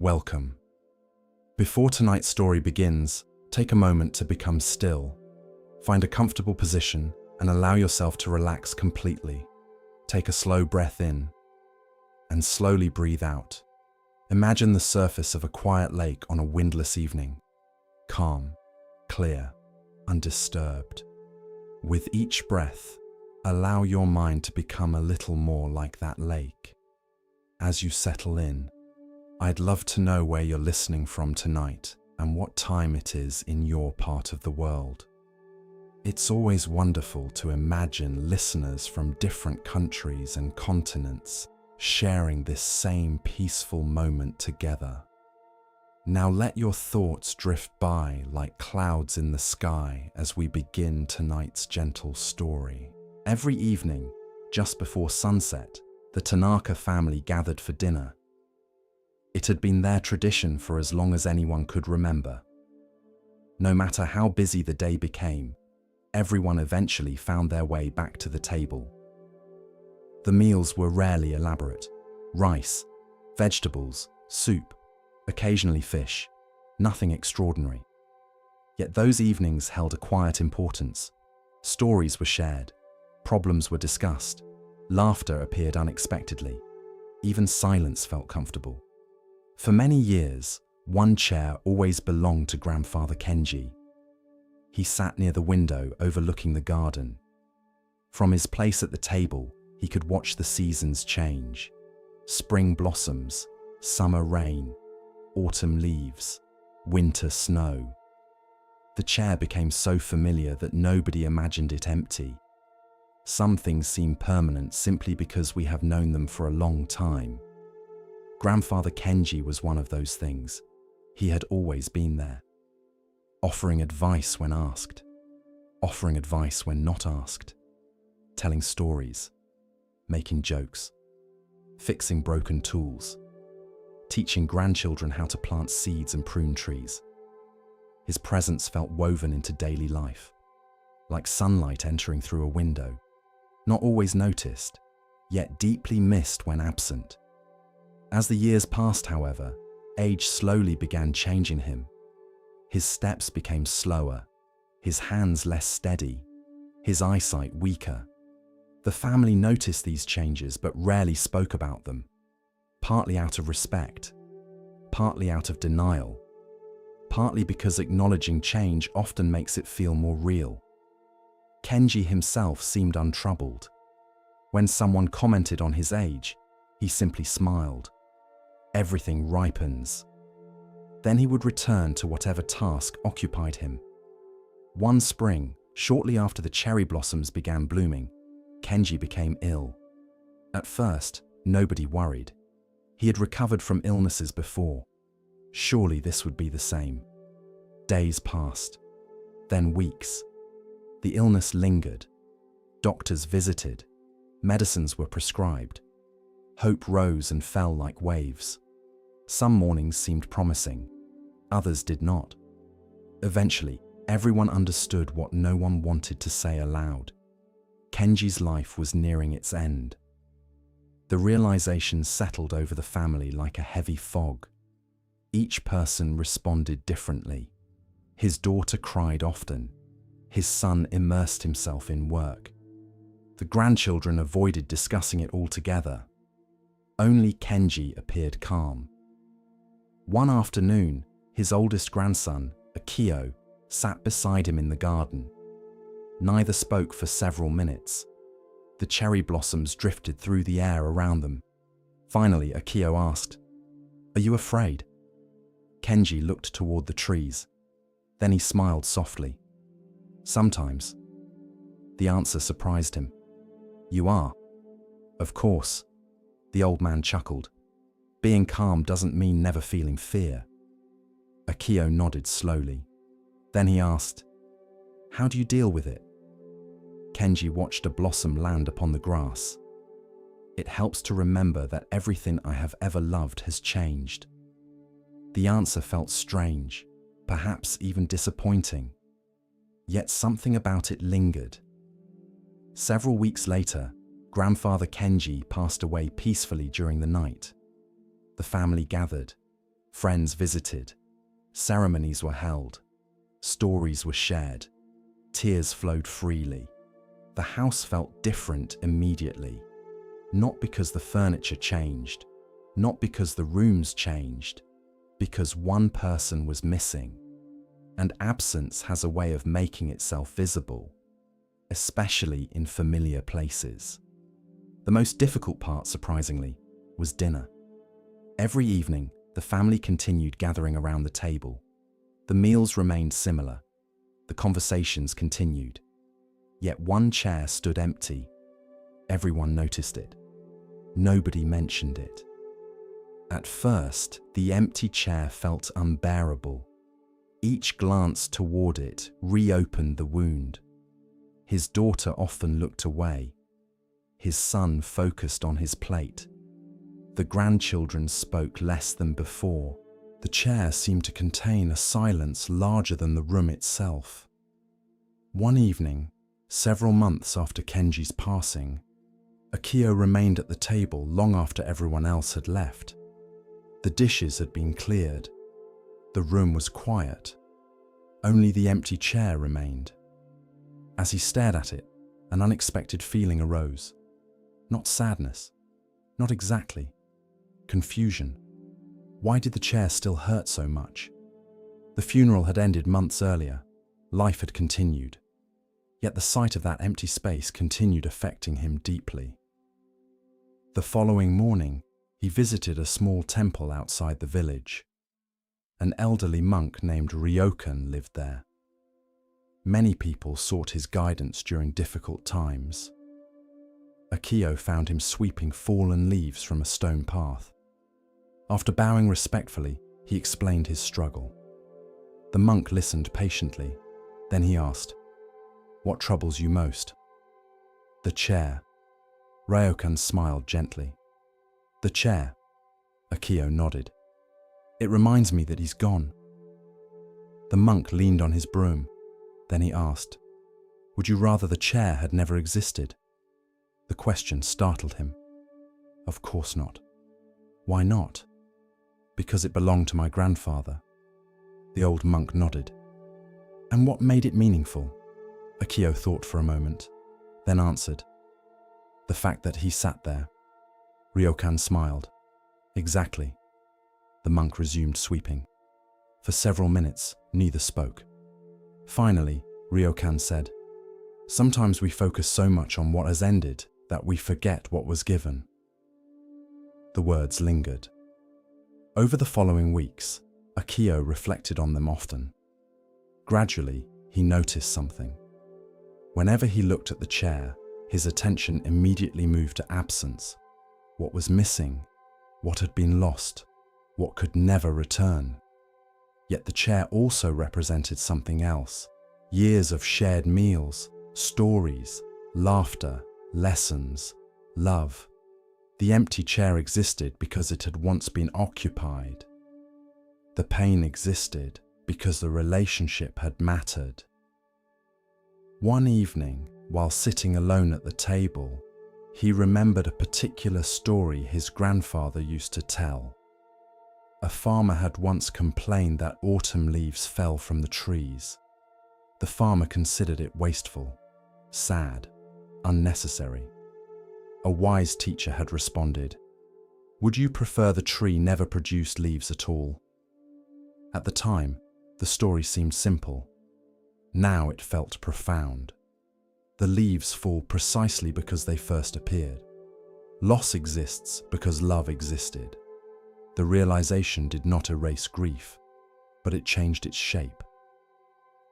Welcome. Before tonight's story begins, take a moment to become still. Find a comfortable position and allow yourself to relax completely. Take a slow breath in and slowly breathe out. Imagine the surface of a quiet lake on a windless evening. Calm, clear, undisturbed. With each breath, allow your mind to become a little more like that lake. As you settle in, I'd love to know where you're listening from tonight and what time it is in your part of the world. It's always wonderful to imagine listeners from different countries and continents sharing this same peaceful moment together. Now let your thoughts drift by like clouds in the sky as we begin tonight's gentle story. Every evening, just before sunset, the Tanaka family gathered for dinner. It had been their tradition for as long as anyone could remember. No matter how busy the day became, everyone eventually found their way back to the table. The meals were rarely elaborate. Rice, vegetables, soup, occasionally fish, nothing extraordinary. Yet those evenings held a quiet importance. Stories were shared, problems were discussed, laughter appeared unexpectedly, even silence felt comfortable. For many years, one chair always belonged to Grandfather Kenji. He sat near the window overlooking the garden. From his place at the table, he could watch the seasons change. Spring blossoms, summer rain, autumn leaves, winter snow. The chair became so familiar that nobody imagined it empty. Some things seem permanent simply because we have known them for a long time. Grandfather Kenji was one of those things. He had always been there, offering advice when asked, offering advice when not asked, telling stories, making jokes, fixing broken tools, teaching grandchildren how to plant seeds and prune trees. His presence felt woven into daily life, like sunlight entering through a window, not always noticed, yet deeply missed when absent. As the years passed, however, age slowly began changing him. His steps became slower, his hands less steady, his eyesight weaker. The family noticed these changes but rarely spoke about them, partly out of respect, partly out of denial, partly because acknowledging change often makes it feel more real. Kenji himself seemed untroubled. When someone commented on his age, he simply smiled. Everything ripens. Then he would return to whatever task occupied him. One spring, shortly after the cherry blossoms began blooming, Kenji became ill. At first, nobody worried. He had recovered from illnesses before. Surely this would be the same. Days passed, then weeks. The illness lingered. Doctors visited. Medicines were prescribed. Hope rose and fell like waves. Some mornings seemed promising, others did not. Eventually, everyone understood what no one wanted to say aloud. Kenji's life was nearing its end. The realization settled over the family like a heavy fog. Each person responded differently. His daughter cried often. His son immersed himself in work. The grandchildren avoided discussing it altogether. Only Kenji appeared calm. One afternoon, his oldest grandson, Akio, sat beside him in the garden. Neither spoke for several minutes. The cherry blossoms drifted through the air around them. Finally, Akio asked, "Are you afraid?" Kenji looked toward the trees. Then he smiled softly. "Sometimes." The answer surprised him. "You are?" "Of course." The old man chuckled. "Being calm doesn't mean never feeling fear." Akio nodded slowly. Then he asked, "How do you deal with it?" Kenji watched a blossom land upon the grass. "It helps to remember that everything I have ever loved has changed." The answer felt strange, perhaps even disappointing. Yet something about it lingered. Several weeks later, Grandfather Kenji passed away peacefully during the night. The family gathered. Friends visited. Ceremonies were held. Stories were shared. Tears flowed freely. The house felt different immediately. Not because the furniture changed, not because the rooms changed, because one person was missing. And absence has a way of making itself visible, especially in familiar places. The most difficult part, surprisingly, was dinner. Every evening, the family continued gathering around the table. The meals remained similar. The conversations continued. Yet one chair stood empty. Everyone noticed it. Nobody mentioned it. At first, the empty chair felt unbearable. Each glance toward it reopened the wound. His daughter often looked away. His son focused on his plate. The grandchildren spoke less than before. The chair seemed to contain a silence larger than the room itself. One evening, several months after Kenji's passing, Akio remained at the table long after everyone else had left. The dishes had been cleared. The room was quiet. Only the empty chair remained. As he stared at it, an unexpected feeling arose. Not sadness. Not exactly. Confusion. Why did the chair still hurt so much? The funeral had ended months earlier. Life had continued. Yet the sight of that empty space continued affecting him deeply. The following morning, he visited a small temple outside the village. An elderly monk named Ryokan lived there. Many people sought his guidance during difficult times. Akio found him sweeping fallen leaves from a stone path. After bowing respectfully, he explained his struggle. The monk listened patiently. Then he asked, "What troubles you most?" "The chair." Ryokan smiled gently. "The chair?" Akio nodded. "It reminds me that he's gone." The monk leaned on his broom. Then he asked, "Would you rather the chair had never existed?" The question startled him. "Of course not." "Why not?" "Because it belonged to my grandfather." The old monk nodded. "And what made it meaningful?" Akio thought for a moment, then answered, "The fact that he sat there." Ryokan smiled. "Exactly." The monk resumed sweeping. For several minutes, neither spoke. Finally, Ryokan said, "Sometimes we focus so much on what has ended that we forget what was given." The words lingered. Over the following weeks, Akio reflected on them often. Gradually, he noticed something. Whenever he looked at the chair, his attention immediately moved to absence. What was missing? What had been lost? What could never return? Yet the chair also represented something else. Years of shared meals, stories, laughter, lessons, love. The empty chair existed because it had once been occupied. The pain existed because the relationship had mattered. One evening, while sitting alone at the table, he remembered a particular story his grandfather used to tell. A farmer had once complained that autumn leaves fell from the trees. The farmer considered it wasteful, sad, unnecessary. A wise teacher had responded, "Would you prefer the tree never produced leaves at all?" At the time, the story seemed simple. Now it felt profound. The leaves fall precisely because they first appeared. Loss exists because love existed. The realization did not erase grief, but it changed its shape.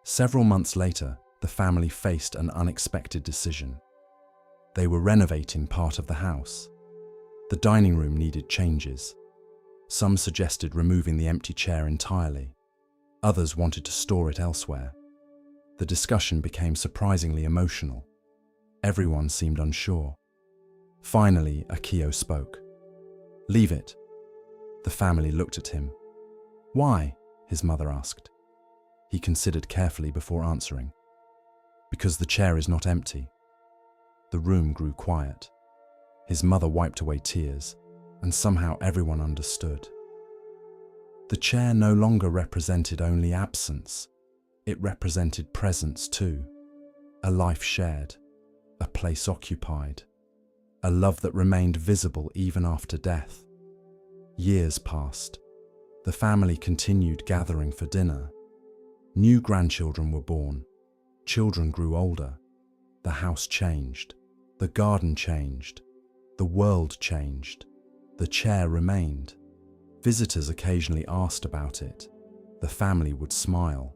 Several months later, the family faced an unexpected decision. They were renovating part of the house. The dining room needed changes. Some suggested removing the empty chair entirely. Others wanted to store it elsewhere. The discussion became surprisingly emotional. Everyone seemed unsure. Finally, Akio spoke. "Leave it." The family looked at him. "Why?" his mother asked. He considered carefully before answering. "Because the chair is not empty." The room grew quiet. His mother wiped away tears, and somehow everyone understood. The chair no longer represented only absence. It represented presence too. A life shared, a place occupied, a love that remained visible even after death. Years passed. The family continued gathering for dinner. New grandchildren were born. Children grew older. The house changed. The garden changed. The world changed. The chair remained. Visitors occasionally asked about it. The family would smile,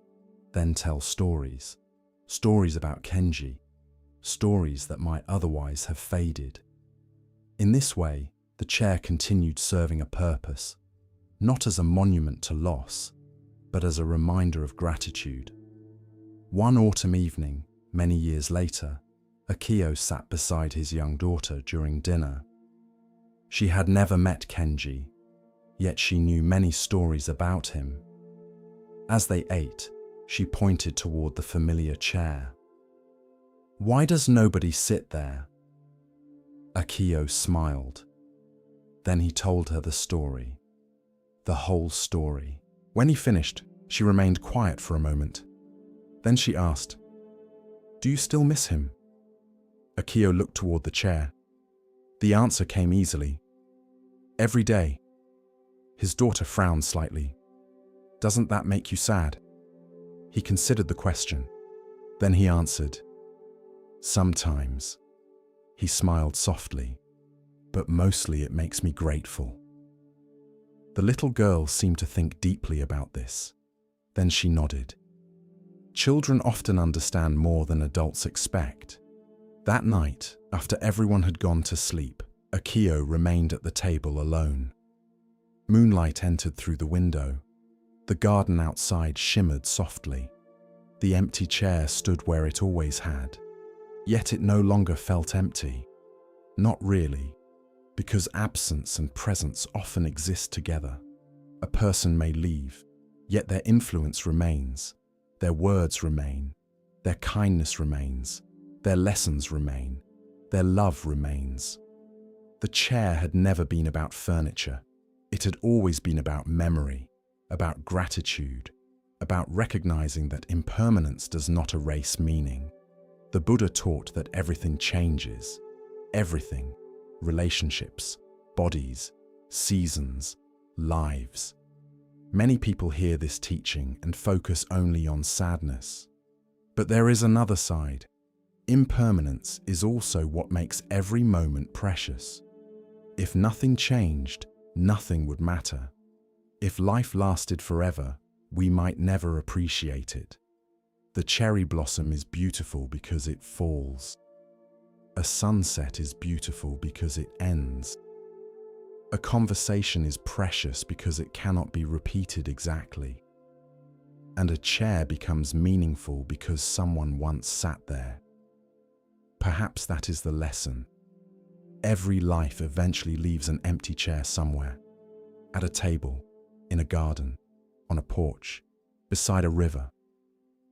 then tell stories. Stories about Kenji. Stories that might otherwise have faded. In this way, the chair continued serving a purpose, not as a monument to loss, but as a reminder of gratitude. One autumn evening, many years later, Akio sat beside his young daughter during dinner. She had never met Kenji, yet she knew many stories about him. As they ate, she pointed toward the familiar chair. "Why does nobody sit there?" Akio smiled. Then he told her the story. The whole story. When he finished, she remained quiet for a moment. Then she asked, "Do you still miss him?" Akio looked toward the chair. The answer came easily. "Every day." His daughter frowned slightly. "Doesn't that make you sad?" He considered the question. Then he answered, "Sometimes." He smiled softly, "But mostly it makes me grateful." The little girl seemed to think deeply about this. Then she nodded. Children often understand more than adults expect. That night, after everyone had gone to sleep, Akio remained at the table alone. Moonlight entered through the window. The garden outside shimmered softly. The empty chair stood where it always had. Yet it no longer felt empty. Not really, because absence and presence often exist together. A person may leave, yet their influence remains, their words remain, their kindness remains, their lessons remain, their love remains. The chair had never been about furniture. It had always been about memory, about gratitude, about recognizing that impermanence does not erase meaning. The Buddha taught that everything changes. Everything. Relationships, bodies, seasons, lives. Many people hear this teaching and focus only on sadness. But there is another side. Impermanence is also what makes every moment precious. If nothing changed, nothing would matter. If life lasted forever, we might never appreciate it. The cherry blossom is beautiful because it falls. A sunset is beautiful because it ends. A conversation is precious because it cannot be repeated exactly. And a chair becomes meaningful because someone once sat there. Perhaps that is the lesson. Every life eventually leaves an empty chair somewhere. At a table, in a garden, on a porch, beside a river.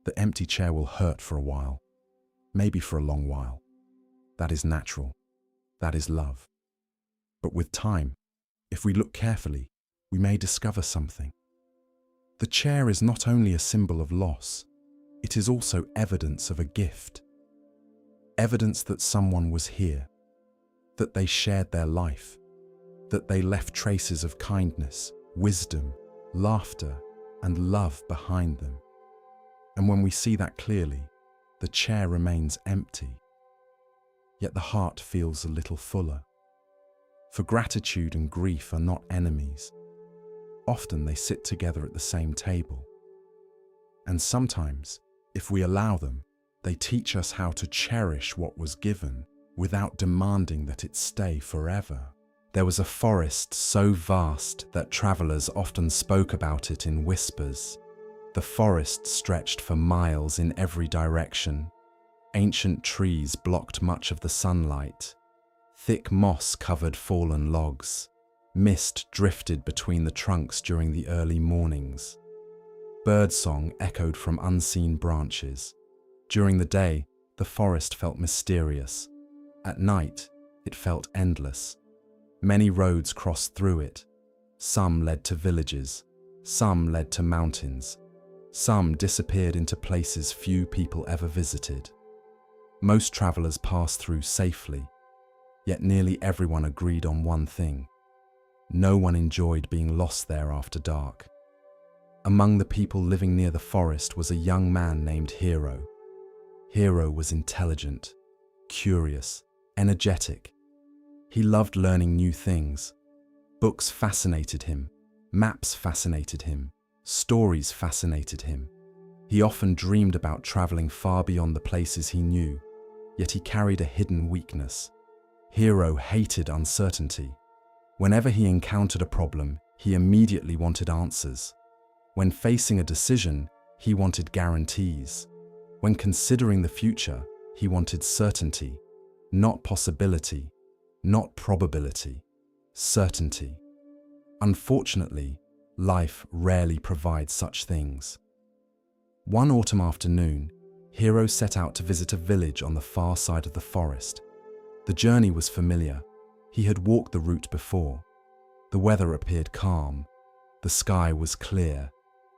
The empty chair will hurt for a while, maybe for a long while. That is natural. That is love. But with time, if we look carefully, we may discover something. The chair is not only a symbol of loss, it is also evidence of a gift. Evidence that someone was here, that they shared their life, that they left traces of kindness, wisdom, laughter, and love behind them. And when we see that clearly, the chair remains empty. Yet the heart feels a little fuller. For gratitude and grief are not enemies. Often they sit together at the same table. And sometimes, if we allow them, they teach us how to cherish what was given without demanding that it stay forever. There was a forest so vast that travelers often spoke about it in whispers. The forest stretched for miles in every direction. Ancient trees blocked much of the sunlight. Thick moss covered fallen logs. Mist drifted between the trunks during the early mornings. Birdsong echoed from unseen branches. During the day, the forest felt mysterious. At night, it felt endless. Many roads crossed through it. Some led to villages, Some led to mountains. Some disappeared into places few people ever visited. Most travelers passed through safely, yet nearly everyone agreed on one thing. No one enjoyed being lost there after dark. Among the people living near the forest was a young man named Hero. Hero was intelligent, curious, energetic. He loved learning new things. Books fascinated him, maps fascinated him, stories fascinated him. He often dreamed about traveling far beyond the places he knew, yet he carried a hidden weakness. Hero hated uncertainty. Whenever he encountered a problem, he immediately wanted answers. When facing a decision, he wanted guarantees. When considering the future, he wanted certainty, not possibility, not probability, certainty. Unfortunately, life rarely provides such things. One autumn afternoon, Hero set out to visit a village on the far side of the forest. The journey was familiar. He had walked the route before. The weather appeared calm. The sky was clear.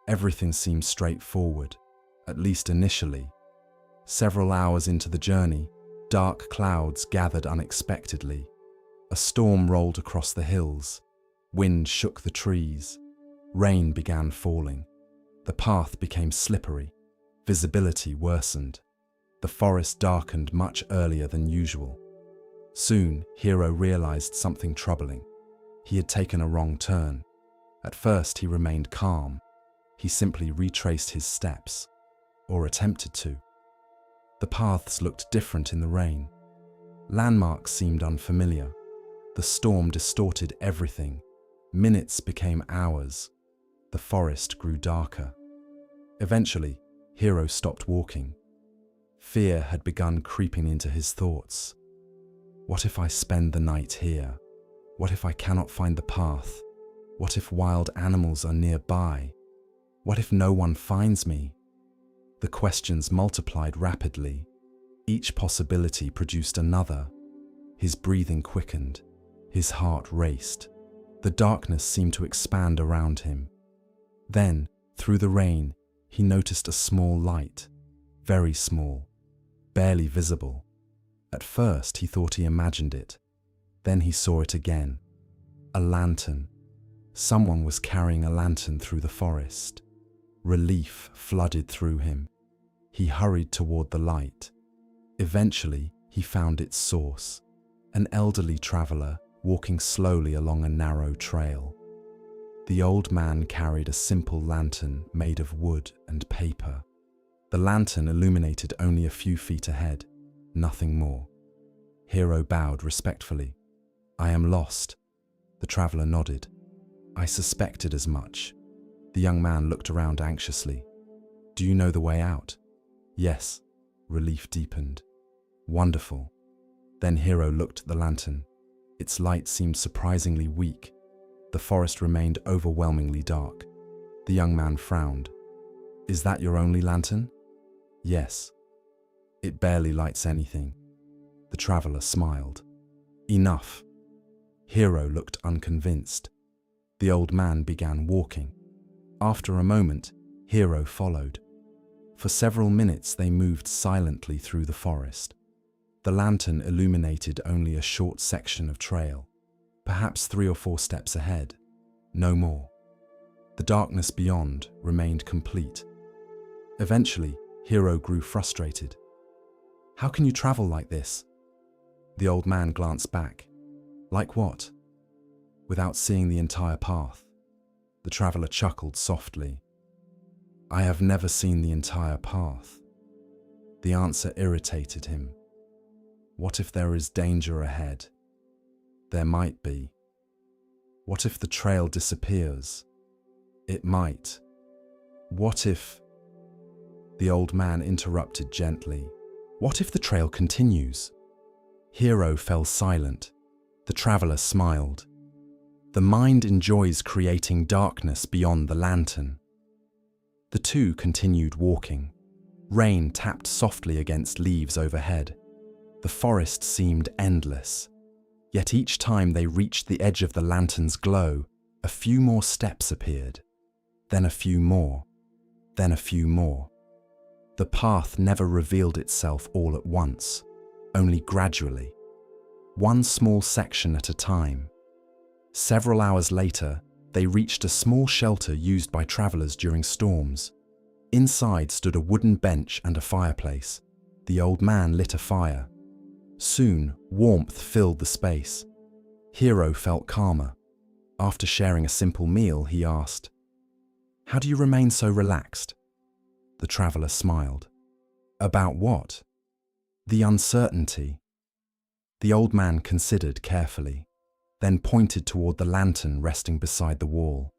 Everything seemed straightforward, at least initially. Several hours into the journey, dark clouds gathered unexpectedly. A storm rolled across the hills. Wind shook the trees. Rain began falling. The path became slippery. Visibility worsened. The forest darkened much earlier than usual. Soon, Hero realized something troubling. He had taken a wrong turn. At first, he remained calm. He simply retraced his steps, or attempted to. The paths looked different in the rain. Landmarks seemed unfamiliar. The storm distorted everything. Minutes became hours. The forest grew darker. Eventually, Hero stopped walking. Fear had begun creeping into his thoughts. What if I spend the night here? What if I cannot find the path? What if wild animals are nearby? What if no one finds me? The questions multiplied rapidly. Each possibility produced another. His breathing quickened. His heart raced. The darkness seemed to expand around him. Then, through the rain, he noticed a small light. Very small. Barely visible. At first, he thought he imagined it. Then he saw it again. A lantern. Someone was carrying a lantern through the forest. Relief flooded through him. He hurried toward the light. Eventually, he found its source. An elderly traveler walking slowly along a narrow trail. The old man carried a simple lantern made of wood and paper. The lantern illuminated only a few feet ahead, nothing more. Hero bowed respectfully. "I am lost." The traveler nodded. "I suspected as much." The young man looked around anxiously. "Do you know the way out?" "Yes." Relief deepened. "Wonderful." Then Hero looked at the lantern. Its light seemed surprisingly weak. The forest remained overwhelmingly dark. The young man frowned. "Is that your only lantern?" "Yes." "It barely lights anything." The traveler smiled. "Enough." Hero looked unconvinced. The old man began walking. After a moment, Hero followed. For several minutes they moved silently through the forest. The lantern illuminated only a short section of trail, perhaps 3 or 4 steps ahead, no more. The darkness beyond remained complete. Eventually, Hero grew frustrated. "How can you travel like this?" The old man glanced back. "Like what?" "Without seeing the entire path." The traveler chuckled softly. "I have never seen the entire path." The answer irritated him. What if there is danger ahead? There might be. What if the trail disappears? It might. What if... The old man interrupted gently. "What if the trail continues?" Hero fell silent. The traveler smiled. "The mind enjoys creating darkness beyond the lantern." The two continued walking. Rain tapped softly against leaves overhead. The forest seemed endless. Yet each time they reached the edge of the lantern's glow, a few more steps appeared. Then a few more, then a few more. The path never revealed itself all at once, only gradually, one small section at a time. Several hours later, they reached a small shelter used by travelers during storms. Inside stood a wooden bench and a fireplace. The old man lit a fire. Soon, warmth filled the space. Hero felt calmer. After sharing a simple meal, he asked, "How do you remain so relaxed?" The traveler smiled. "About what?" "The uncertainty." The old man considered carefully, then pointed toward the lantern resting beside the wall.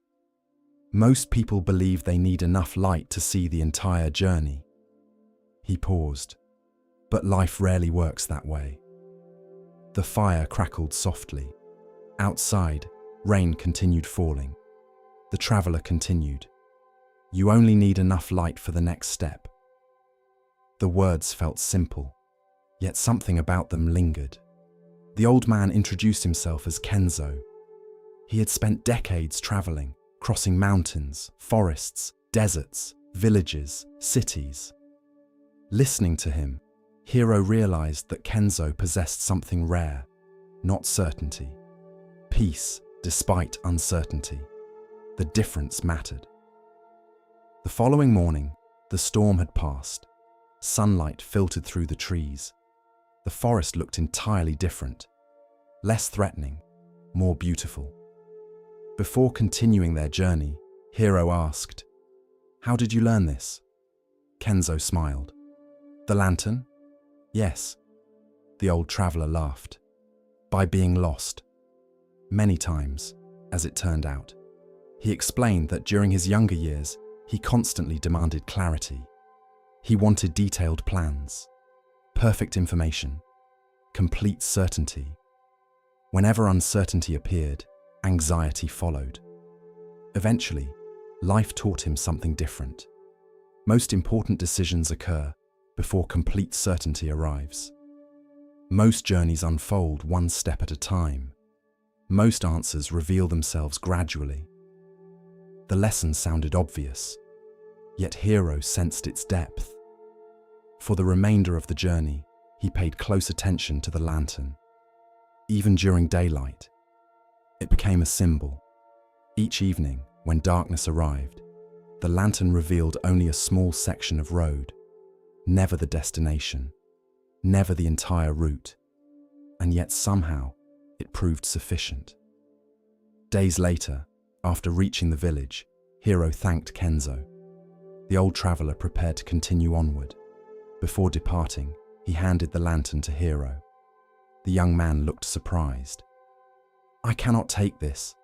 "Most people believe they need enough light to see the entire journey." He paused. "But life rarely works that way." The fire crackled softly. Outside, rain continued falling. The traveler continued, "You only need enough light for the next step." The words felt simple, yet something about them lingered. The old man introduced himself as Kenzo. He had spent decades traveling, crossing mountains, forests, deserts, villages, cities. Listening to him, Hiro realized that Kenzo possessed something rare, not certainty. Peace despite uncertainty. The difference mattered. The following morning, the storm had passed. Sunlight filtered through the trees. The forest looked entirely different, less threatening, more beautiful. Before continuing their journey, Hiro asked, "How did you learn this?" Kenzo smiled. "The lantern?" "Yes." The old traveler laughed. "By being lost." Many times, as it turned out. He explained that during his younger years, he constantly demanded clarity. He wanted detailed plans, perfect information, complete certainty. Whenever uncertainty appeared, anxiety followed. Eventually, life taught him something different. Most important decisions occur before complete certainty arrives. Most journeys unfold one step at a time. Most answers reveal themselves gradually. The lesson sounded obvious, yet Hiro sensed its depth. For the remainder of the journey, he paid close attention to the lantern. Even during daylight, it became a symbol. Each evening, when darkness arrived, the lantern revealed only a small section of road, never the destination, never the entire route, and yet somehow it proved sufficient. Days later, after reaching the village, Hiro thanked Kenzo. The old traveler prepared to continue onward. Before departing, he handed the lantern to Hiro. The young man looked surprised. "I cannot take this."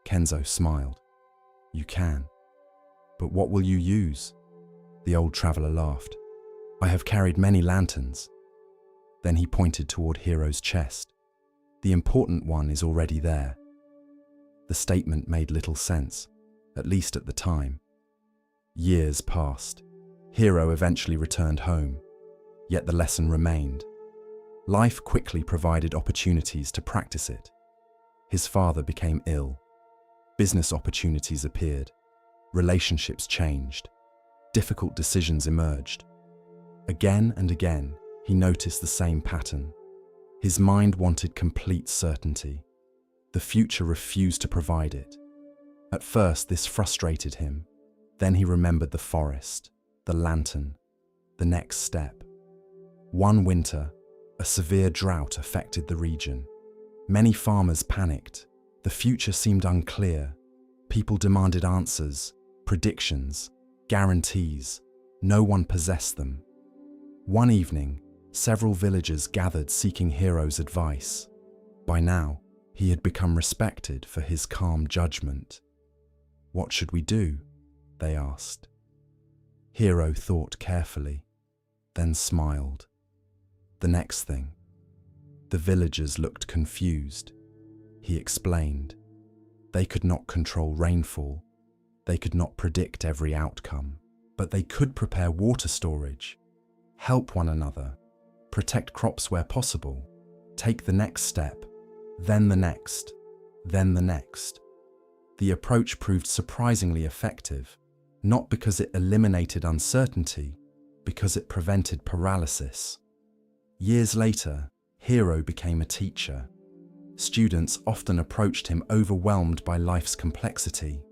Kenzo smiled. "You can. But what will you use?" The old traveler laughed. "I have carried many lanterns." Then he pointed toward Hiro's chest. "The important one is already there." The statement made little sense, at least at the time. Years passed. Hiro eventually returned home, yet the lesson remained. Life quickly provided opportunities to practice it. His father became ill. Business opportunities appeared. Relationships changed. Difficult decisions emerged. Again and again, he noticed the same pattern. His mind wanted complete certainty. The future refused to provide it. At first, this frustrated him. Then he remembered the forest, the lantern, the next step. One winter, a severe drought affected the region. Many farmers panicked. The future seemed unclear. People demanded answers, predictions, guarantees. No one possessed them. One evening, several villagers gathered seeking Hiro's advice. By now, he had become respected for his calm judgment. "What should we do?" they asked. Hiro thought carefully, then smiled. The next thing. The villagers looked confused. He explained. They could not control rainfall. They could not predict every outcome, but they could prepare water storage, help one another, protect crops where possible, take the next step, then the next, then the next. The approach proved surprisingly effective, not because it eliminated uncertainty, because it prevented paralysis. Years later, Hiro became a teacher. Students often approached him overwhelmed by life's complexity.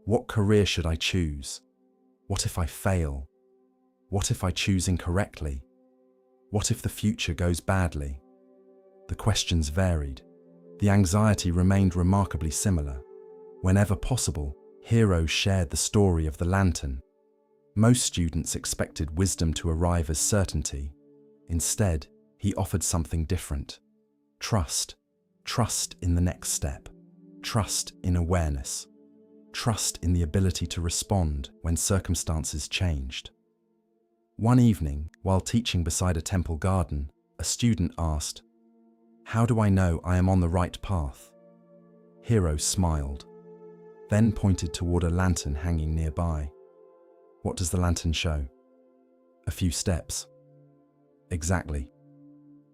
What career should I choose? What if I fail? What if I choose incorrectly? What if the future goes badly? The questions varied. The anxiety remained remarkably similar. Whenever possible, Hiro shared the story of the lantern. Most students expected wisdom to arrive as certainty. Instead, he offered something different. Trust. Trust in the next step. Trust in awareness. Trust in the ability to respond when circumstances changed. One evening, while teaching beside a temple garden, a student asked, "How do I know I am on the right path?" Hiro smiled, then pointed toward a lantern hanging nearby. "What does the lantern show?" "A few steps." "Exactly."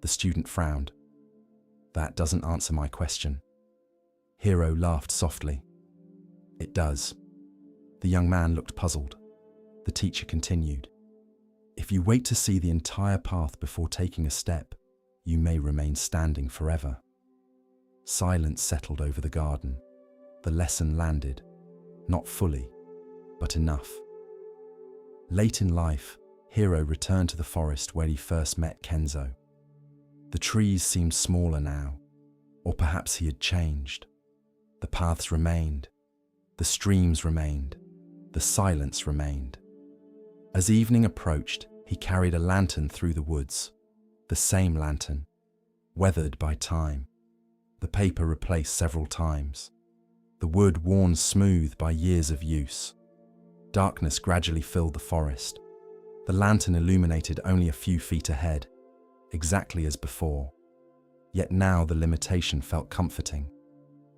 The student frowned. "That doesn't answer my question." Hiro laughed softly. "It does." The young man looked puzzled. The teacher continued, "If you wait to see the entire path before taking a step, you may remain standing forever." Silence settled over the garden. The lesson landed, not fully, but enough. Late in life, Hiro returned to the forest where he first met Kenzo. The trees seemed smaller now, or perhaps he had changed. The paths remained, the streams remained, the silence remained. As evening approached, he carried a lantern through the woods, the same lantern, weathered by time, the paper replaced several times, the wood worn smooth by years of use. Darkness gradually filled the forest. The lantern illuminated only a few feet ahead, exactly as before. Yet now the limitation felt comforting,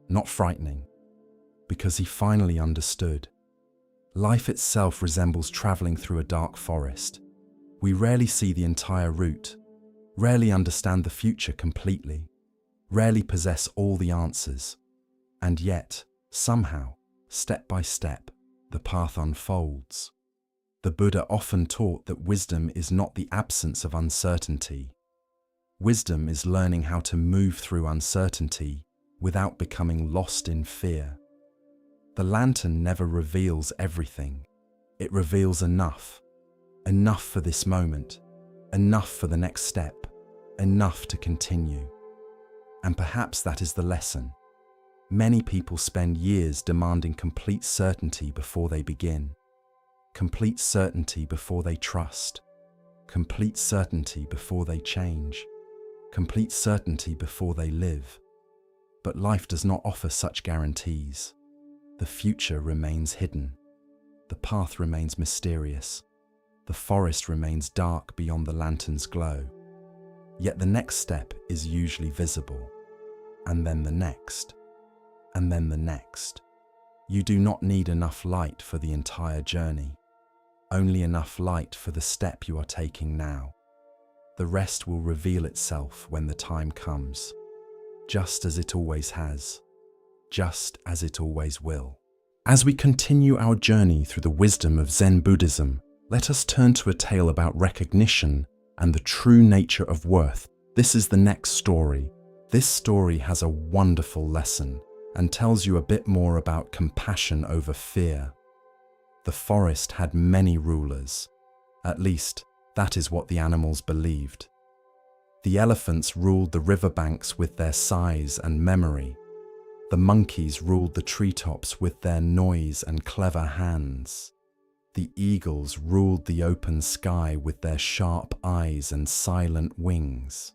not frightening, because he finally understood. Life itself resembles traveling through a dark forest. We rarely see the entire route, rarely understand the future completely, rarely possess all the answers. And yet, somehow, step by step, the path unfolds. The Buddha often taught that wisdom is not the absence of uncertainty. Wisdom is learning how to move through uncertainty without becoming lost in fear. The lantern never reveals everything. It reveals enough. Enough for this moment. Enough for the next step. Enough to continue. And perhaps that is the lesson. Many people spend years demanding complete certainty before they begin. Complete certainty before they trust. Complete certainty before they change. Complete certainty before they live. But life does not offer such guarantees. The future remains hidden. The path remains mysterious. The forest remains dark beyond the lantern's glow. Yet the next step is usually visible. And then the next. And then the next. You do not need enough light for the entire journey. Only enough light for the step you are taking now. The rest will reveal itself when the time comes, just as it always has, just as it always will. As we continue our journey through the wisdom of Zen Buddhism, let us turn to a tale about recognition and the true nature of worth. This is the next story. This story has a wonderful lesson and tells you a bit more about compassion over fear. The forest had many rulers. At least, that is what the animals believed. The elephants ruled the riverbanks with their size and memory. The monkeys ruled the treetops with their noise and clever hands. The eagles ruled the open sky with their sharp eyes and silent wings.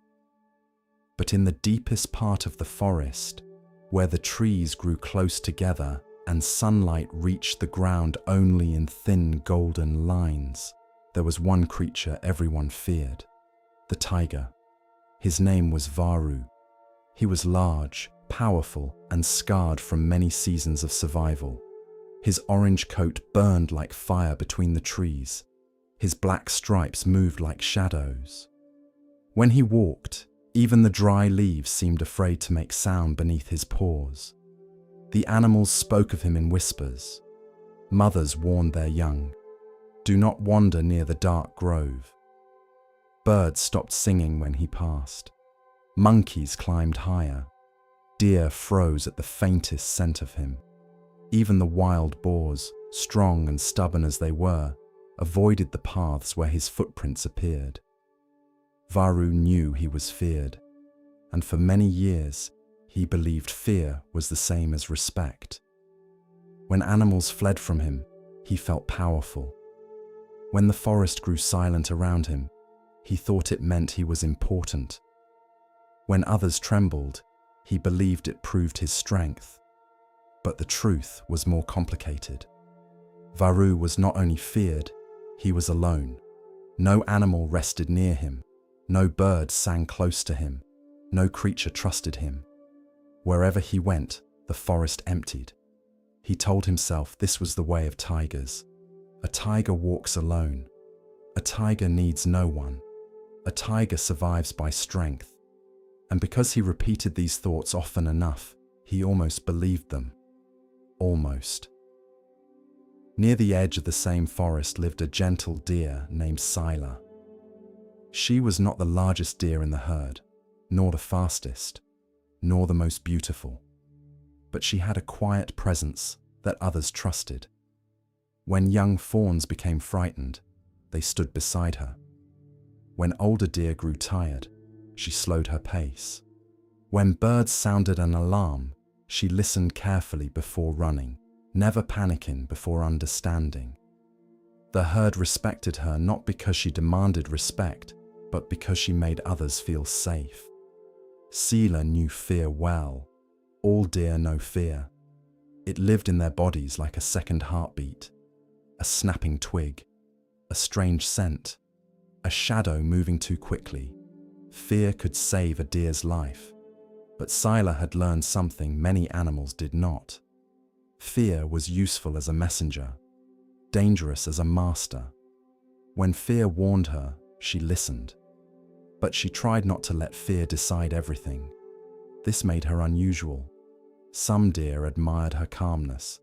But in the deepest part of the forest, where the trees grew close together and sunlight reached the ground only in thin golden lines, there was one creature everyone feared, the tiger. His name was Varu. He was large, powerful, and scarred from many seasons of survival. His orange coat burned like fire between the trees. His black stripes moved like shadows. When he walked, even the dry leaves seemed afraid to make sound beneath his paws. The animals spoke of him in whispers. Mothers warned their young, "Do not wander near the dark grove." Birds stopped singing when he passed. Monkeys climbed higher. Deer froze at the faintest scent of him. Even the wild boars, strong and stubborn as they were, avoided the paths where his footprints appeared. Varu knew he was feared, and for many years he believed fear was the same as respect. When animals fled from him, he felt powerful. When the forest grew silent around him, he thought it meant he was important. When others trembled, he believed it proved his strength. But the truth was more complicated. Varu was not only feared, he was alone. No animal rested near him. No bird sang close to him. No creature trusted him. Wherever he went, the forest emptied. He told himself this was the way of tigers. A tiger walks alone. A tiger needs no one. A tiger survives by strength. And because he repeated these thoughts often enough, he almost believed them. Almost. Near the edge of the same forest lived a gentle deer named Sila. She was not the largest deer in the herd, nor the fastest, nor the most beautiful. But she had a quiet presence that others trusted. When young fawns became frightened, they stood beside her. When older deer grew tired, she slowed her pace. When birds sounded an alarm, she listened carefully before running, never panicking before understanding. The herd respected her not because she demanded respect, but because she made others feel safe. Sila knew fear well. All deer know fear. It lived in their bodies like a second heartbeat, a snapping twig, a strange scent, a shadow moving too quickly. Fear could save a deer's life. But Sila had learned something many animals did not. Fear was useful as a messenger, dangerous as a master. When fear warned her, she listened. But she tried not to let fear decide everything. This made her unusual. Some deer admired her calmness.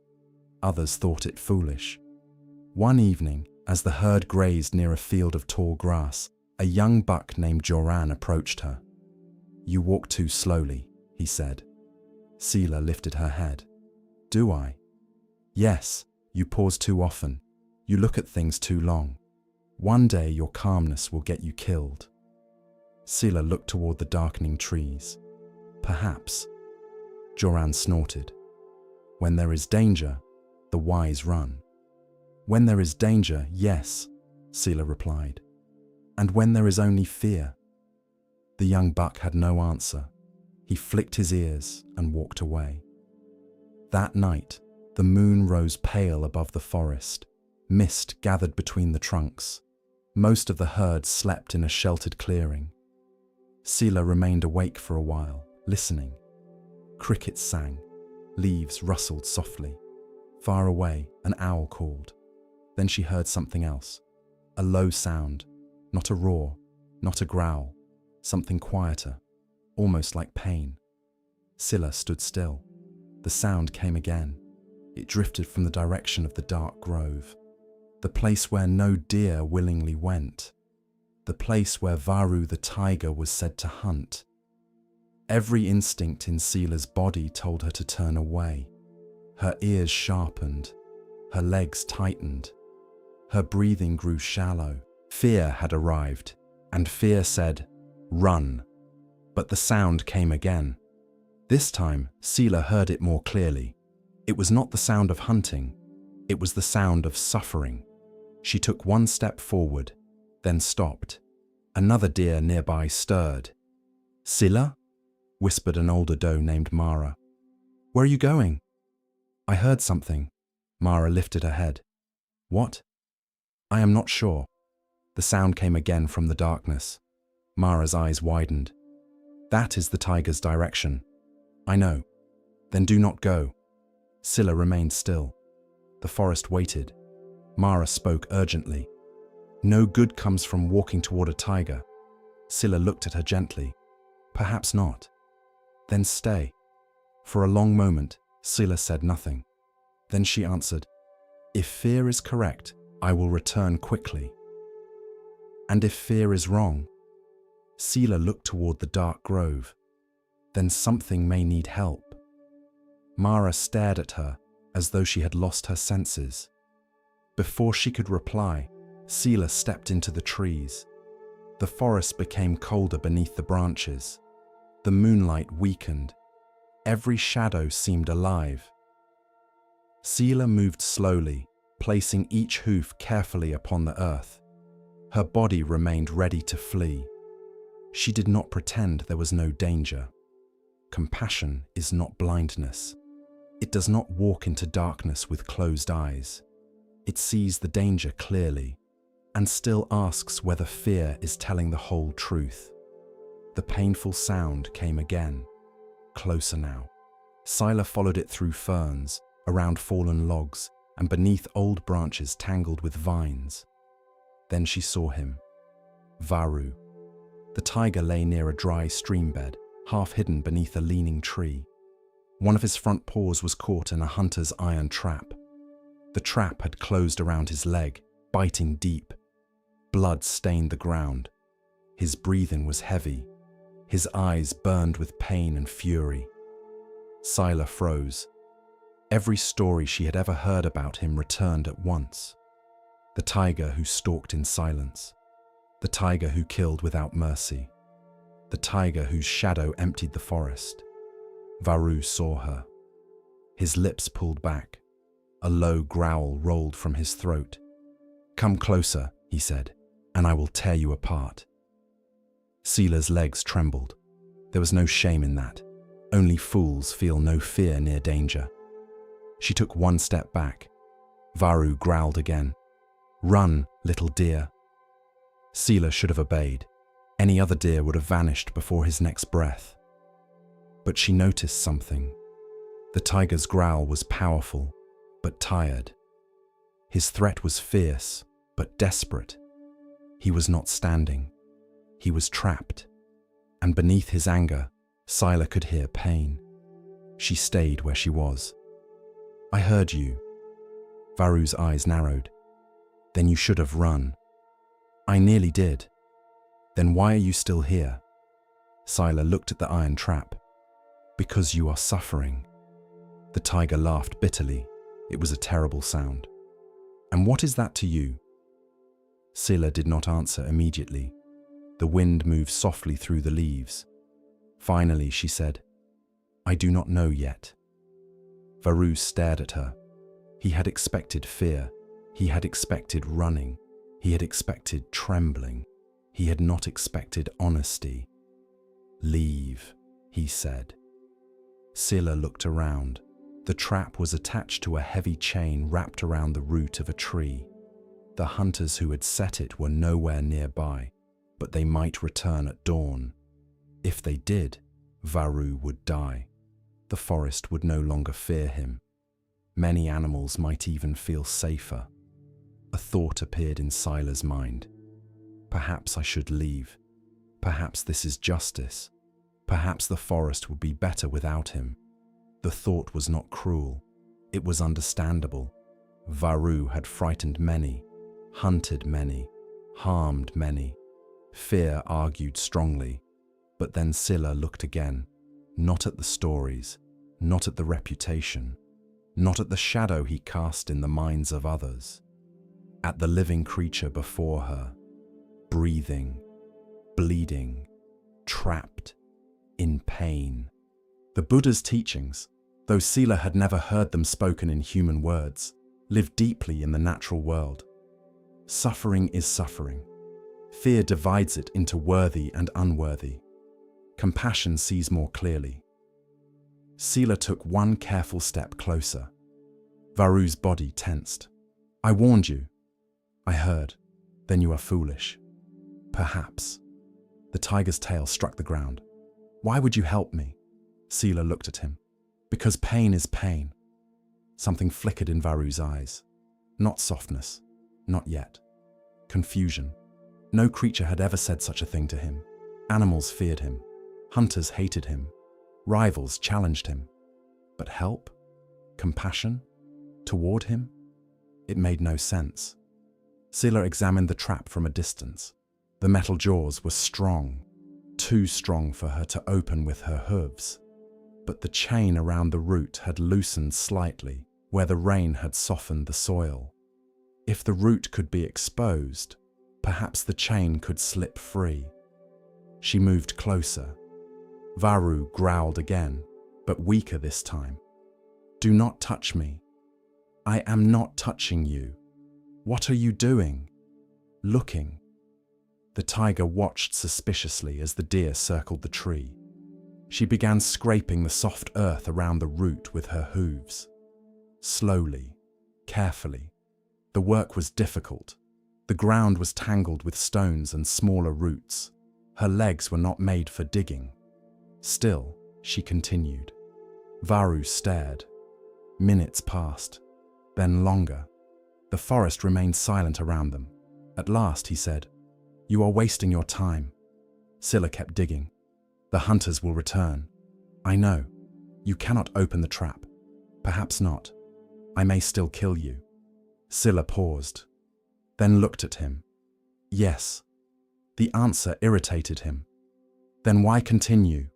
Others thought it foolish. One evening, as the herd grazed near a field of tall grass, a young buck named Joran approached her. "You walk too slowly," he said. Sila lifted her head. "Do I?" "Yes, you pause too often. You look at things too long. One day your calmness will get you killed." Sila looked toward the darkening trees. "Perhaps." Joran snorted. "When there is danger, the wise run." "When there is danger, yes," Sila replied. "And when there is only fear?" The young buck had no answer. He flicked his ears and walked away. That night, the moon rose pale above the forest. Mist gathered between the trunks. Most of the herd slept in a sheltered clearing. Sila remained awake for a while, listening. Crickets sang. Leaves rustled softly. Far away, an owl called. Then she heard something else. A low sound, not a roar, not a growl. Something quieter, almost like pain. Sila stood still. The sound came again. It drifted from the direction of the dark grove. The place where no deer willingly went. The place where Varu the tiger was said to hunt. Every instinct in Sila's body told her to turn away. Her ears sharpened. Her legs tightened. Her breathing grew shallow. Fear had arrived, and fear said, "Run." But the sound came again. This time, Sila heard it more clearly. It was not the sound of hunting. It was the sound of suffering. She took one step forward, then stopped. Another deer nearby stirred. "Sila?" whispered an older doe named Mara. "Where are you going?" "I heard something." Mara lifted her head. "What?" "I am not sure." The sound came again from the darkness. Mara's eyes widened. "That is the tiger's direction." "I know." "Then do not go." Sila remained still. The forest waited. Mara spoke urgently. "No good comes from walking toward a tiger." Sila looked at her gently. "Perhaps not." "Then stay." For a long moment, Sila said nothing. Then she answered, "If fear is correct, I will return quickly. And if fear is wrong?" Sila looked toward the dark grove. "Then something may need help." Mara stared at her as though she had lost her senses. Before she could reply, Sila stepped into the trees. The forest became colder beneath the branches. The moonlight weakened. Every shadow seemed alive. Sila moved slowly, placing each hoof carefully upon the earth. Her body remained ready to flee. She did not pretend there was no danger. Compassion is not blindness. It does not walk into darkness with closed eyes. It sees the danger clearly and still asks whether fear is telling the whole truth. The painful sound came again, closer now. Sila followed it through ferns, around fallen logs, and beneath old branches tangled with vines. Then she saw him. Varu. The tiger lay near a dry stream bed, half hidden beneath a leaning tree. One of his front paws was caught in a hunter's iron trap. The trap had closed around his leg, biting deep. Blood stained the ground. His breathing was heavy. His eyes burned with pain and fury. Sila froze. Every story she had ever heard about him returned at once. The tiger who stalked in silence. The tiger who killed without mercy. The tiger whose shadow emptied the forest. Varu saw her. His lips pulled back. A low growl rolled from his throat. "Come closer," he said, "and I will tear you apart." Sila's legs trembled. There was no shame in that. Only fools feel no fear near danger. She took one step back. Varu growled again. "Run, little deer." Sila should have obeyed. Any other deer would have vanished before his next breath. But she noticed something. The tiger's growl was powerful, but tired. His threat was fierce, but desperate. He was not standing. He was trapped. And beneath his anger, Sila could hear pain. She stayed where she was. "I heard you." Varu's eyes narrowed. "Then you should have run." "I nearly did." "Then why are you still here?" Sila looked at the iron trap. "Because you are suffering." The tiger laughed bitterly. It was a terrible sound. "And what is that to you?" Sila did not answer immediately. The wind moved softly through the leaves. Finally, she said, "I do not know yet." Varu stared at her. He had expected fear. He had expected running. He had expected trembling. He had not expected honesty. "Leave," he said. Sila looked around. The trap was attached to a heavy chain wrapped around the root of a tree. The hunters who had set it were nowhere nearby, but they might return at dawn. If they did, Varu would die. The forest would no longer fear him. Many animals might even feel safer. A thought appeared in Sila's mind. Perhaps I should leave. Perhaps this is justice. Perhaps the forest would be better without him. The thought was not cruel. It was understandable. Varu had frightened many, hunted many, harmed many. Fear argued strongly. But then Sila looked again, not at the stories, not at the reputation, not at the shadow he cast in the minds of others, at the living creature before her, breathing, bleeding, trapped, in pain. The Buddha's teachings, though Sila had never heard them spoken in human words, live deeply in the natural world. Suffering is suffering. Fear divides it into worthy and unworthy. Compassion sees more clearly. Sila took one careful step closer. Varu's body tensed. "I warned you." "I heard. Then you are foolish." "Perhaps." The tiger's tail struck the ground. "Why would you help me?" Sila looked at him. "Because pain is pain." Something flickered in Varu's eyes. Not softness. Not yet. Confusion. No creature had ever said such a thing to him. Animals feared him. Hunters hated him. Rivals challenged him. But help? compassion? Toward him? It made no sense. Sila examined the trap from a distance. The metal jaws were strong, too strong for her to open with her hooves. But the chain around the root had loosened slightly, where the rain had softened the soil. If the root could be exposed, perhaps the chain could slip free. She moved closer. Varu growled again, but weaker this time. "Do not touch me. I am not touching you. What are you doing?" "Looking." The tiger watched suspiciously as the deer circled the tree. She began scraping the soft earth around the root with her hooves. Slowly, carefully. The work was difficult. The ground was tangled with stones and smaller roots. Her legs were not made for digging. Still, she continued. Varu stared. Minutes passed, then longer. The forest remained silent around them. At last, he said, "You are wasting your time." Sila kept digging. "The hunters will return." "I know. You cannot open the trap." "Perhaps not. I may still kill you." Sila paused, then looked at him. Yes. The answer irritated him. Then why continue?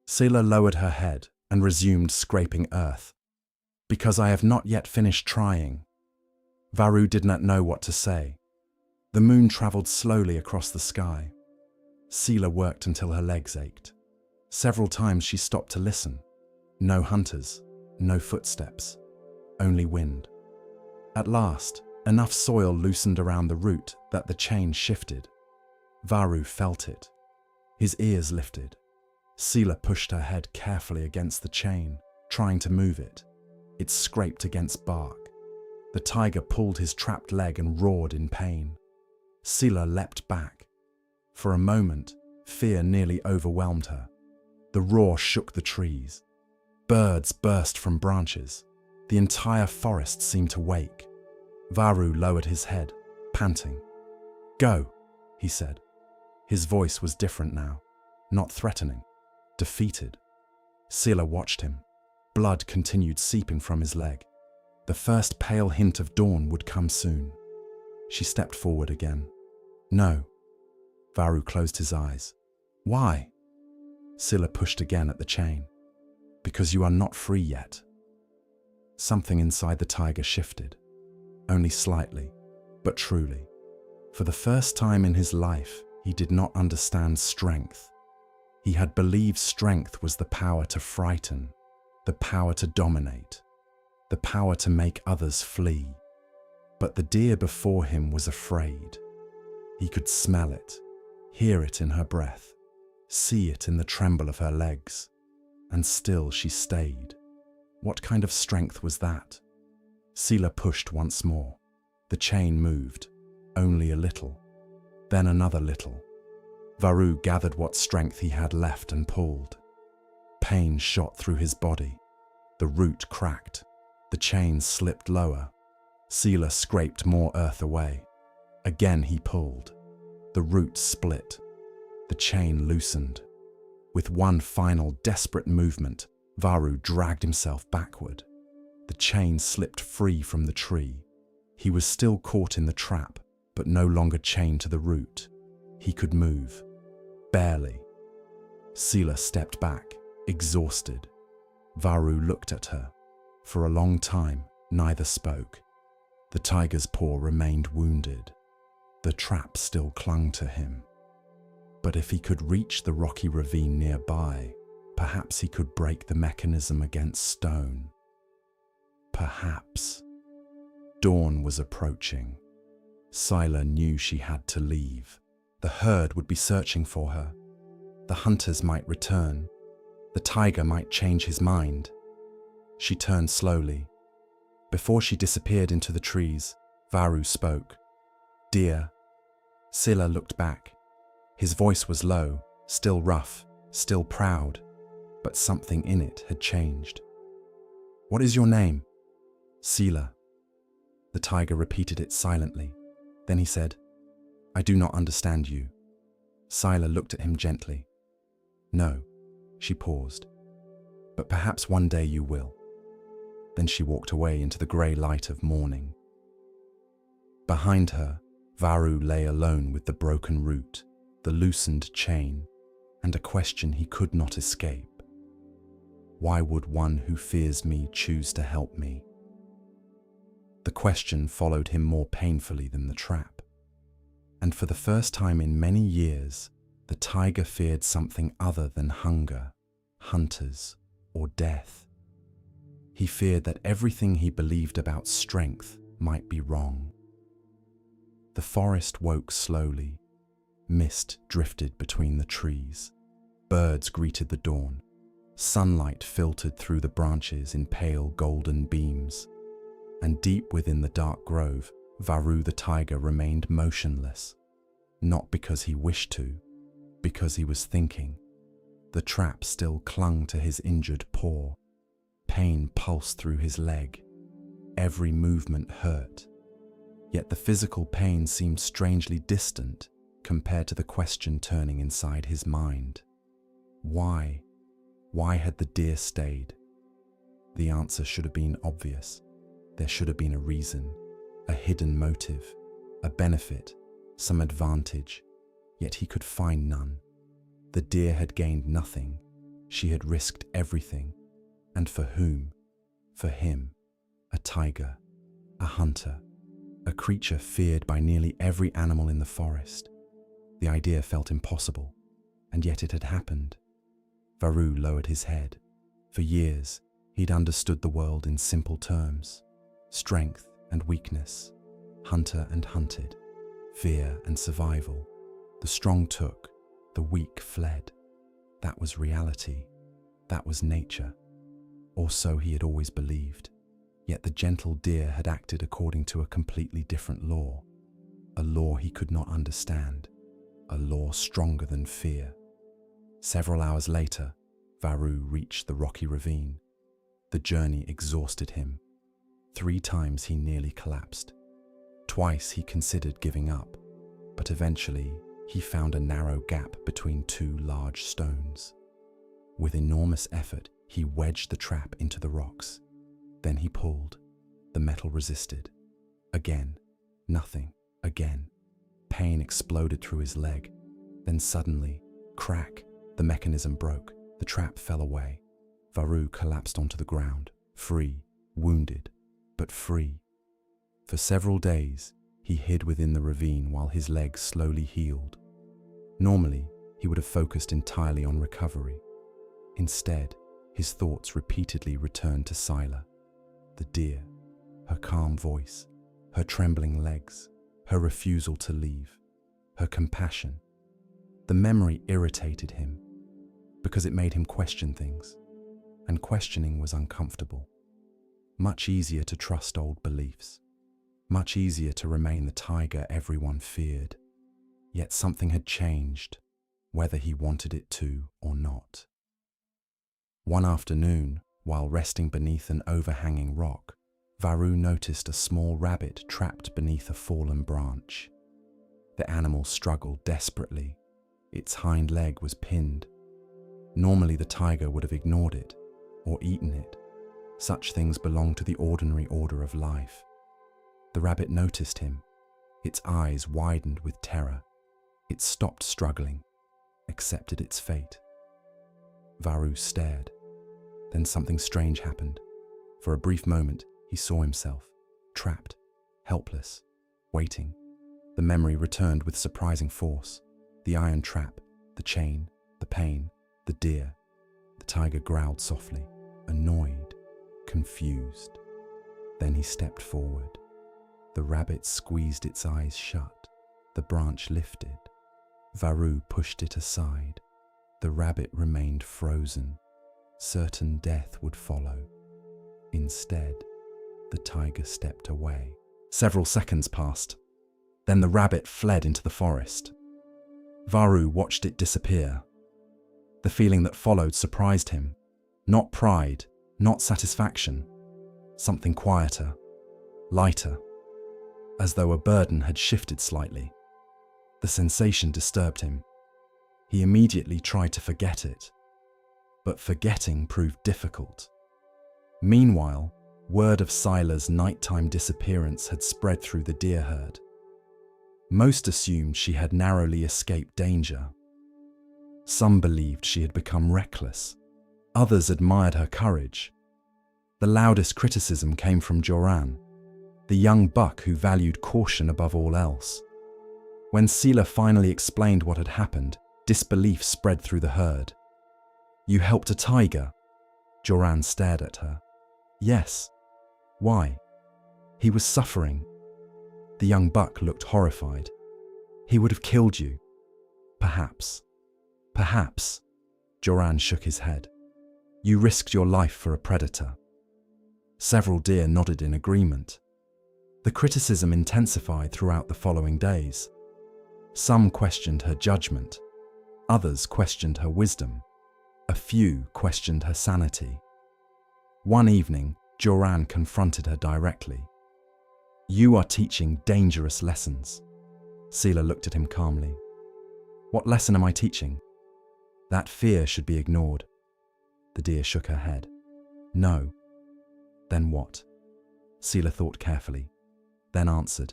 Sila lowered her head and resumed scraping earth. "Because I have not yet finished trying." Varu did not know what to say. The moon traveled slowly across the sky. Sila worked until her legs ached. Several times she stopped to listen. No hunters, no footsteps, only wind. At last, enough soil loosened around the root that the chain shifted. Varu felt it. His ears lifted. Sila pushed her head carefully against the chain, trying to move it. It scraped against bark. The tiger pulled his trapped leg and roared in pain. Sila leapt back. For a moment, fear nearly overwhelmed her. The roar shook the trees. Birds burst from branches. The entire forest seemed to wake. Varu lowered his head, panting. "Go," he said. His voice was different now, not threatening, defeated. Sila watched him. Blood continued seeping from his leg. The first pale hint of dawn would come soon. She stepped forward again. "No." Varu closed his eyes. "Why?" Sila pushed again at the chain. "Because you are not free yet." Something inside the tiger shifted. Only slightly, but truly. For the first time in his life, he did not understand strength. He had believed strength was the power to frighten, the power to dominate, the power to make others flee. But the deer before him was afraid. He could smell it, hear it in her breath, see it in the tremble of her legs. And still she stayed. What kind of strength was that? Sila pushed once more. The chain moved, only a little, then another little. Varu gathered what strength he had left and pulled. Pain shot through his body. The root cracked. The chain slipped lower. Sila scraped more earth away. Again he pulled. The root split. The chain loosened. With one final desperate movement, Varu dragged himself backward. The chain slipped free from the tree. He was still caught in the trap, but no longer chained to the root. He could move. Barely. Sila stepped back, exhausted. Varu looked at her. For a long time, neither spoke. The tiger's paw remained wounded. The trap still clung to him. But if he could reach the rocky ravine nearby, perhaps he could break the mechanism against stone. Perhaps. Dawn was approaching. Sila knew she had to leave. The herd would be searching for her. The hunters might return. The tiger might change his mind. She turned slowly. Before she disappeared into the trees, Varu spoke. "Dear." Sila looked back. His voice was low, still rough, still proud, but something in it had changed. "What is your name?" "Sila." The tiger repeated it silently. Then he said, "I do not understand you." Sila looked at him gently. "No." She paused. "But perhaps one day you will." Then she walked away into the grey light of morning. Behind her, Varu lay alone with the broken root, the loosened chain, and a question he could not escape. Why would one who fears me choose to help me? The question followed him more painfully than the trap. And for the first time in many years, the tiger feared something other than hunger, hunters, or death. He feared that everything he believed about strength might be wrong. The forest woke slowly. Mist drifted between the trees. Birds greeted the dawn. Sunlight filtered through the branches in pale golden beams. And deep within the dark grove, Varu the tiger remained motionless. Not because he wished to, because he was thinking. The trap still clung to his injured paw. Pain pulsed through his leg. Every movement hurt. Yet the physical pain seemed strangely distant compared to the question turning inside his mind. Why? Why had the deer stayed? The answer should have been obvious. There should have been a reason, a hidden motive, a benefit, some advantage, yet he could find none. The deer had gained nothing. She had risked everything. And for whom? For him, a tiger, a hunter, a creature feared by nearly every animal in the forest. The idea felt impossible, and yet it had happened. Varu lowered his head. For years, he'd understood the world in simple terms: strength and weakness, hunter and hunted, fear and survival. The strong took, the weak fled. That was reality. That was nature. Or so he had always believed. Yet the gentle deer had acted according to a completely different law. A law he could not understand. A law stronger than fear. Several hours later, Varu reached the rocky ravine. The journey exhausted him. 3 times he nearly collapsed. Twice he considered giving up, but eventually he found a narrow gap between 2 large stones. With enormous effort, he wedged the trap into the rocks. Then he pulled. The metal resisted. Again. Nothing. Again. Pain exploded through his leg. Then suddenly, crack, the mechanism broke. The trap fell away. Varu collapsed onto the ground, free, wounded, but free. For several days, he hid within the ravine while his leg slowly healed. Normally, he would have focused entirely on recovery. Instead, his thoughts repeatedly returned to Sila, the deer, her calm voice, her trembling legs, her refusal to leave, her compassion. The memory irritated him because it made him question things, and questioning was uncomfortable. Much easier to trust old beliefs, much easier to remain the tiger everyone feared. Yet something had changed, whether he wanted it to or not. One afternoon, while resting beneath an overhanging rock, Varu noticed a small rabbit trapped beneath a fallen branch. The animal struggled desperately. Its hind leg was pinned. Normally the tiger would have ignored it or eaten it. Such things belong to the ordinary order of life. The rabbit noticed him. Its eyes widened with terror. It stopped struggling, accepted its fate. Varu stared. Then something strange happened. For a brief moment, he saw himself, trapped, helpless, waiting. The memory returned with surprising force. The iron trap, the chain, the pain, the deer. The tiger growled softly, annoyed, confused. Then he stepped forward. The rabbit squeezed its eyes shut. The branch lifted. Varu pushed it aside. The rabbit remained frozen. Certain death would follow. Instead, the tiger stepped away. Several seconds passed. Then the rabbit fled into the forest. Varu watched it disappear. The feeling that followed surprised him. Not pride, not satisfaction. Something quieter, lighter, as though a burden had shifted slightly. The sensation disturbed him. He immediately tried to forget it. But forgetting proved difficult. Meanwhile, Word of Sila's nighttime disappearance had spread through the deer herd. Most assumed she had narrowly escaped danger. Some believed she had become reckless. Others admired her courage. The loudest criticism came from Joran, the young buck who valued caution above all else. When Sila finally explained what had happened, disbelief spread through the herd. "You helped a tiger?" Joran stared at her. "Yes." "Why?" "He was suffering." The young buck looked horrified. "He would have killed you." "Perhaps." "Perhaps." Joran shook his head. "You risked your life for a predator." Several deer nodded in agreement. The criticism intensified throughout the following days. Some questioned her judgment. Others questioned her wisdom. A few questioned her sanity. One evening, Joran confronted her directly. "You are teaching dangerous lessons." Sila looked at him calmly. "What lesson am I teaching?" "That fear should be ignored." The deer shook her head. "No." "Then what?" Sila thought carefully, then answered,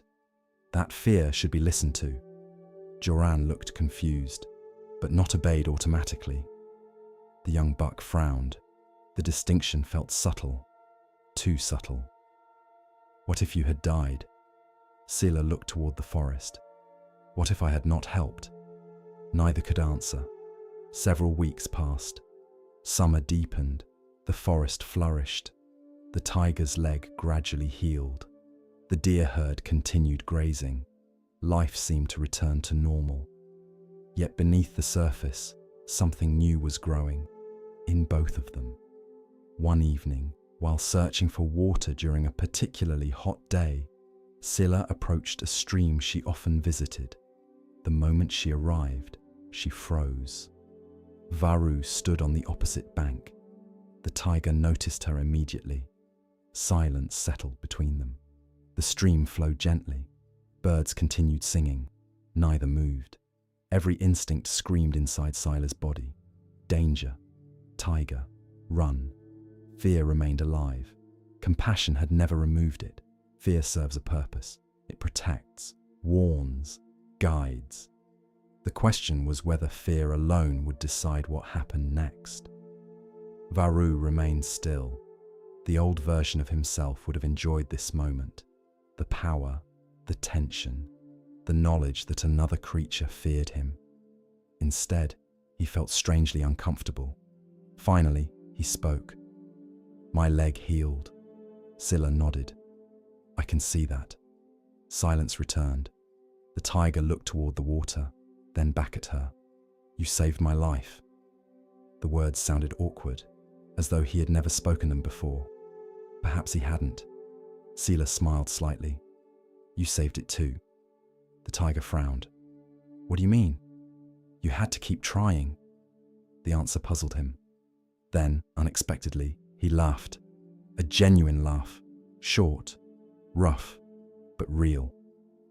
"That fear should be listened to." Joran looked confused, but not obeyed automatically. The young buck frowned. The distinction felt subtle, too subtle. "What if you had died?" Sila looked toward the forest. "What if I had not helped?" Neither could answer. Several weeks passed. Summer deepened. The forest flourished. The tiger's leg gradually healed. The deer herd continued grazing. Life seemed to return to normal. Yet beneath the surface, something new was growing, in both of them. One evening, while searching for water during a particularly hot day, Sila approached a stream she often visited. The moment she arrived, she froze. Varu stood on the opposite bank. The tiger noticed her immediately. Silence settled between them. The stream flowed gently. Birds continued singing. Neither moved. Every instinct screamed inside Sila's body. Danger. Tiger. Run. Fear remained alive. Compassion had never removed it. Fear serves a purpose. It protects, warns, guides. The question was whether fear alone would decide what happened next. Varu remained still. The old version of himself would have enjoyed this moment. The power, the tension, the knowledge that another creature feared him. Instead, he felt strangely uncomfortable. Finally, he spoke. "My leg healed." Sila nodded. "I can see that." Silence returned. The tiger looked toward the water, then back at her. "You saved my life." The words sounded awkward, as though he had never spoken them before. Perhaps he hadn't. Sila smiled slightly. "You saved it too." The tiger frowned. "What do you mean?" "You had to keep trying." The answer puzzled him. Then, unexpectedly, he laughed. A genuine laugh. Short, rough, but real.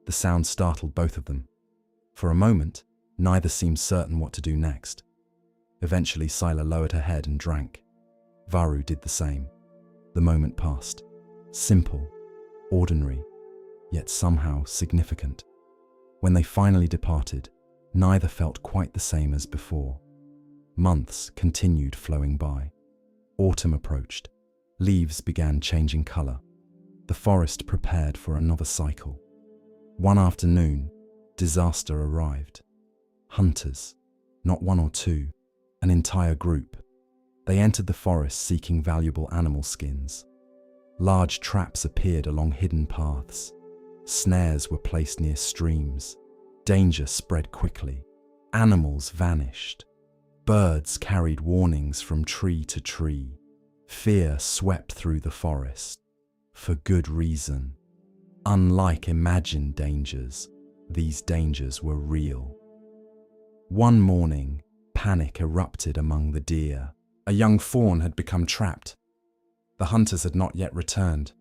The sound startled both of them. For a moment, neither seemed certain what to do next. Eventually, Sila lowered her head and drank. Varu did the same. The moment passed. Simple, ordinary, yet somehow significant. When they finally departed, neither felt quite the same as before. Months continued flowing by. Autumn approached. Leaves began changing color. The forest prepared for another cycle. One afternoon, disaster arrived. Hunters, not one or two, an entire group. They entered the forest seeking valuable animal skins. Large traps appeared along hidden paths. Snares were placed near streams. Danger spread quickly. Animals vanished. Birds carried warnings from tree to tree. Fear swept through the forest. For good reason. Unlike imagined dangers, these dangers were real. One morning, panic erupted among the deer. A young fawn had become trapped. The hunters had not yet returned,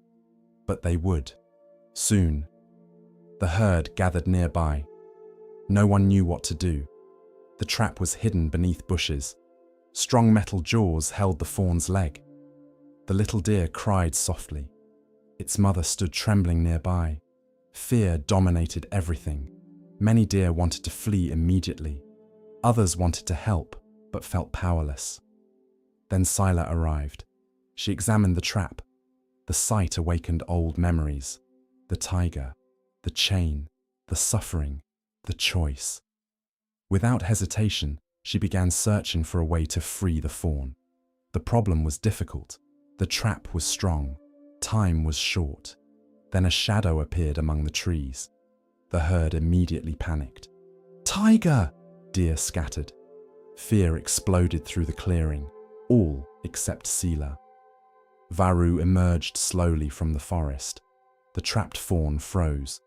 but they would. Soon. The herd gathered nearby. No one knew what to do. The trap was hidden beneath bushes. Strong metal jaws held the fawn's leg. The little deer cried softly. Its mother stood trembling nearby. Fear dominated everything. Many deer wanted to flee immediately. Others wanted to help, but felt powerless. Then Sila arrived. She examined the trap. The sight awakened old memories. The tiger, the chain, the suffering, the choice. Without hesitation, she began searching for a way to free the fawn. The problem was difficult. The trap was strong. Time was short. Then a shadow appeared among the trees. The herd immediately panicked. "Tiger!" Deer scattered. Fear exploded through the clearing, all except Sila. Varu emerged slowly from the forest. The trapped fawn froze.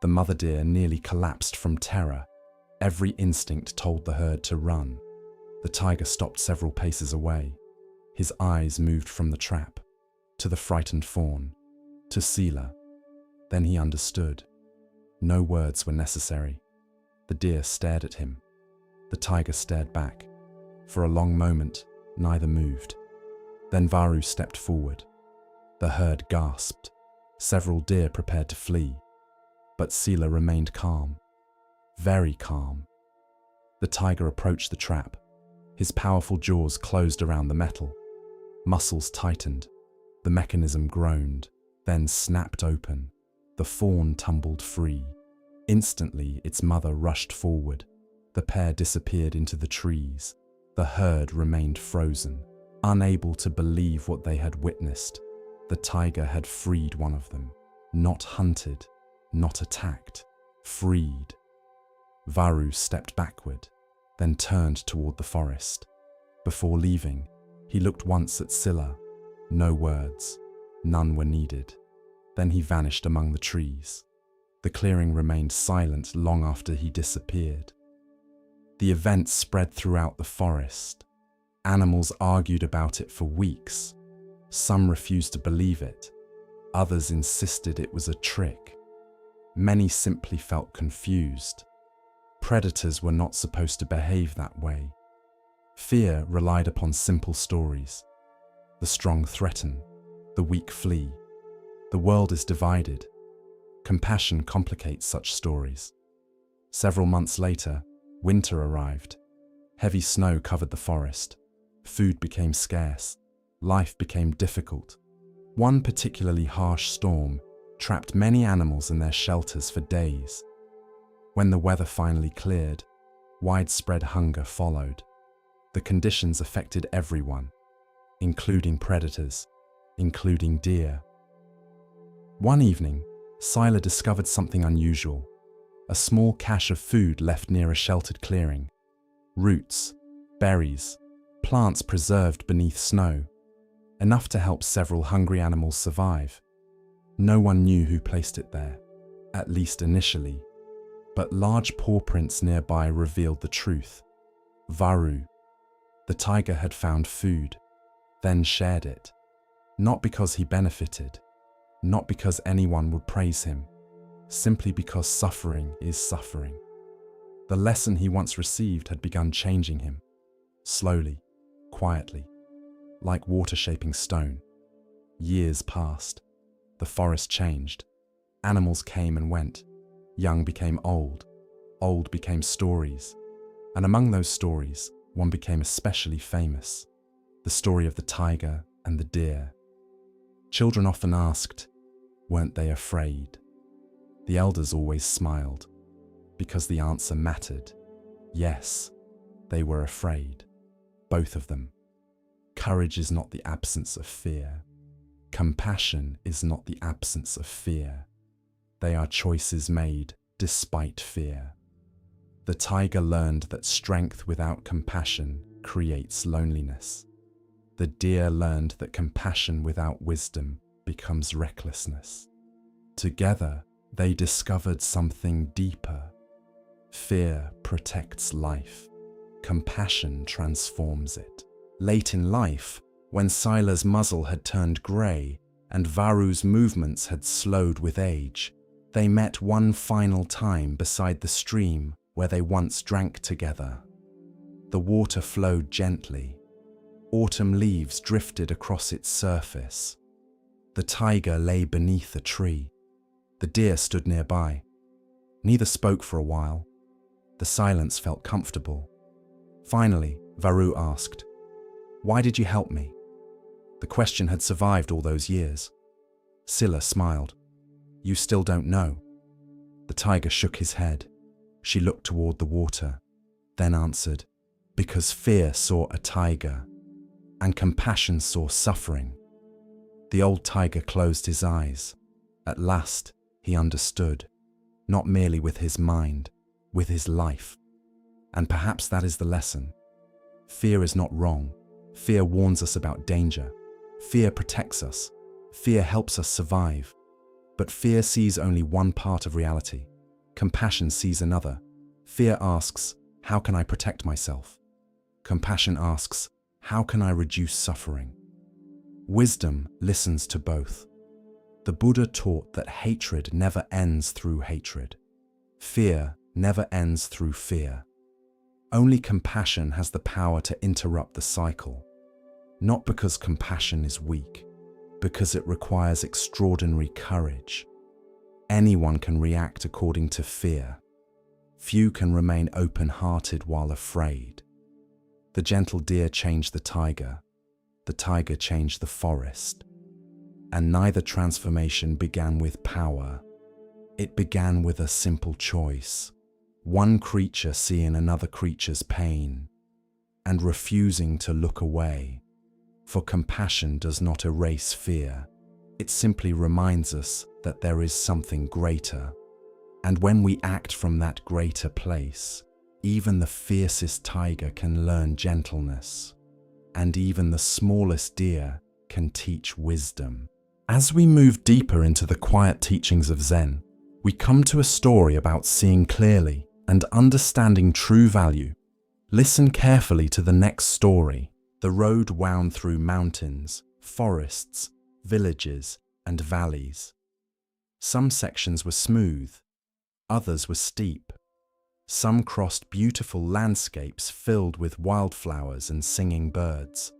The mother deer nearly collapsed from terror. Every instinct told the herd to run. The tiger stopped several paces away. His eyes moved from the trap, to the frightened fawn, to Sila. Then he understood. No words were necessary. The deer stared at him. The tiger stared back. For a long moment, neither moved. Then Varu stepped forward. The herd gasped. Several deer prepared to flee. But Sila remained calm. Very calm. The tiger approached the trap. His powerful jaws closed around the metal. Muscles tightened. The mechanism groaned, then snapped open. The fawn tumbled free. Instantly, its mother rushed forward. The pair disappeared into the trees. The herd remained frozen, unable to believe what they had witnessed. The tiger had freed one of them. Not hunted, not attacked, freed. Varu stepped backward, then turned toward the forest. Before leaving, he looked once at Sila. No words, none were needed. Then he vanished among the trees. The clearing remained silent long after he disappeared. The event spread throughout the forest. Animals argued about it for weeks. Some refused to believe it. Others insisted it was a trick. Many simply felt confused. Predators were not supposed to behave that way. Fear relied upon simple stories. The strong threaten, the weak flee. The world is divided. Compassion complicates such stories. Several months later, winter arrived. Heavy snow covered the forest. Food became scarce. Life became difficult. One particularly harsh storm trapped many animals in their shelters for days. When the weather finally cleared, widespread hunger followed. The conditions affected everyone, including predators, including deer. One evening, Sila discovered something unusual. A small cache of food left near a sheltered clearing. Roots, berries, plants preserved beneath snow. Enough to help several hungry animals survive. No one knew who placed it there, at least initially. But large paw prints nearby revealed the truth. Varu, the tiger, had found food, then shared it. Not because he benefited, not because anyone would praise him, simply because suffering is suffering. The lesson he once received had begun changing him, slowly, quietly, like water shaping stone. Years passed. The forest changed. Animals came and went. Young became old. Old became stories. And among those stories, one became especially famous. The story of the tiger and the deer. Children often asked, weren't they afraid? The elders always smiled, because the answer mattered. Yes, they were afraid. Both of them. Courage is not the absence of fear. Compassion is not the absence of fear. They are choices made despite fear. The tiger learned that strength without compassion creates loneliness. The deer learned that compassion without wisdom becomes recklessness. Together, they discovered something deeper. Fear protects life. Compassion transforms it. Late in life, when Sila's muzzle had turned grey and Varu's movements had slowed with age, they met one final time beside the stream where they once drank together. The water flowed gently. Autumn leaves drifted across its surface. The tiger lay beneath a tree. The deer stood nearby. Neither spoke for a while. The silence felt comfortable. Finally, Varu asked, "Why did you help me?" The question had survived all those years. Scylla smiled. "You still don't know." The tiger shook his head. She looked toward the water, then answered, "Because fear saw a tiger, and compassion saw suffering." The old tiger closed his eyes. At last, he understood, not merely with his mind, with his life. And perhaps that is the lesson. Fear is not wrong. Fear warns us about danger. Fear protects us. Fear helps us survive. But fear sees only one part of reality. Compassion sees another. Fear asks, "How can I protect myself?" Compassion asks, "How can I reduce suffering?" Wisdom listens to both. The Buddha taught that hatred never ends through hatred. Fear never ends through fear. Only compassion has the power to interrupt the cycle. Not because compassion is weak, because it requires extraordinary courage. Anyone can react according to fear. Few can remain open-hearted while afraid. The gentle deer changed the tiger changed the forest. And neither transformation began with power. It began with a simple choice. One creature seeing another creature's pain and refusing to look away. For compassion does not erase fear. It simply reminds us that there is something greater. And when we act from that greater place, even the fiercest tiger can learn gentleness. And even the smallest deer can teach wisdom. As we move deeper into the quiet teachings of Zen, we come to a story about seeing clearly and understanding true value. Listen carefully to the next story. The road wound through mountains, forests, villages, and valleys. Some sections were smooth, others were steep. Some crossed beautiful landscapes filled with wildflowers and singing birds.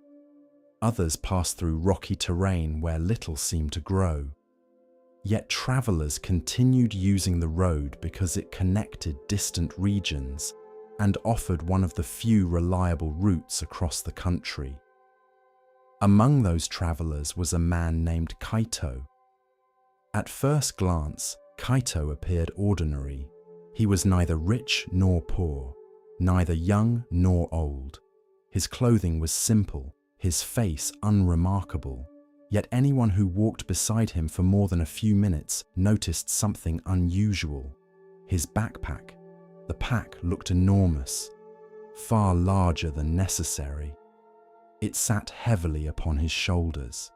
Others passed through rocky terrain where little seemed to grow. Yet travelers continued using the road because it connected distant regions and offered one of the few reliable routes across the country. Among those travelers was a man named Kaito. At first glance, Kaito appeared ordinary. He was neither rich nor poor, neither young nor old. His clothing was simple, his face unremarkable. Yet anyone who walked beside him for more than a few minutes noticed something unusual. His backpack. The pack looked enormous, far larger than necessary. It sat heavily upon his shoulders.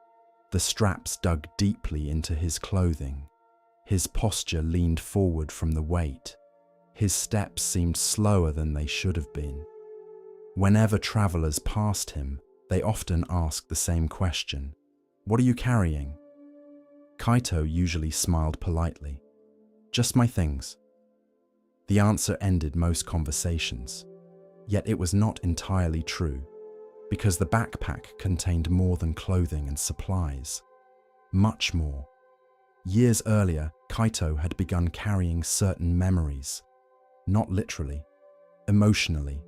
The straps dug deeply into his clothing. His posture leaned forward from the weight. His steps seemed slower than they should have been. Whenever travelers passed him, they often asked the same question. "What are you carrying?" Kaito usually smiled politely. "Just my things." The answer ended most conversations. Yet it was not entirely true, because the backpack contained more than clothing and supplies. Much more. Years earlier, Kaito had begun carrying certain memories. Not literally, emotionally.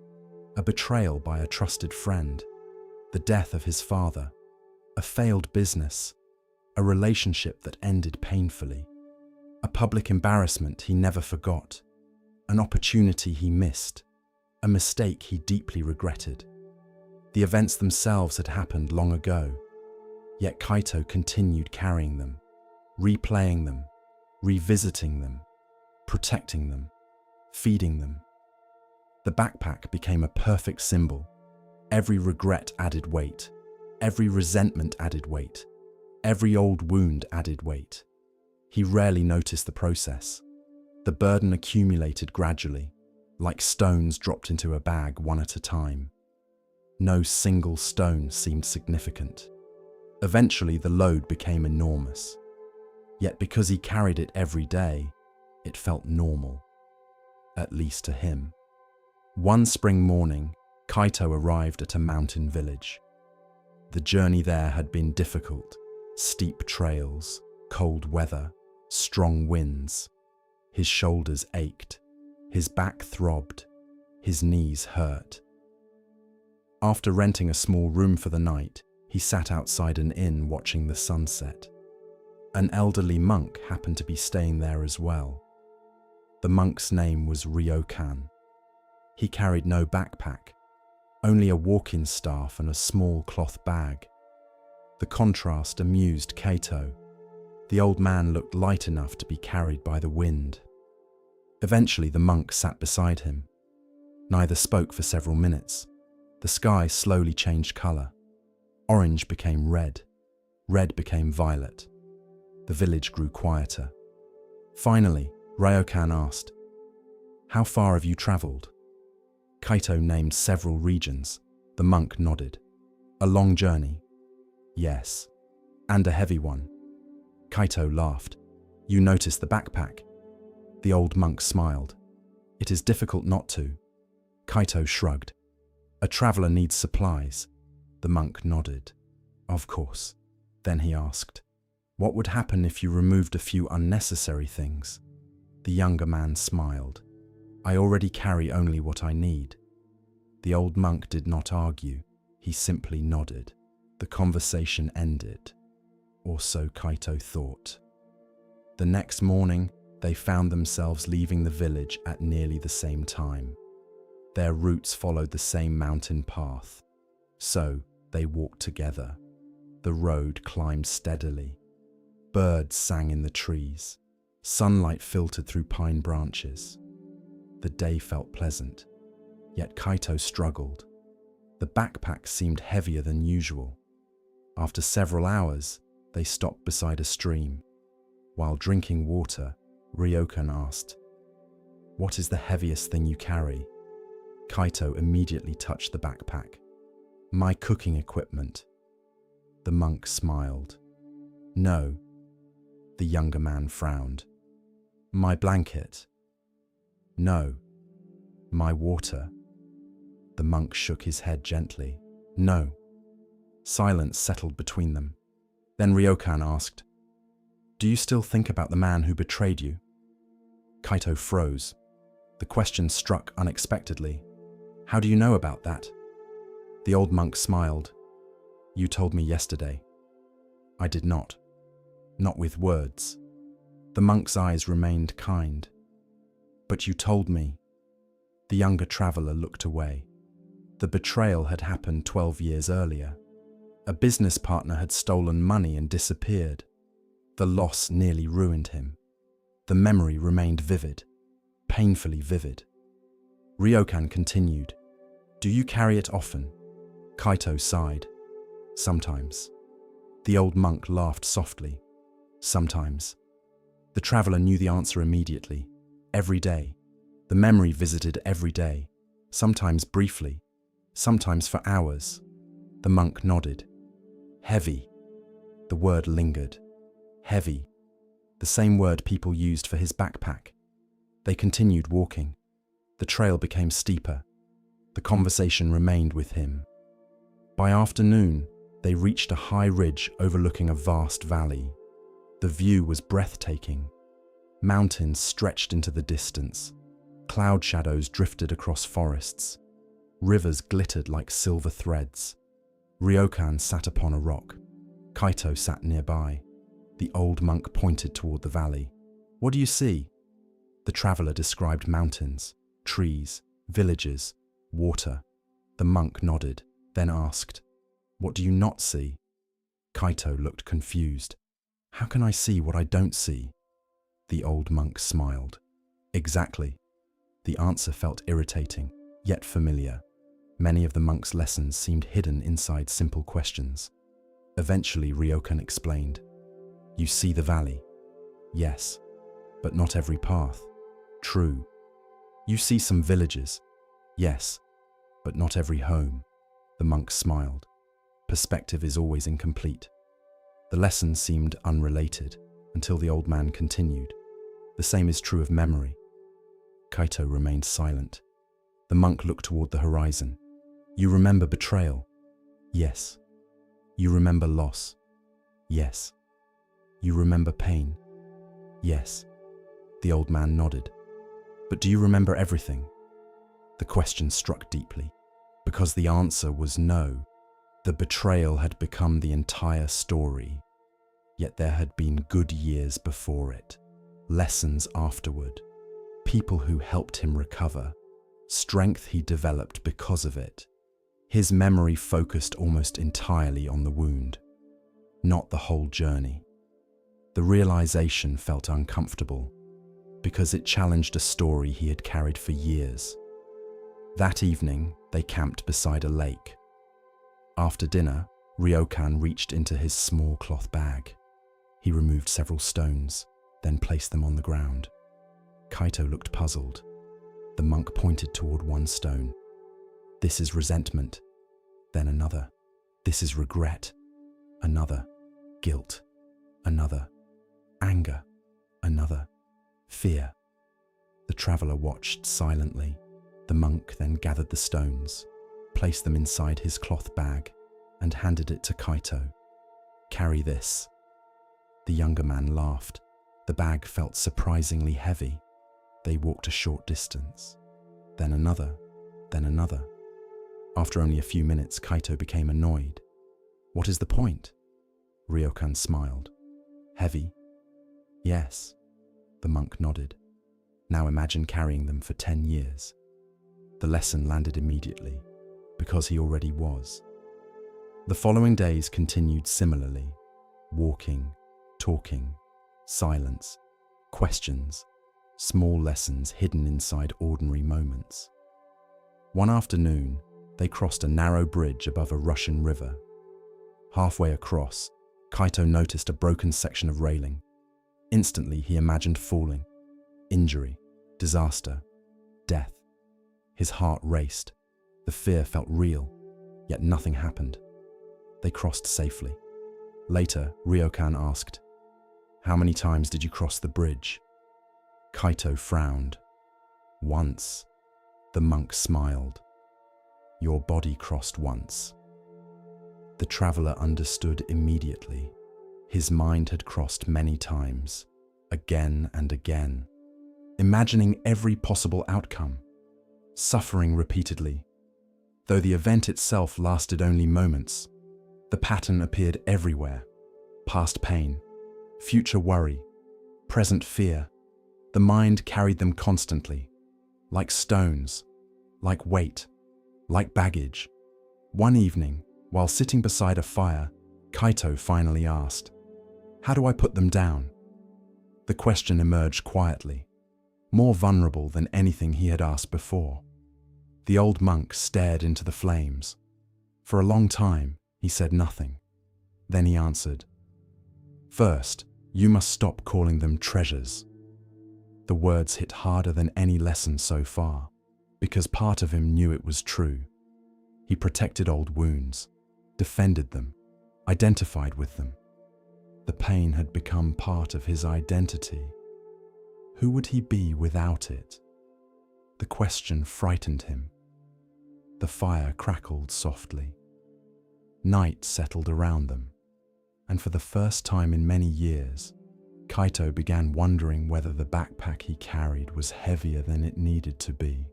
A betrayal by a trusted friend, the death of his father, a failed business, a relationship that ended painfully, a public embarrassment he never forgot, an opportunity he missed, a mistake he deeply regretted. The events themselves had happened long ago, yet Kaito continued carrying them, replaying them, revisiting them, protecting them, feeding them. The backpack became a perfect symbol. Every regret added weight. Every resentment added weight. Every old wound added weight. He rarely noticed the process. The burden accumulated gradually, like stones dropped into a bag one at a time. No single stone seemed significant. Eventually, the load became enormous. Yet because he carried it every day, it felt normal. At least to him. One spring morning, Kaito arrived at a mountain village. The journey there had been difficult. Steep trails, cold weather, strong winds. His shoulders ached, his back throbbed, his knees hurt. After renting a small room for the night, he sat outside an inn watching the sunset. An elderly monk happened to be staying there as well. The monk's name was Ryokan. He carried no backpack, only a walking staff and a small cloth bag. The contrast amused Kaito. The old man looked light enough to be carried by the wind. Eventually, the monk sat beside him. Neither spoke for several minutes. The sky slowly changed color. Orange became red. Red became violet. The village grew quieter. Finally, Ryokan asked, "How far have you traveled?" Kaito named several regions. The monk nodded. "A long journey?" "Yes." "And a heavy one?" Kaito laughed. "You noticed the backpack?" The old monk smiled. "It is difficult not to." Kaito shrugged. "A traveler needs supplies." The monk nodded. "Of course." Then he asked, "What would happen if you removed a few unnecessary things?" The younger man smiled. "I already carry only what I need." The old monk did not argue. He simply nodded. The conversation ended. Or so Kaito thought. The next morning, they found themselves leaving the village at nearly the same time. Their routes followed the same mountain path. So, they walked together. The road climbed steadily. Birds sang in the trees. Sunlight filtered through pine branches. The day felt pleasant, yet Kaito struggled. The backpack seemed heavier than usual. After several hours, they stopped beside a stream. While drinking water, Ryokan asked, "What is the heaviest thing you carry?" Kaito immediately touched the backpack. "My cooking equipment." The monk smiled. "No." The younger man frowned. "My blanket." "No." "My water." The monk shook his head gently. "No." Silence settled between them. Then Ryokan asked, "Do you still think about the man who betrayed you?" Kaito froze. The question struck unexpectedly. "How do you know about that?" The old monk smiled. "You told me yesterday." "I did not. Not with words." The monk's eyes remained kind. "But you told me." The younger traveler looked away. The betrayal had happened 12 years earlier. A business partner had stolen money and disappeared. The loss nearly ruined him. The memory remained vivid, painfully vivid. Ryokan continued, "Do you carry it often?" Kaito sighed. "Sometimes." The old monk laughed softly. "Sometimes." The traveler knew the answer immediately. Every day. The memory visited every day, sometimes briefly, sometimes for hours. The monk nodded. "Heavy." The word lingered. Heavy. The same word people used for his backpack. They continued walking. The trail became steeper. The conversation remained with him. By afternoon, they reached a high ridge overlooking a vast valley. The view was breathtaking. Mountains stretched into the distance. Cloud shadows drifted across forests. Rivers glittered like silver threads. Ryokan sat upon a rock. Kaito sat nearby. The old monk pointed toward the valley. "What do you see?" The traveler described mountains, trees, villages, water. The monk nodded, then asked, "What do you not see?" Kaito looked confused. "How can I see what I don't see?" The old monk smiled. "Exactly." The answer felt irritating, yet familiar. Many of the monk's lessons seemed hidden inside simple questions. Eventually, Ryokan explained, "You see the valley?" "Yes, but not every path." "True." "You see some villages?" "Yes, but not every home." The monk smiled. Perspective is always incomplete. The lesson seemed unrelated until the old man continued. "The same is true of memory." Kaito remained silent. The monk looked toward the horizon. "You remember betrayal?" "Yes." "You remember loss?" Yes. You remember pain? Yes. The old man nodded. But do you remember everything? The question struck deeply, because the answer was no. The betrayal had become the entire story, yet there had been good years before it, lessons afterward, people who helped him recover, strength he developed because of it. His memory focused almost entirely on the wound, not the whole journey. The realization felt uncomfortable, because it challenged a story he had carried for years. That evening, they camped beside a lake. After dinner, Ryokan reached into his small cloth bag. He removed several stones, then placed them on the ground. Kaito looked puzzled. The monk pointed toward one stone. This is resentment. Then another. This is regret. Another. Guilt. Another. Anger. Another. Fear. The traveler watched silently. The monk then gathered the stones, placed them inside his cloth bag, and handed it to Kaito. Carry this. The younger man laughed. The bag felt surprisingly heavy. They walked a short distance. Then another. Then another. After only a few minutes, Kaito became annoyed. What is the point? Ryokan smiled. Heavy? Yes. The monk nodded. Now imagine carrying them for 10 years. The lesson landed immediately, because he already was. The following days continued similarly. Walking, talking, silence, questions, small lessons hidden inside ordinary moments. One afternoon, they crossed a narrow bridge above a rushing river. Halfway across, Kaito noticed a broken section of railing. Instantly, he imagined falling, injury, disaster, death. His heart raced. The fear felt real, yet nothing happened. They crossed safely. Later, Ryokan asked, "How many times did you cross the bridge?" Kaito frowned. "Once." The monk smiled. "Your body crossed once." The traveler understood immediately. His mind had crossed many times, again and again, imagining every possible outcome, suffering repeatedly. Though the event itself lasted only moments, the pattern appeared everywhere. Past pain, future worry, present fear. The mind carried them constantly, like stones, like weight, like baggage. One evening, while sitting beside a fire, Kaito finally asked, "How do I put them down?" The question emerged quietly, more vulnerable than anything he had asked before. The old monk stared into the flames. For a long time, he said nothing. Then he answered, "First, you must stop calling them treasures." The words hit harder than any lesson so far, because part of him knew it was true. He protected old wounds, defended them, identified with them. The pain had become part of his identity. Who would he be without it? The question frightened him. The fire crackled softly. Night settled around them, and for the first time in many years, Kaito began wondering whether the backpack he carried was heavier than it needed to be.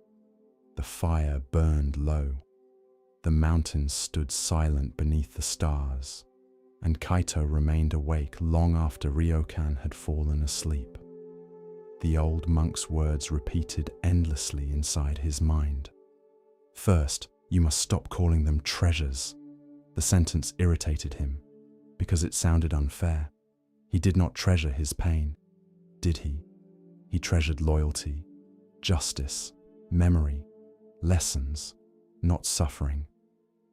The fire burned low. The mountains stood silent beneath the stars, and Kaito remained awake long after Ryokan had fallen asleep. The old monk's words repeated endlessly inside his mind. First, you must stop calling them treasures. The sentence irritated him, because it sounded unfair. He did not treasure his pain, did he? He treasured loyalty, justice, memory, lessons, not suffering.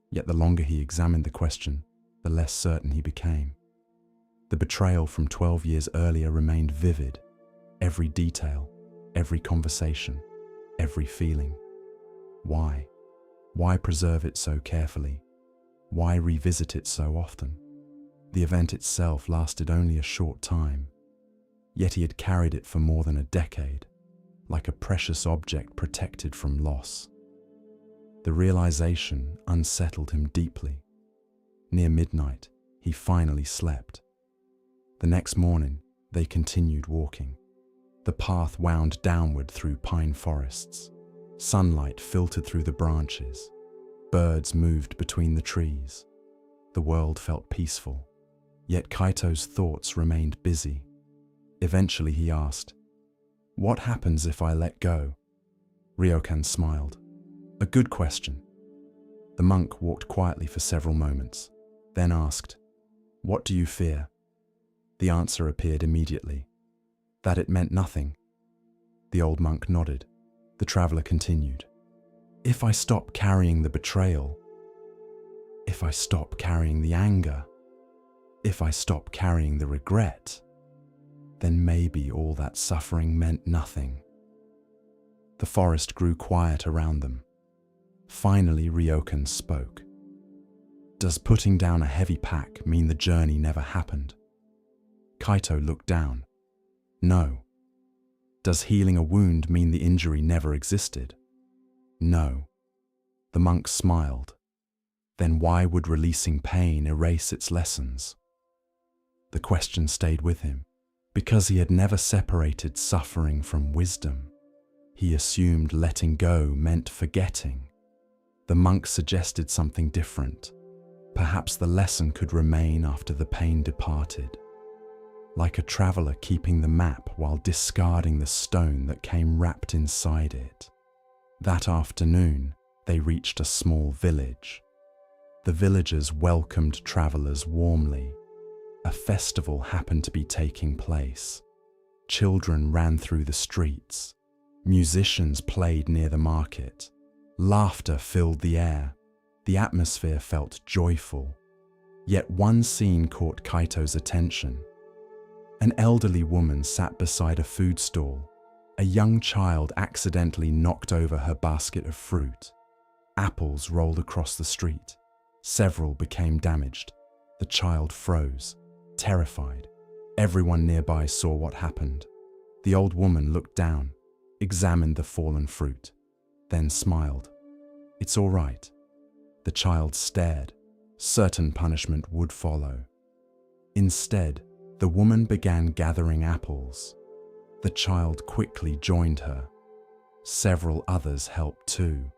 Yet the longer he examined the question, the less certain he became. The betrayal from 12 years earlier remained vivid. Every detail, every conversation, every feeling. Why? Why preserve it so carefully? Why revisit it so often? The event itself lasted only a short time, yet he had carried it for more than a decade, like a precious object protected from loss. The realization unsettled him deeply. Near midnight, he finally slept, The next morning, they continued walking. The path wound downward through pine forests. Sunlight filtered through the branches. Birds moved between the trees. The world felt peaceful, yet Kaito's thoughts remained busy. Eventually he asked, "What happens if I let go?" Ryokan smiled. "A good question." The monk walked quietly for several moments, then asked, "What do you fear?" The answer appeared immediately, that it meant nothing. The old monk nodded. The traveler continued, "If I stop carrying the betrayal, if I stop carrying the anger, if I stop carrying the regret, then maybe all that suffering meant nothing." The forest grew quiet around them. Finally, Ryokan spoke. "Does putting down a heavy pack mean the journey never happened?" Kaito looked down. "No." "Does healing a wound mean the injury never existed?" "No." The monk smiled. "Then why would releasing pain erase its lessons?" The question stayed with him, because he had never separated suffering from wisdom. He assumed letting go meant forgetting. The monk suggested something different. Perhaps the lesson could remain after the pain departed, like a traveler keeping the map while discarding the stone that came wrapped inside it. That afternoon, they reached a small village. The villagers welcomed travelers warmly. A festival happened to be taking place. Children ran through the streets. Musicians played near the market. Laughter filled the air. The atmosphere felt joyful. Yet one scene caught Kaito's attention. An elderly woman sat beside a food stall. A young child accidentally knocked over her basket of fruit. Apples rolled across the street. Several became damaged. The child froze, terrified. Everyone nearby saw what happened. The old woman looked down, examined the fallen fruit, then smiled. "It's all right." The child stared. Certain punishment would follow. Instead, the woman began gathering apples. The child quickly joined her. Several others helped too.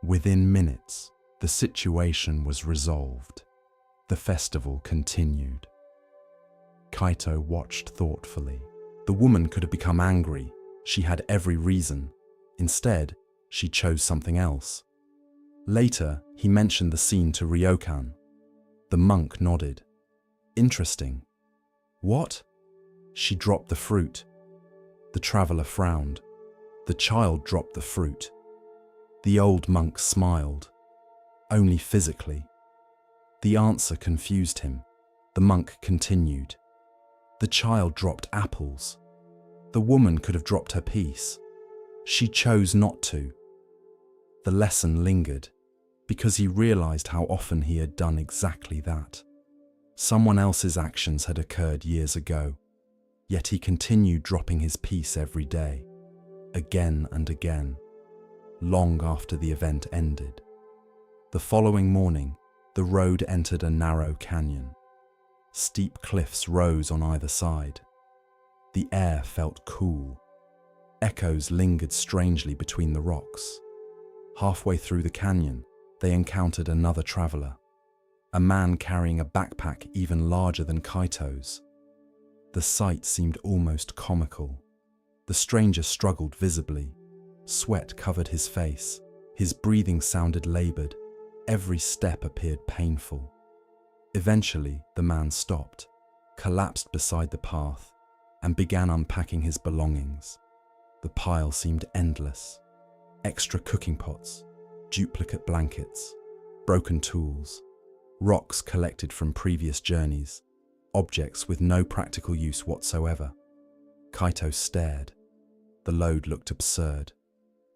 Within minutes, the situation was resolved. The festival continued. Kaito watched thoughtfully. The woman could have become angry. She had every reason. Instead, she chose something else. Later, he mentioned the scene to Ryokan. The monk nodded. "Interesting." "What?" "She dropped the fruit." The traveler frowned. "The child dropped the fruit." The old monk smiled. "Only physically." The answer confused him. The monk continued. "The child dropped apples. The woman could have dropped her piece. She chose not to." The lesson lingered, because he realized how often he had done exactly that. Someone else's actions had occurred years ago, yet he continued dropping his piece every day, again and again, long after the event ended. The following morning, the road entered a narrow canyon. Steep cliffs rose on either side. The air felt cool. Echoes lingered strangely between the rocks. Halfway through the canyon, they encountered another traveler, a man carrying a backpack even larger than Kaito's. The sight seemed almost comical. The stranger struggled visibly. Sweat covered his face. His breathing sounded labored. Every step appeared painful. Eventually, the man stopped, collapsed beside the path, and began unpacking his belongings. The pile seemed endless. Extra cooking pots, duplicate blankets, broken tools, rocks collected from previous journeys, objects with no practical use whatsoever. Kaito stared. The load looked absurd.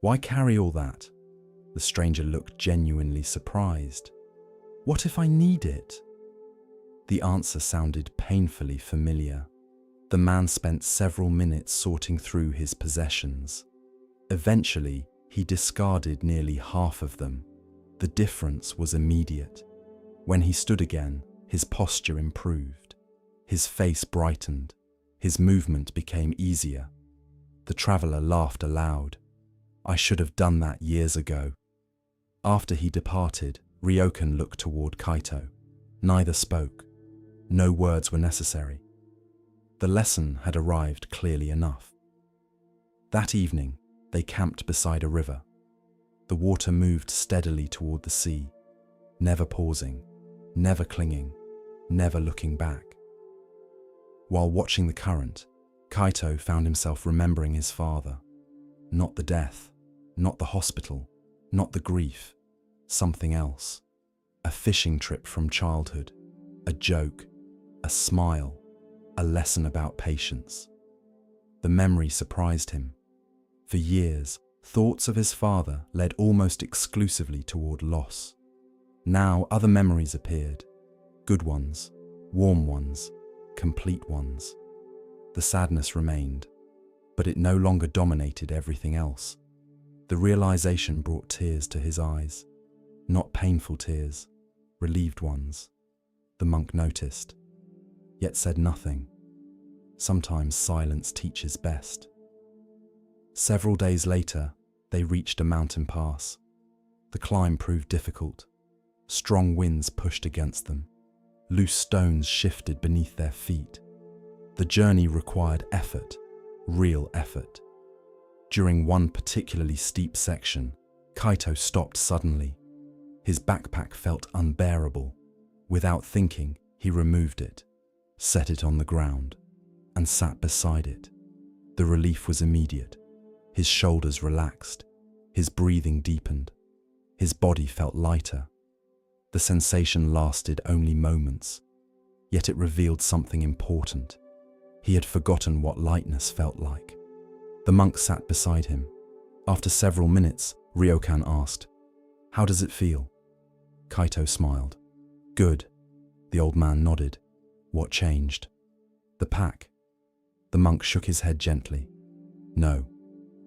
Why carry all that? The stranger looked genuinely surprised. What if I need it? The answer sounded painfully familiar. The man spent several minutes sorting through his possessions. Eventually, he discarded nearly half of them. The difference was immediate. When he stood again, his posture improved. His face brightened. His movement became easier. The traveler laughed aloud. I should have done that years ago. After he departed, Ryokan looked toward Kaito. Neither spoke. No words were necessary. The lesson had arrived clearly enough. That evening, they camped beside a river. The water moved steadily toward the sea, never pausing, never clinging, never looking back. While watching the current, Kaito found himself remembering his father. Not the death, not the hospital, not the grief, something else. A fishing trip from childhood, a joke, a smile, a lesson about patience. The memory surprised him. For years, thoughts of his father led almost exclusively toward loss. Now other memories appeared, good ones, warm ones, complete ones. The sadness remained, but it no longer dominated everything else. The realization brought tears to his eyes, not painful tears, relieved ones. The monk noticed, yet said nothing. Sometimes silence teaches best. Several days later, they reached a mountain pass. The climb proved difficult. Strong winds pushed against them. Loose stones shifted beneath their feet. The journey required effort, real effort. During one particularly steep section, Kaito stopped suddenly. His backpack felt unbearable. Without thinking, he removed it, set it on the ground, and sat beside it. The relief was immediate. His shoulders relaxed. His breathing deepened. His body felt lighter. The sensation lasted only moments, yet it revealed something important. He had forgotten what lightness felt like. The monk sat beside him. After several minutes, Ryokan asked, "How does it feel?" Kaito smiled. "Good." The old man nodded. "What changed?" "The pack." The monk shook his head gently. "No."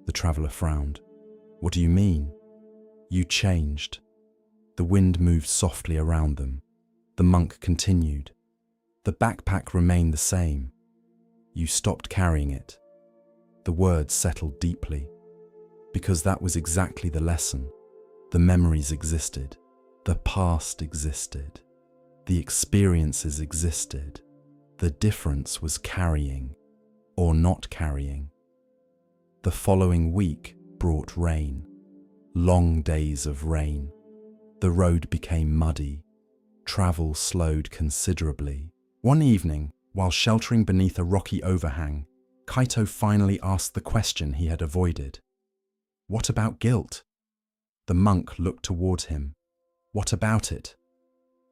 The traveler frowned. "What do you mean?" "You changed." The wind moved softly around them. The monk continued. "The backpack remained the same. You stopped carrying it." The words settled deeply. Because that was exactly the lesson. The memories existed. The past existed. The experiences existed. The difference was carrying or not carrying. The following week brought rain. Long days of rain. The road became muddy. Travel slowed considerably. One evening, while sheltering beneath a rocky overhang, Kaito finally asked the question he had avoided. "What about guilt?" The monk looked toward him. "What about it?"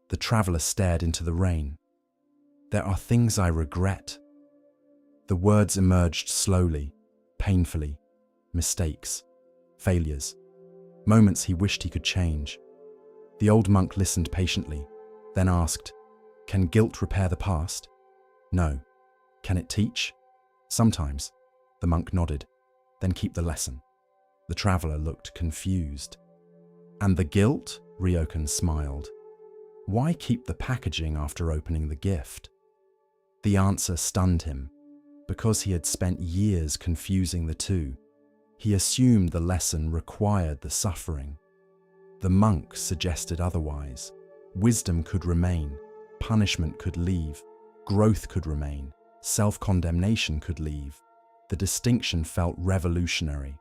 The traveler stared into the rain. "There are things I regret." The words emerged slowly, painfully. Mistakes, failures, moments he wished he could change. The old monk listened patiently, then asked, "Can guilt repair the past?" "No." "Can it teach?" "Sometimes." The monk nodded. "Then keep the lesson." The traveler looked confused. "And the guilt?" Ryokan smiled. "Why keep the packaging after opening the gift?" The answer stunned him. Because he had spent years confusing the two, he assumed the lesson required the suffering. The monk suggested otherwise. Wisdom could remain, punishment could leave, growth could remain, self-condemnation could leave. The distinction felt revolutionary.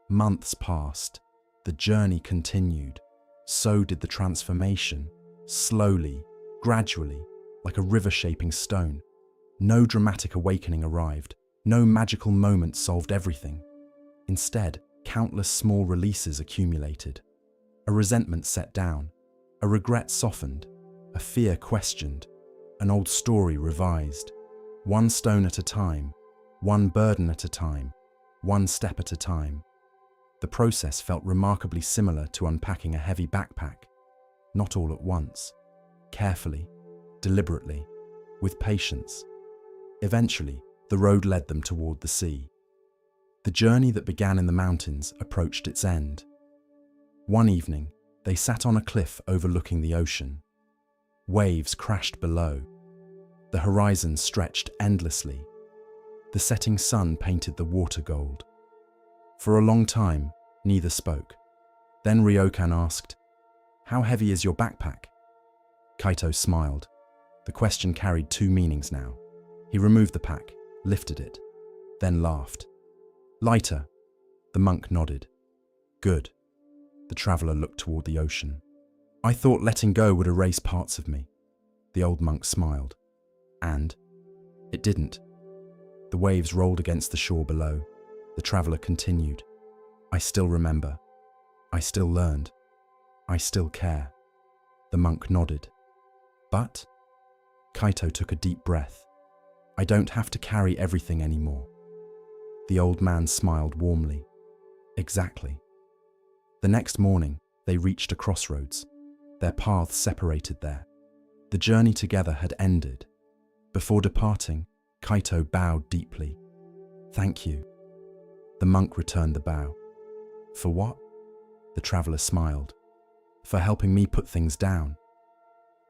Months passed. The journey continued. So did the transformation, slowly, gradually, like a river shaping stone. No dramatic awakening arrived. No magical moment solved everything. Instead, countless small releases accumulated. A resentment set down, a regret softened, a fear questioned, an old story revised. One stone at a time, one burden at a time, one step at a time. The process felt remarkably similar to unpacking a heavy backpack. Not all at once. Carefully, deliberately, with patience. Eventually, the road led them toward the sea. The journey that began in the mountains approached its end. One evening, they sat on a cliff overlooking the ocean. Waves crashed below. The horizon stretched endlessly. The setting sun painted the water gold. For a long time, neither spoke. Then Ryokan asked, "How heavy is your backpack?" Kaito smiled. The question carried two meanings now. He removed the pack, lifted it, then laughed. "Lighter." The monk nodded. "Good." The traveler looked toward the ocean. "I thought letting go would erase parts of me." The old monk smiled. And it didn't. The waves rolled against the shore below. The traveler continued. "I still remember. I still learned. I still care." The monk nodded. "But?" Kaito took a deep breath. "I don't have to carry everything anymore." The old man smiled warmly. "Exactly." The next morning, they reached a crossroads. Their paths separated there. The journey together had ended. Before departing, Kaito bowed deeply. "Thank you." The monk returned the bow. "For what?" The traveler smiled. "For helping me put things down."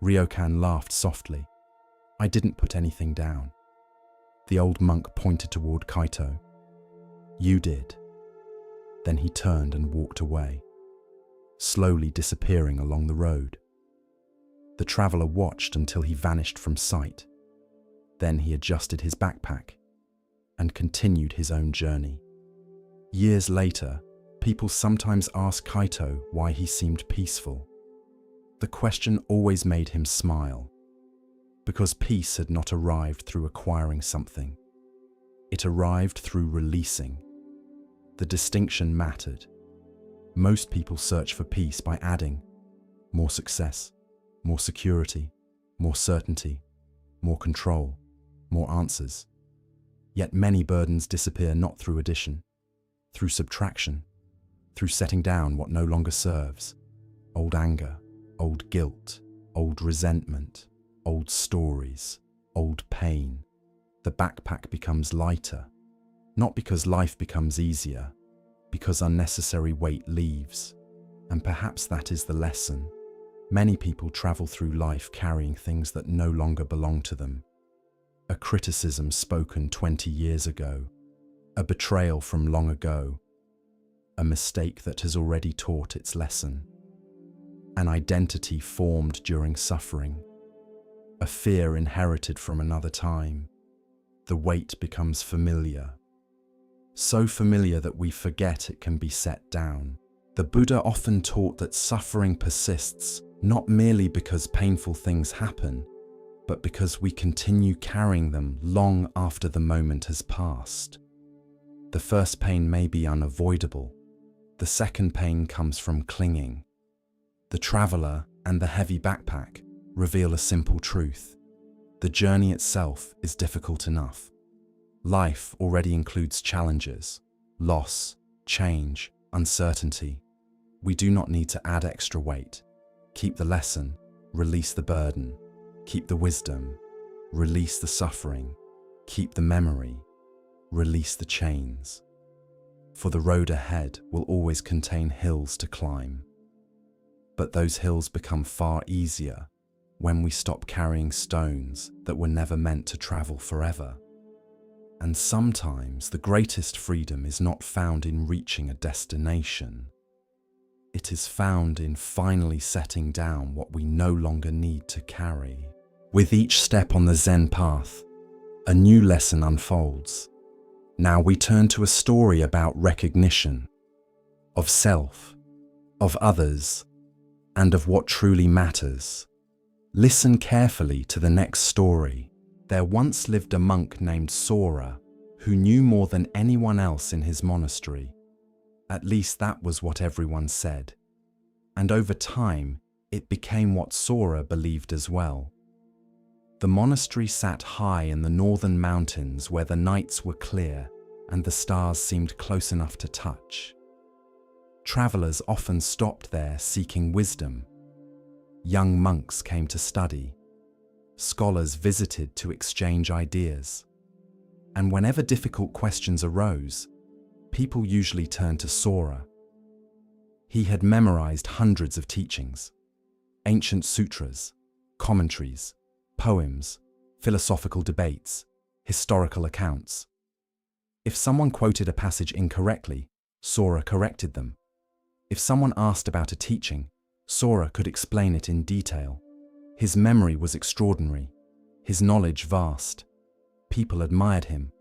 Ryokan laughed softly. "I didn't put anything down." The old monk pointed toward Kaito. "You did." Then he turned and walked away, slowly disappearing along the road. The traveler watched until he vanished from sight. Then he adjusted his backpack and continued his own journey. Years later, people sometimes ask Kaito why he seemed peaceful. The question always made him smile, because peace had not arrived through acquiring something. It arrived through releasing. The distinction mattered. Most people search for peace by adding more success, more security, more certainty, more control, more answers. Yet many burdens disappear not through addition, through subtraction, through setting down what no longer serves. Old anger, old guilt, old resentment, old stories, old pain. The backpack becomes lighter, not because life becomes easier, because unnecessary weight leaves. And perhaps that is the lesson. Many people travel through life carrying things that no longer belong to them. A criticism spoken 20 years ago, a betrayal from long ago, a mistake that has already taught its lesson, an identity formed during suffering, a fear inherited from another time. The weight becomes familiar, so familiar that we forget it can be set down. The Buddha often taught that suffering persists not merely because painful things happen, but because we continue carrying them long after the moment has passed. The first pain may be unavoidable. The second pain comes from clinging. The traveler and the heavy backpack reveal a simple truth. The journey itself is difficult enough. Life already includes challenges, loss, change, uncertainty. We do not need to add extra weight. Keep the lesson, release the burden. Keep the wisdom, release the suffering. Keep the memory, release the chains. For the road ahead will always contain hills to climb. But those hills become far easier when we stop carrying stones that were never meant to travel forever. And sometimes the greatest freedom is not found in reaching a destination. It is found in finally setting down what we no longer need to carry. With each step on the Zen path, a new lesson unfolds. Now we turn to a story about recognition, of self, of others, and of what truly matters. Listen carefully to the next story. There once lived a monk named Sora who knew more than anyone else in his monastery. At least that was what everyone said. And over time, it became what Sora believed as well. The monastery sat high in the northern mountains where the nights were clear and the stars seemed close enough to touch. Travelers often stopped there seeking wisdom. Young monks came to study. Scholars visited to exchange ideas. And whenever difficult questions arose, people usually turned to Sora. He had memorized hundreds of teachings, ancient sutras, commentaries, poems, philosophical debates, historical accounts. If someone quoted a passage incorrectly, Sora corrected them. If someone asked about a teaching, Sora could explain it in detail. His memory was extraordinary, his knowledge vast. People admired him,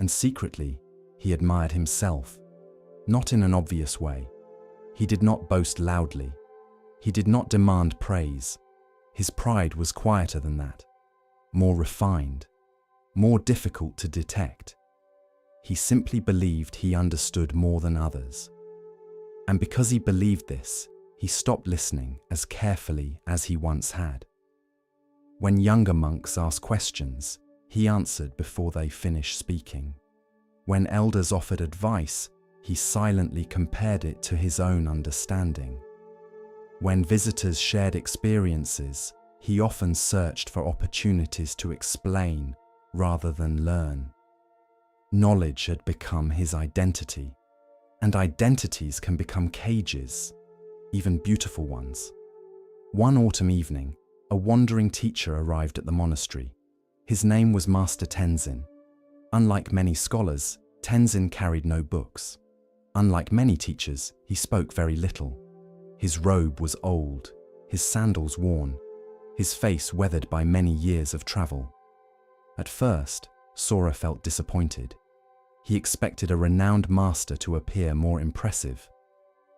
and secretly, he admired himself. Not in an obvious way. He did not boast loudly. He did not demand praise. His pride was quieter than that, more refined, more difficult to detect. He simply believed he understood more than others. And because he believed this, he stopped listening as carefully as he once had. When younger monks asked questions, he answered before they finished speaking. When elders offered advice, he silently compared it to his own understanding. When visitors shared experiences, he often searched for opportunities to explain rather than learn. Knowledge had become his identity, and identities can become cages, even beautiful ones. One autumn evening, a wandering teacher arrived at the monastery. His name was Master Tenzin. Unlike many scholars, Tenzin carried no books. Unlike many teachers, he spoke very little. His robe was old, his sandals worn, his face weathered by many years of travel. At first, Sora felt disappointed. He expected a renowned master to appear more impressive.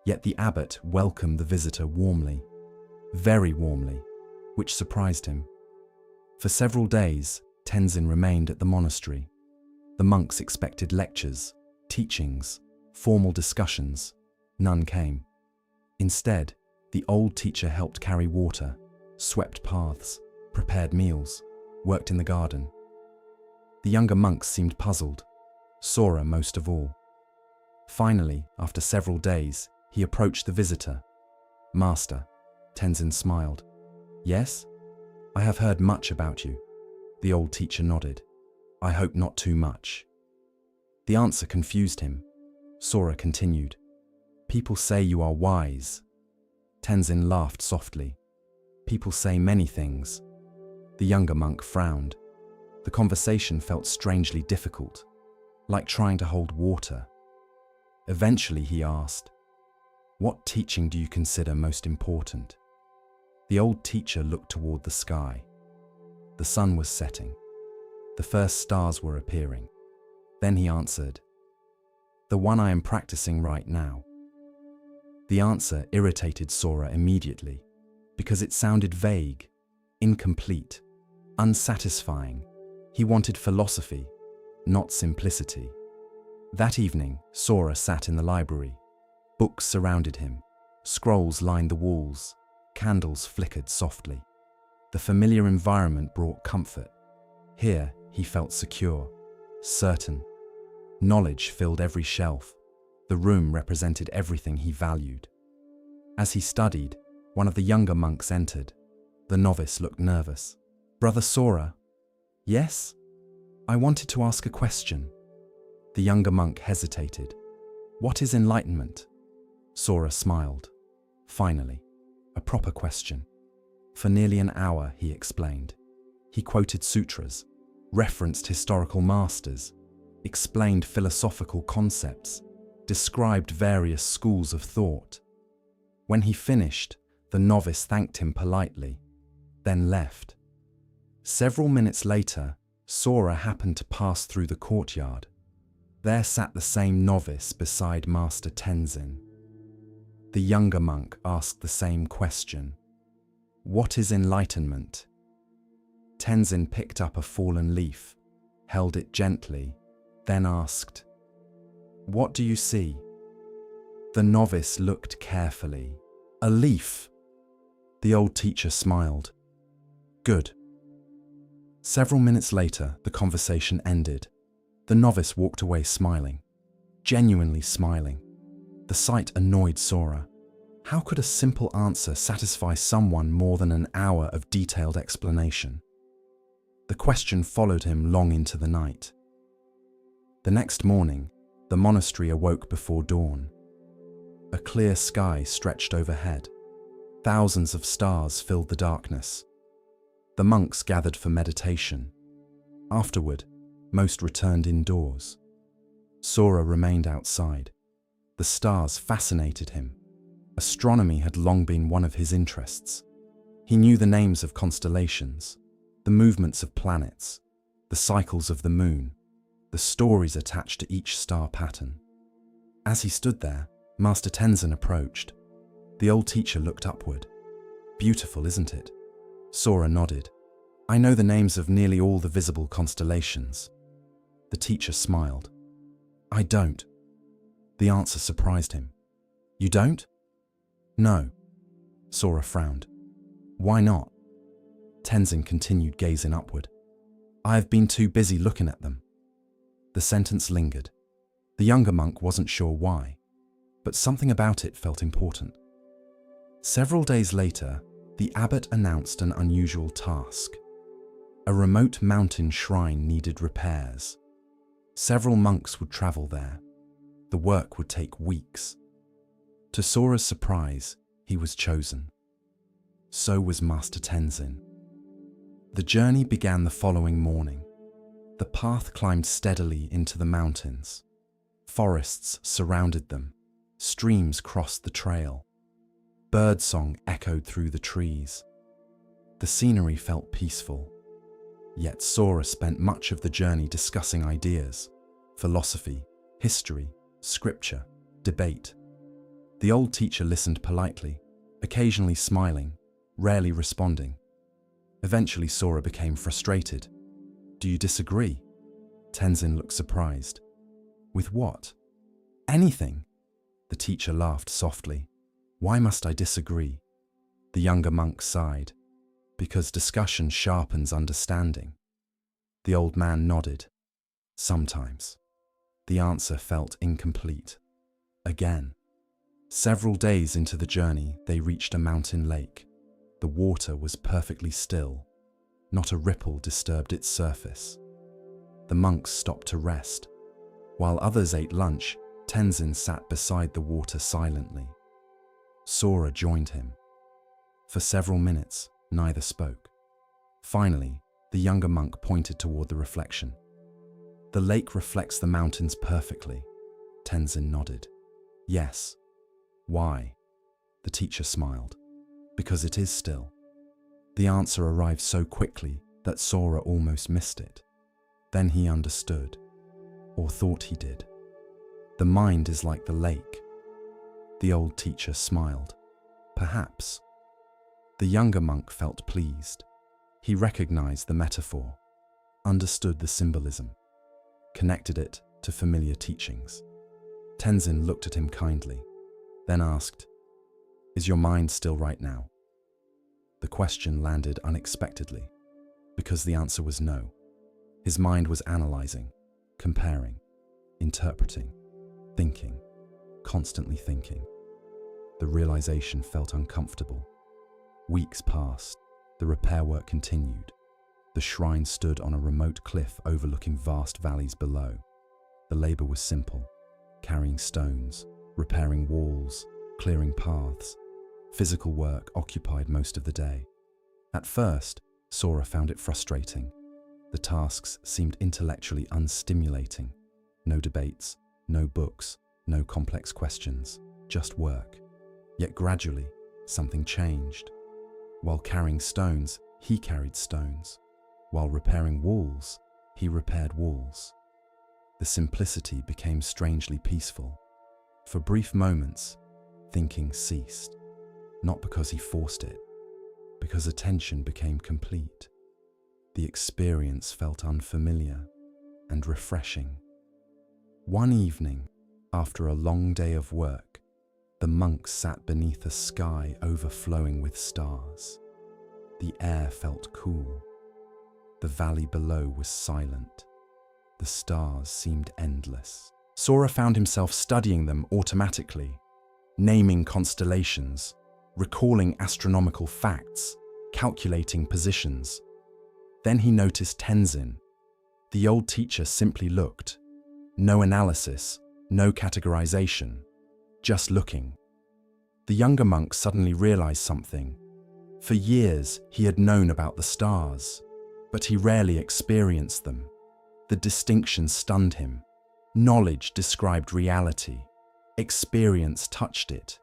Yet the abbot welcomed the visitor warmly, very warmly, which surprised him. For several days, Tenzin remained at the monastery. The monks expected lectures, teachings, formal discussions. None came. Instead, the old teacher helped carry water, swept paths, prepared meals, worked in the garden. The younger monks seemed puzzled, Sora most of all. Finally, after several days, he approached the visitor. "Master," Tenzin smiled. "Yes? I have heard much about you." The old teacher nodded. "I hope not too much." The answer confused him. Sora continued. "People say you are wise." Tenzin laughed softly. "People say many things." The younger monk frowned. The conversation felt strangely difficult, like trying to hold water. Eventually he asked, "What teaching do you consider most important?" The old teacher looked toward the sky. The sun was setting. The first stars were appearing. Then he answered, "The one I am practicing right now." The answer irritated Sora immediately, because it sounded vague, incomplete, unsatisfying. He wanted philosophy, not simplicity. That evening, Sora sat in the library. Books surrounded him. Scrolls lined the walls. Candles flickered softly. The familiar environment brought comfort. Here, he felt secure, certain. Knowledge filled every shelf. The room represented everything he valued. As he studied, one of the younger monks entered. The novice looked nervous. "Brother Sora?" "Yes?" "I wanted to ask a question." The younger monk hesitated. "What is enlightenment?" Sora smiled. Finally, a proper question. For nearly an hour, he explained. He quoted sutras, referenced historical masters, explained philosophical concepts, described various schools of thought. When he finished, the novice thanked him politely, then left. Several minutes later, Sora happened to pass through the courtyard. There sat the same novice beside Master Tenzin. The younger monk asked the same question. "What is enlightenment?" Tenzin picked up a fallen leaf, held it gently, then asked, "What do you see?" The novice looked carefully. "A leaf." The old teacher smiled. "Good." Several minutes later, the conversation ended. The novice walked away smiling, genuinely smiling. The sight annoyed Sora. How could a simple answer satisfy someone more than an hour of detailed explanation? The question followed him long into the night. The next morning, the monastery awoke before dawn. A clear sky stretched overhead. Thousands of stars filled the darkness. The monks gathered for meditation, Afterward, most returned indoors. Sora remained outside. The stars fascinated him. Astronomy had long been one of his interests. He knew the names of constellations, the movements of planets, the cycles of the moon, the stories attached to each star pattern. As he stood there, Master Tenzin approached. The old teacher looked upward. "Beautiful, isn't it?" Sora nodded. "I know the names of nearly all the visible constellations." The teacher smiled. "I don't." The answer surprised him. "You don't?" "No." Sora frowned. "Why not?" Tenzin continued gazing upward. "I have been too busy looking at them." The sentence lingered. The younger monk wasn't sure why, but something about it felt important. Several days later, the abbot announced an unusual task. A remote mountain shrine needed repairs. Several monks would travel there. The work would take weeks. To Sora's surprise, he was chosen. So was Master Tenzin. The journey began the following morning. The path climbed steadily into the mountains. Forests surrounded them. Streams crossed the trail. Birdsong echoed through the trees. The scenery felt peaceful. Yet Sora spent much of the journey discussing ideas, philosophy, history, scripture, debate. The old teacher listened politely, occasionally smiling, rarely responding. Eventually Sora became frustrated. "Do you disagree?" Tenzin looked surprised. "With what?" "Anything." The teacher laughed softly. "Why must I disagree?" The younger monk sighed. "Because discussion sharpens understanding." The old man nodded. "Sometimes." The answer felt incomplete. Again. Several days into the journey, they reached a mountain lake. The water was perfectly still. Not a ripple disturbed its surface. The monks stopped to rest. While others ate lunch, Tenzin sat beside the water silently. Sora joined him. For several minutes, neither spoke. Finally, the younger monk pointed toward the reflection. "The lake reflects the mountains perfectly." Tenzin nodded. "Yes." "Why?" The teacher smiled. "Because it is still." The answer arrived so quickly that Sora almost missed it. Then he understood, or thought he did. The mind is like the lake. The old teacher smiled. "Perhaps." The younger monk felt pleased. He recognized the metaphor, understood the symbolism, connected it to familiar teachings. Tenzin looked at him kindly, then asked, "Is your mind still right now?" The question landed unexpectedly, because the answer was no. His mind was analyzing, comparing, interpreting, thinking, constantly thinking. The realization felt uncomfortable. Weeks passed. The repair work continued. The shrine stood on a remote cliff overlooking vast valleys below. The labor was simple: carrying stones, repairing walls, clearing paths. Physical work occupied most of the day. At first, Sora found it frustrating. The tasks seemed intellectually unstimulating. No debates, no books, no complex questions, just work. Yet gradually, something changed. While carrying stones, he carried stones. While repairing walls, he repaired walls. The simplicity became strangely peaceful. For brief moments, thinking ceased. Not because he forced it, because attention became complete. The experience felt unfamiliar and refreshing. One evening, after a long day of work, the monks sat beneath a sky overflowing with stars. The air felt cool. The valley below was silent. The stars seemed endless. Sora found himself studying them automatically, naming constellations, recalling astronomical facts, calculating positions. Then he noticed Tenzin. The old teacher simply looked. No analysis, no categorization, just looking. The younger monk suddenly realized something. For years, he had known about the stars. but he rarely experienced them. The distinction stunned him. Knowledge described reality. Experience touched it.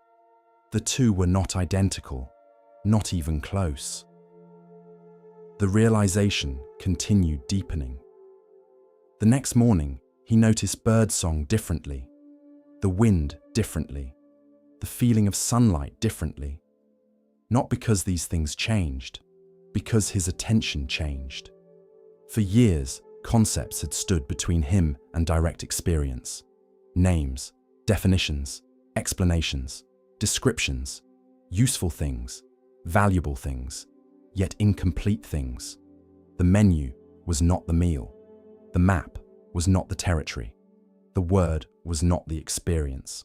The two were not identical, not even close. The realization continued deepening. The next morning, he noticed birdsong differently, the wind differently, the feeling of sunlight differently. Not because these things changed, because his attention changed. For years, concepts had stood between him and direct experience. Names, definitions, explanations, descriptions, useful things, valuable things, yet incomplete things. The menu was not the meal. The map was not the territory. The word was not the experience.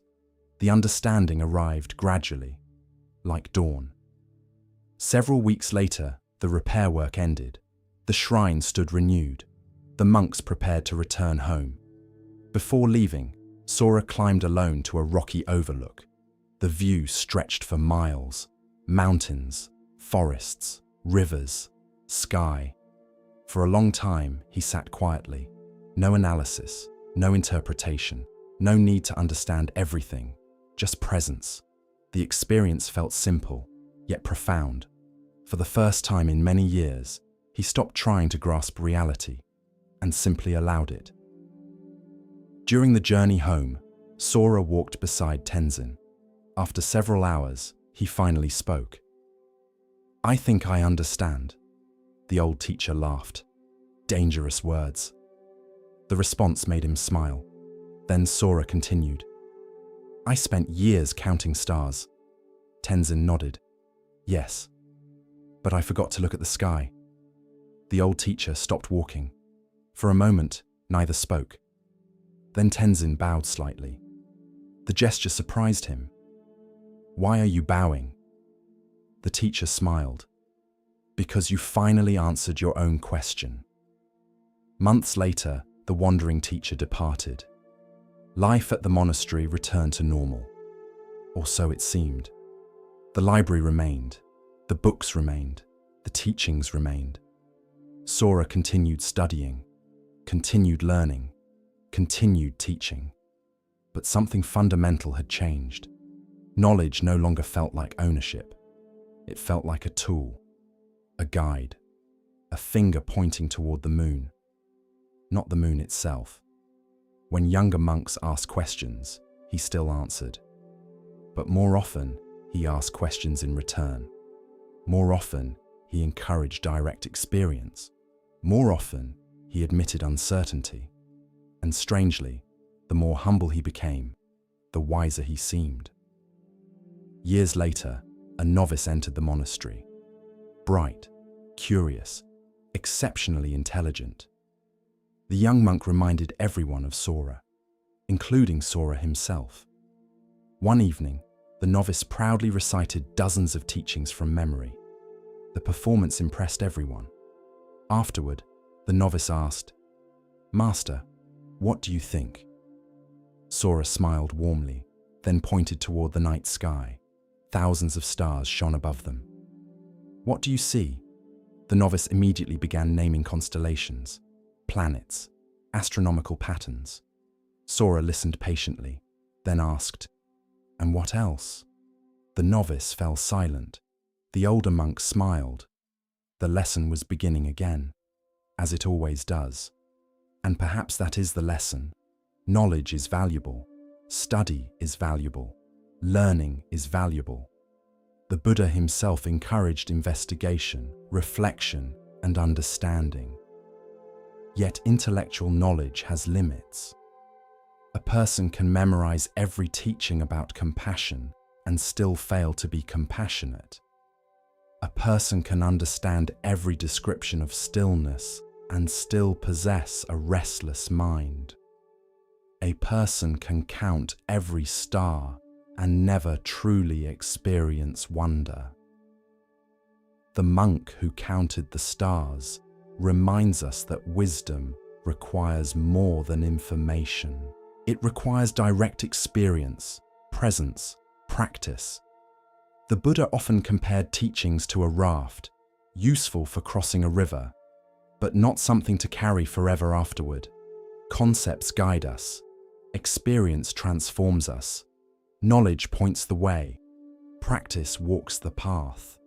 The understanding arrived gradually, like dawn. Several weeks later, the repair work ended. The shrine stood renewed. The monks prepared to return home. Before leaving, Sora climbed alone to a rocky overlook. The view stretched for miles. Mountains, forests, rivers, sky. For a long time, he sat quietly. No analysis, no interpretation, no need to understand everything, just presence. The experience felt simple, yet profound. For the first time in many years, he stopped trying to grasp reality and simply allowed it. During the journey home, Sora walked beside Tenzin. After several hours, he finally spoke. "I think I understand." The old teacher laughed. Dangerous words. The response made him smile. Then Sora continued. "I spent years counting stars." Tenzin nodded. "Yes, but I forgot to look at the sky." The old teacher stopped walking. For a moment, neither spoke. Then Tenzin bowed slightly. The gesture surprised him. "Why are you bowing?" The teacher smiled. "Because you finally answered your own question." Months later, the wandering teacher departed. Life at the monastery returned to normal. Or so it seemed. The library remained. The books remained. The teachings remained. Sora continued studying, continued learning, continued teaching. But something fundamental had changed. Knowledge no longer felt like ownership. It felt like a tool, a guide, a finger pointing toward the moon. Not the moon itself. When younger monks asked questions, he still answered. But more often, he asked questions in return. More often, he encouraged direct experience. More often, he admitted uncertainty. And strangely, the more humble he became, the wiser he seemed. Years later, a novice entered the monastery. Bright, curious, exceptionally intelligent. The young monk reminded everyone of Sora, including Sora himself. One evening, the novice proudly recited dozens of teachings from memory. The performance impressed everyone. Afterward, the novice asked, "Master, what do you think?" Sora smiled warmly, then pointed toward the night sky. Thousands of stars shone above them. "What do you see?" The novice immediately began naming constellations, planets, astronomical patterns. Sora listened patiently, then asked, "And what else?" The novice fell silent. The older monk smiled. The lesson was beginning again, as it always does. And perhaps that is the lesson. Knowledge is valuable. Study is valuable. Learning is valuable. The Buddha himself encouraged investigation, reflection, and understanding. Yet intellectual knowledge has limits. A person can memorize every teaching about compassion and still fail to be compassionate. A person can understand every description of stillness and still possess a restless mind. A person can count every star and never truly experience wonder. The monk who counted the stars reminds us that wisdom requires more than information. It requires direct experience, presence, practice. The Buddha often compared teachings to a raft, useful for crossing a river, but not something to carry forever afterward. Concepts guide us. Experience transforms us. Knowledge points the way. Practice walks the path.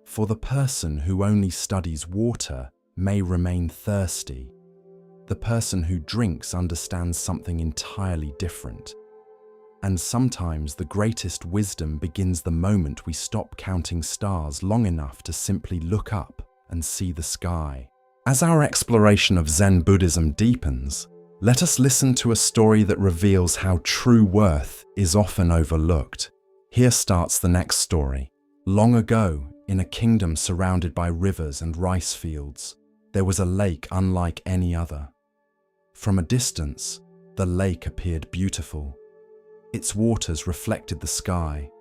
For the person who only studies water may remain thirsty. The person who drinks understands something entirely different. And sometimes the greatest wisdom begins the moment we stop counting stars long enough to simply look up and see the sky. As our exploration of Zen Buddhism deepens, let us listen to a story that reveals how true worth is often overlooked. Here starts the next story. Long ago, in a kingdom surrounded by rivers and rice fields, there was a lake unlike any other. From a distance, the lake appeared beautiful. Its waters reflected the sky.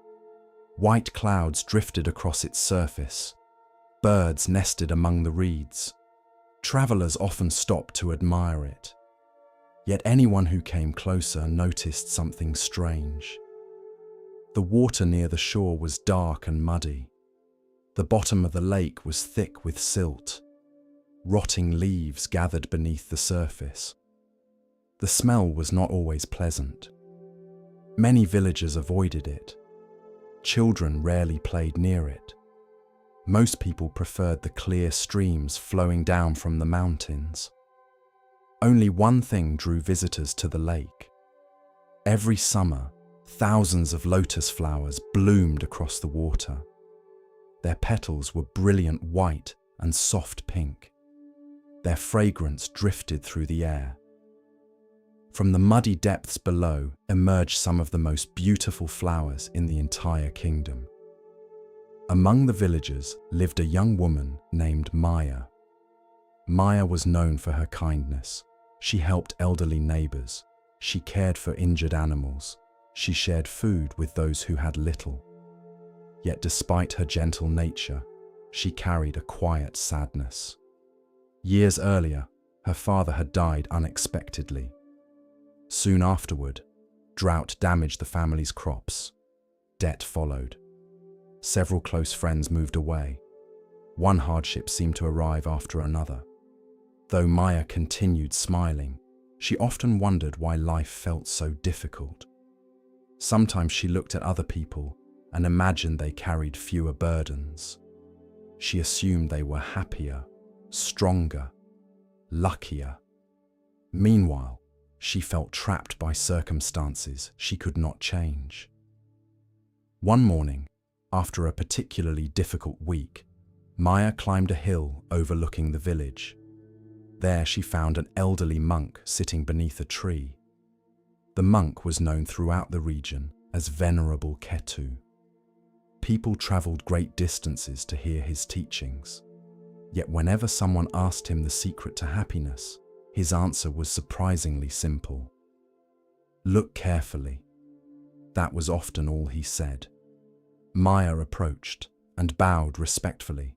White clouds drifted across its surface. Birds nested among the reeds. Travelers often stopped to admire it. Yet anyone who came closer noticed something strange. The water near the shore was dark and muddy. The bottom of the lake was thick with silt. Rotting leaves gathered beneath the surface. The smell was not always pleasant. Many villagers avoided it. Children rarely played near it. Most people preferred the clear streams flowing down from the mountains. Only one thing drew visitors to the lake. Every summer, thousands of lotus flowers bloomed across the water. Their petals were brilliant white and soft pink. Their fragrance drifted through the air. From the muddy depths below emerged some of the most beautiful flowers in the entire kingdom. Among the villagers lived a young woman named Maya. Maya was known for her kindness. She helped elderly neighbors. She cared for injured animals. She shared food with those who had little. Yet despite her gentle nature, she carried a quiet sadness. Years earlier, her father had died unexpectedly. Soon afterward, drought damaged the family's crops. Debt followed. Several close friends moved away. One hardship seemed to arrive after another. Though Maya continued smiling, she often wondered why life felt so difficult. Sometimes she looked at other people and imagined they carried fewer burdens. She assumed they were happier, stronger, luckier. Meanwhile, she felt trapped by circumstances she could not change. One morning, after a particularly difficult week, Maya climbed a hill overlooking the village. There she found an elderly monk sitting beneath a tree. The monk was known throughout the region as Venerable Ketu. People traveled great distances to hear his teachings. Yet whenever someone asked him the secret to happiness, his answer was surprisingly simple. Look carefully. That was often all he said. Maya approached and bowed respectfully.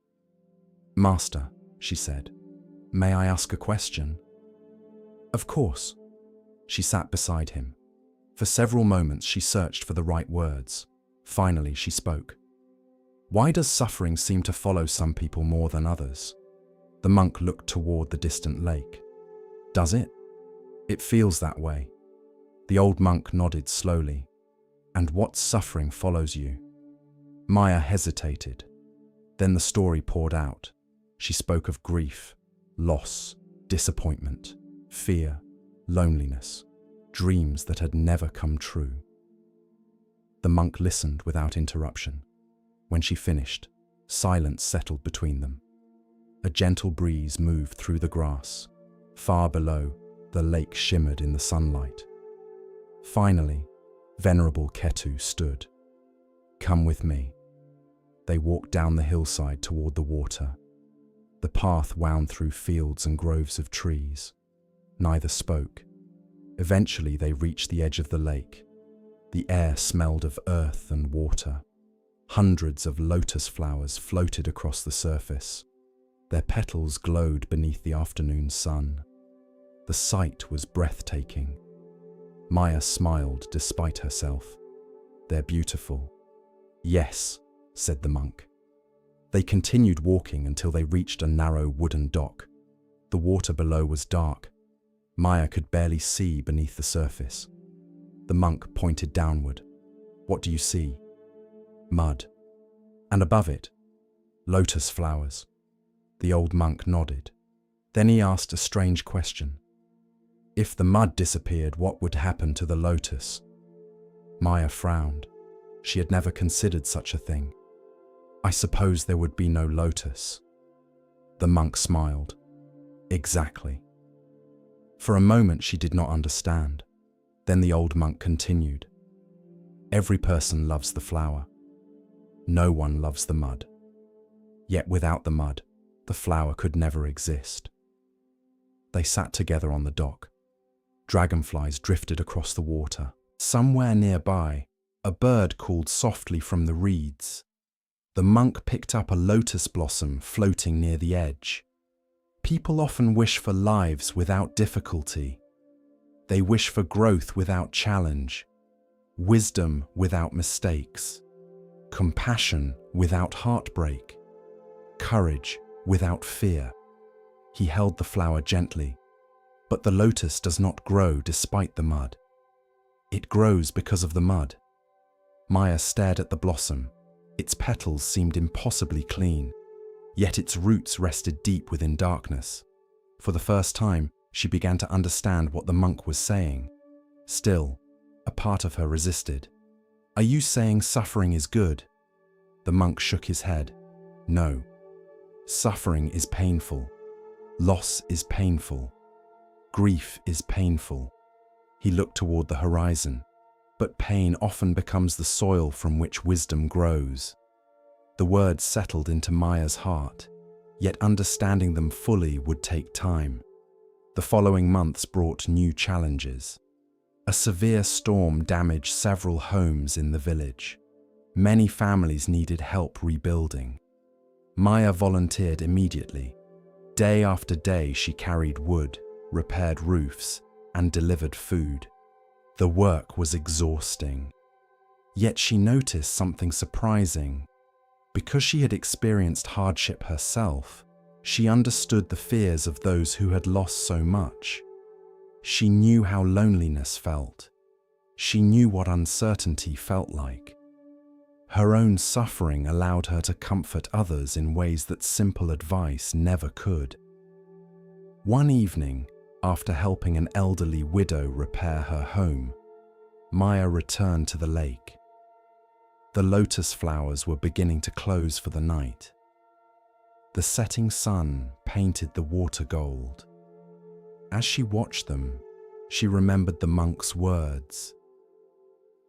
Master, she said, may I ask a question? Of course. She sat beside him. For several moments she searched for the right words. Finally she spoke. Why does suffering seem to follow some people more than others? The monk looked toward the distant lake. Does it? It feels that way. The old monk nodded slowly. And what suffering follows you? Maya hesitated. Then the story poured out. She spoke of grief, loss, disappointment, fear, loneliness, dreams that had never come true. The monk listened without interruption. When she finished, silence settled between them. A gentle breeze moved through the grass. Far below, the lake shimmered in the sunlight. Finally, Venerable Ketu stood. Come with me. They walked down the hillside toward the water. The path wound through fields and groves of trees. Neither spoke. Eventually they reached the edge of the lake. The air smelled of earth and water. Hundreds of lotus flowers floated across the surface. Their petals glowed beneath the afternoon sun. The sight was breathtaking. Maya smiled despite herself. They're beautiful. Yes, said the monk. They continued walking until they reached a narrow wooden dock. The water below was dark. Maya could barely see beneath the surface. The monk pointed downward. "What do you see?" "Mud. And above it, lotus flowers." The old monk nodded. Then he asked a strange question. "If the mud disappeared, what would happen to the lotus?" Maya frowned. She had never considered such a thing. "I suppose there would be no lotus." The monk smiled. "Exactly." For a moment she did not understand. Then the old monk continued. "Every person loves the flower. No one loves the mud. Yet without the mud, the flower could never exist." They sat together on the dock. Dragonflies drifted across the water. Somewhere nearby, a bird called softly from the reeds. The monk picked up a lotus blossom floating near the edge. People often wish for lives without difficulty. They wish for growth without challenge, wisdom without mistakes, compassion without heartbreak, courage without fear. He held the flower gently. "But the lotus does not grow despite the mud. It grows because of the mud." Maya stared at the blossom. Its petals seemed impossibly clean, yet its roots rested deep within darkness. For the first time, she began to understand what the monk was saying. Still, a part of her resisted. "Are you saying suffering is good?" The monk shook his head. "No. Suffering is painful. Loss is painful. Grief is painful." He looked toward the horizon. "But pain often becomes the soil from which wisdom grows." The words settled into Maya's heart, yet understanding them fully would take time. The following months brought new challenges. A severe storm damaged several homes in the village. Many families needed help rebuilding. Maya volunteered immediately. Day after day she carried wood, repaired roofs, and delivered food. The work was exhausting. Yet she noticed something surprising. Because she had experienced hardship herself, she understood the fears of those who had lost so much. She knew how loneliness felt. She knew what uncertainty felt like. Her own suffering allowed her to comfort others in ways that simple advice never could. One evening, after helping an elderly widow repair her home, Maya returned to the lake. The lotus flowers were beginning to close for the night. The setting sun painted the water gold. As she watched them, she remembered the monk's words.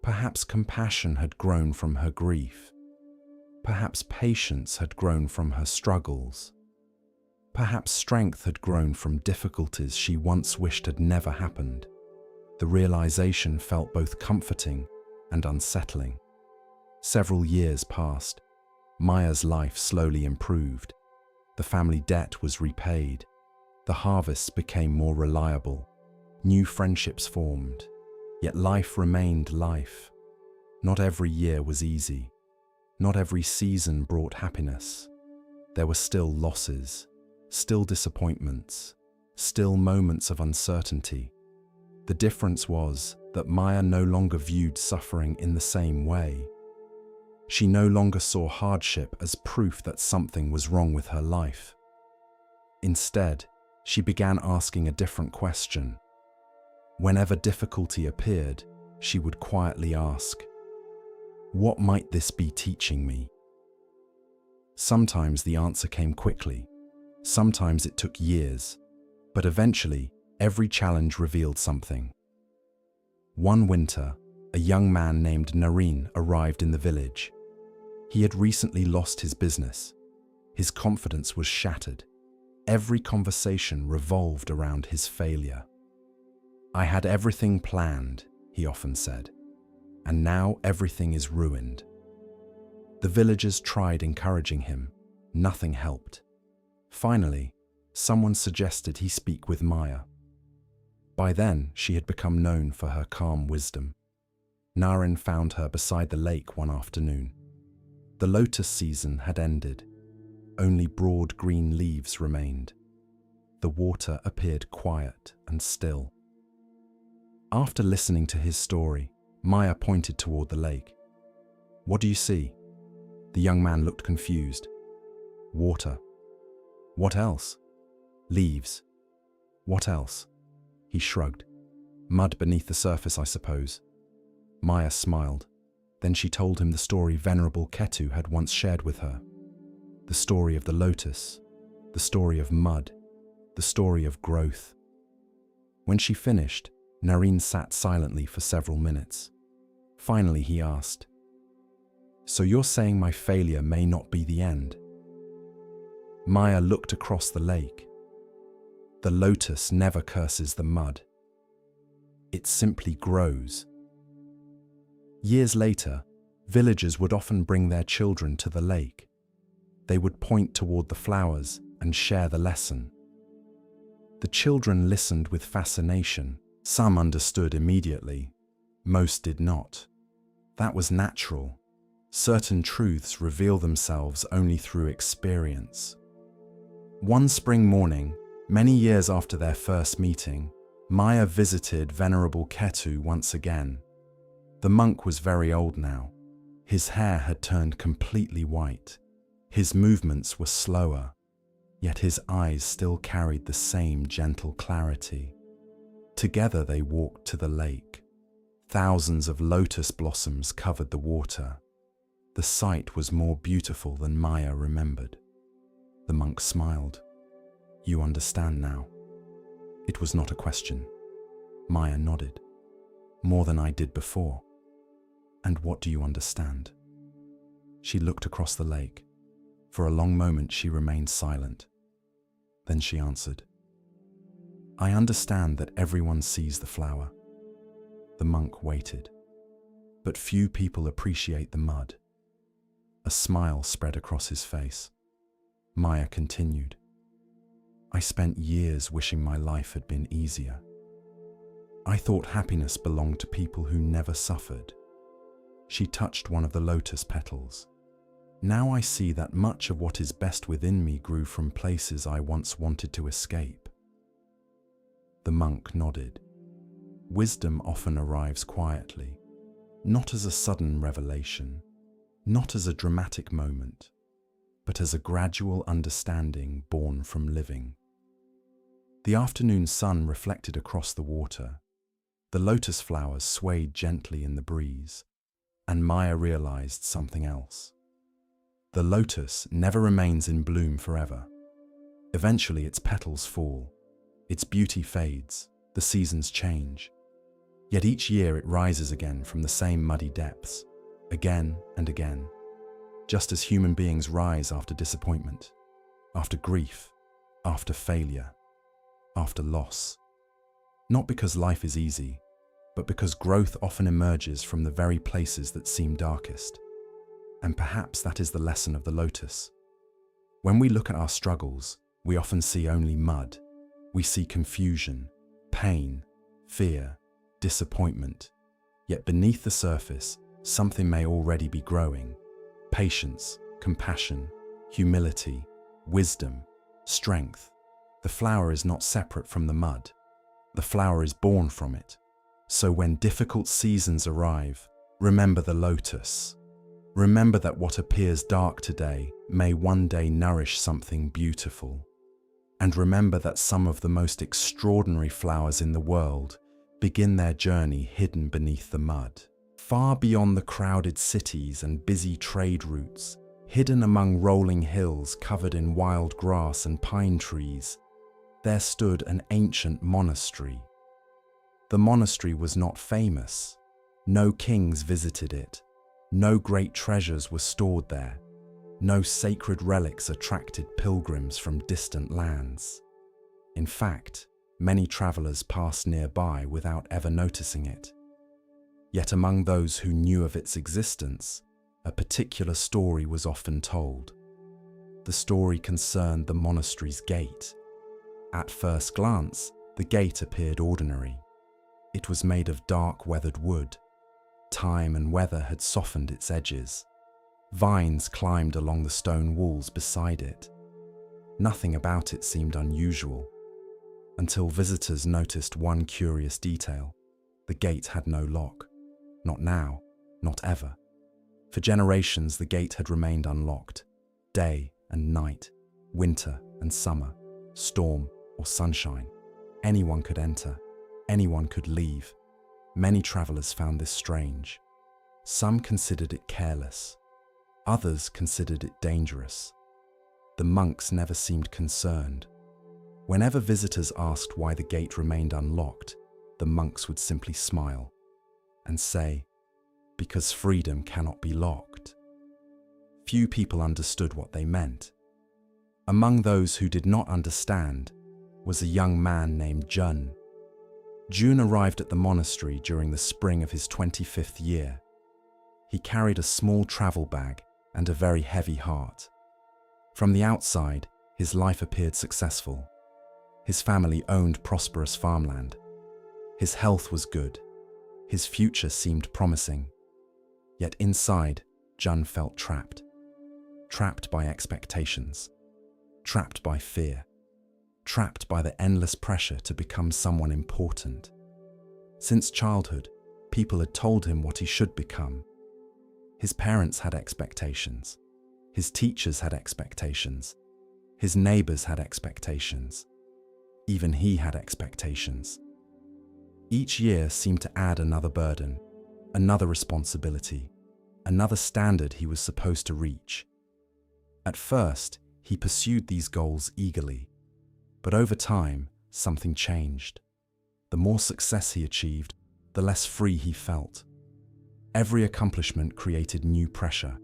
Perhaps compassion had grown from her grief. Perhaps patience had grown from her struggles. Perhaps strength had grown from difficulties she once wished had never happened. The realization felt both comforting and unsettling. Several years passed. Maya's life slowly improved. The family debt was repaid. The harvests became more reliable. New friendships formed. Yet life remained life. Not every year was easy. Not every season brought happiness. There were still losses, still disappointments, still moments of uncertainty. The difference was that Maya no longer viewed suffering in the same way. She no longer saw hardship as proof that something was wrong with her life. Instead, she began asking a different question. Whenever difficulty appeared, she would quietly ask, "What might this be teaching me?" Sometimes the answer came quickly. Sometimes it took years. But eventually, every challenge revealed something. One winter, a young man named Narration arrived in the village. He had recently lost his business. His confidence was shattered. Every conversation revolved around his failure. "I had everything planned," he often said, "and now everything is ruined." The villagers tried encouraging him. Nothing helped. Finally, someone suggested he speak with Maya. By then, she had become known for her calm wisdom. Narration found her beside the lake one afternoon. The lotus season had ended. Only broad green leaves remained. the water appeared quiet and still. After listening to his story, Maya pointed toward the lake. "What do you see?" The young man looked confused. "Water." "What else?" "Leaves." "What else?" He shrugged. "Mud beneath the surface, I suppose." Maya smiled. Then she told him the story Venerable Ketu had once shared with her. The story of the lotus, the story of mud, the story of growth. When she finished, Nareen sat silently for several minutes. Finally, he asked, "So you're saying my failure may not be the end?" Maya looked across the lake. The lotus never curses the mud. It simply grows. Years later, villagers would often bring their children to the lake. They would point toward the flowers and share the lesson. The children listened with fascination. Some understood immediately. Most did not. That was natural. Certain truths reveal themselves only through experience. One spring morning, many years after their first meeting, Maya visited Venerable Ketu once again. The monk was very old now. His hair had turned completely white. His movements were slower, yet his eyes still carried the same gentle clarity. Together they walked to the lake. Thousands of lotus blossoms covered the water. The sight was more beautiful than Maya remembered. The monk smiled. "You understand now?" It was not a question. Maya nodded. "More than I did before." "And what do you understand?" She looked across the lake. For a long moment she remained silent. Then she answered, "I understand that everyone sees the flower." The monk waited. "But few people appreciate the mud." A smile spread across his face. Maya continued, "I spent years wishing my life had been easier. I thought happiness belonged to people who never suffered." She touched one of the lotus petals. "Now I see that much of what is best within me grew from places I once wanted to escape." The monk nodded. Wisdom often arrives quietly, not as a sudden revelation, not as a dramatic moment, but as a gradual understanding born from living. The afternoon sun reflected across the water. The lotus flowers swayed gently in the breeze, and Maya realized something else. The lotus never remains in bloom forever. Eventually its petals fall, its beauty fades, the seasons change. Yet each year it rises again from the same muddy depths, again and again, just as human beings rise after disappointment, after grief, after failure, after loss. Not because life is easy, but because growth often emerges from the very places that seem darkest. And perhaps that is the lesson of the lotus. When we look at our struggles, we often see only mud. We see confusion, pain, fear, disappointment. Yet beneath the surface, something may already be growing. Patience, compassion, humility, wisdom, strength. The flower is not separate from the mud. The flower is born from it. So when difficult seasons arrive, remember the lotus. Remember that what appears dark today may one day nourish something beautiful. And remember that some of the most extraordinary flowers in the world begin their journey hidden beneath the mud. Far beyond the crowded cities and busy trade routes, hidden among rolling hills covered in wild grass and pine trees, there stood an ancient monastery. The monastery was not famous. No kings visited it. No great treasures were stored there. No sacred relics attracted pilgrims from distant lands. In fact, many travelers passed nearby without ever noticing it. Yet among those who knew of its existence, a particular story was often told. The story concerned the monastery's gate. At first glance, the gate appeared ordinary. It was made of dark weathered wood. Time and weather had softened its edges. Vines climbed along the stone walls beside it. Nothing about it seemed unusual. until visitors noticed one curious detail. The gate had no lock. Not now, not ever. For generations, the gate had remained unlocked. Day and night, winter and summer, storm or sunshine. Anyone could enter, anyone could leave. Many travelers found this strange. Some considered it careless. Others considered it dangerous. The monks never seemed concerned. Whenever visitors asked why the gate remained unlocked, the monks would simply smile and say, "Because freedom cannot be locked." Few people understood what they meant. Among those who did not understand was a young man named Jun. Jun arrived at the monastery during the spring of his 25th year. He carried a small travel bag and a very heavy heart. From the outside, his life appeared successful. His family owned prosperous farmland. His health was good. His future seemed promising. Yet inside, Jun felt trapped. Trapped by expectations. Trapped by fear. Trapped by the endless pressure to become someone important. Since childhood, people had told him what he should become. His parents had expectations. His teachers had expectations. His neighbors had expectations. Even he had expectations. Each year seemed to add another burden, another responsibility, another standard he was supposed to reach. At first, he pursued these goals eagerly, but over time, something changed. The more success he achieved, the less free he felt. Every accomplishment created new pressure.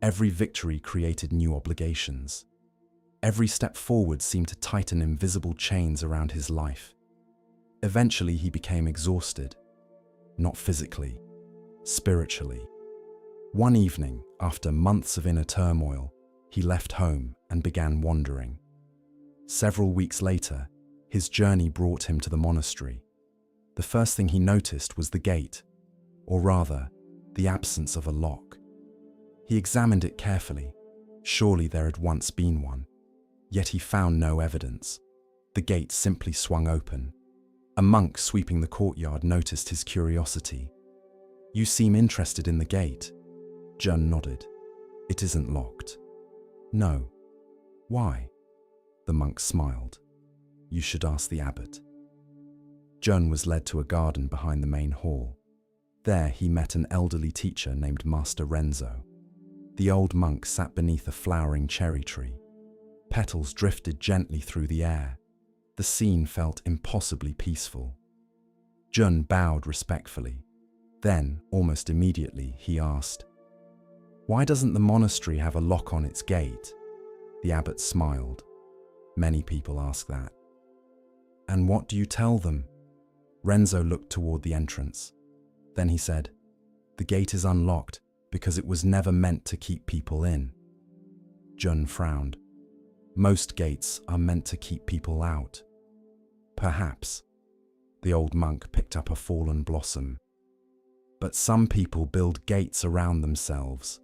Every victory created new obligations. Every step forward seemed to tighten invisible chains around his life. Eventually, he became exhausted, not physically, spiritually. One evening, after months of inner turmoil, he left home and began wandering. Several weeks later, his journey brought him to the monastery. The first thing he noticed was the gate, or rather, the absence of a lock. He examined it carefully. Surely there had once been one. Yet he found no evidence. The gate simply swung open. A monk sweeping the courtyard noticed his curiosity. "You seem interested in the gate." Jun nodded. "It isn't locked." "No." "Why?" The monk smiled. "You should ask the abbot." Jun was led to a garden behind the main hall. There he met an elderly teacher named Master Renzo. The old monk sat beneath a flowering cherry tree. Petals drifted gently through the air. The scene felt impossibly peaceful. Jun bowed respectfully. Then, almost immediately, he asked, "Why doesn't the monastery have a lock on its gate?" The abbot smiled. "Many people ask that." "And what do you tell them?" Renzo looked toward the entrance. Then he said, "The gate is unlocked because it was never meant to keep people in." Jun frowned. "Most gates are meant to keep people out." "Perhaps." The old monk picked up a fallen blossom. "But some people build gates around themselves."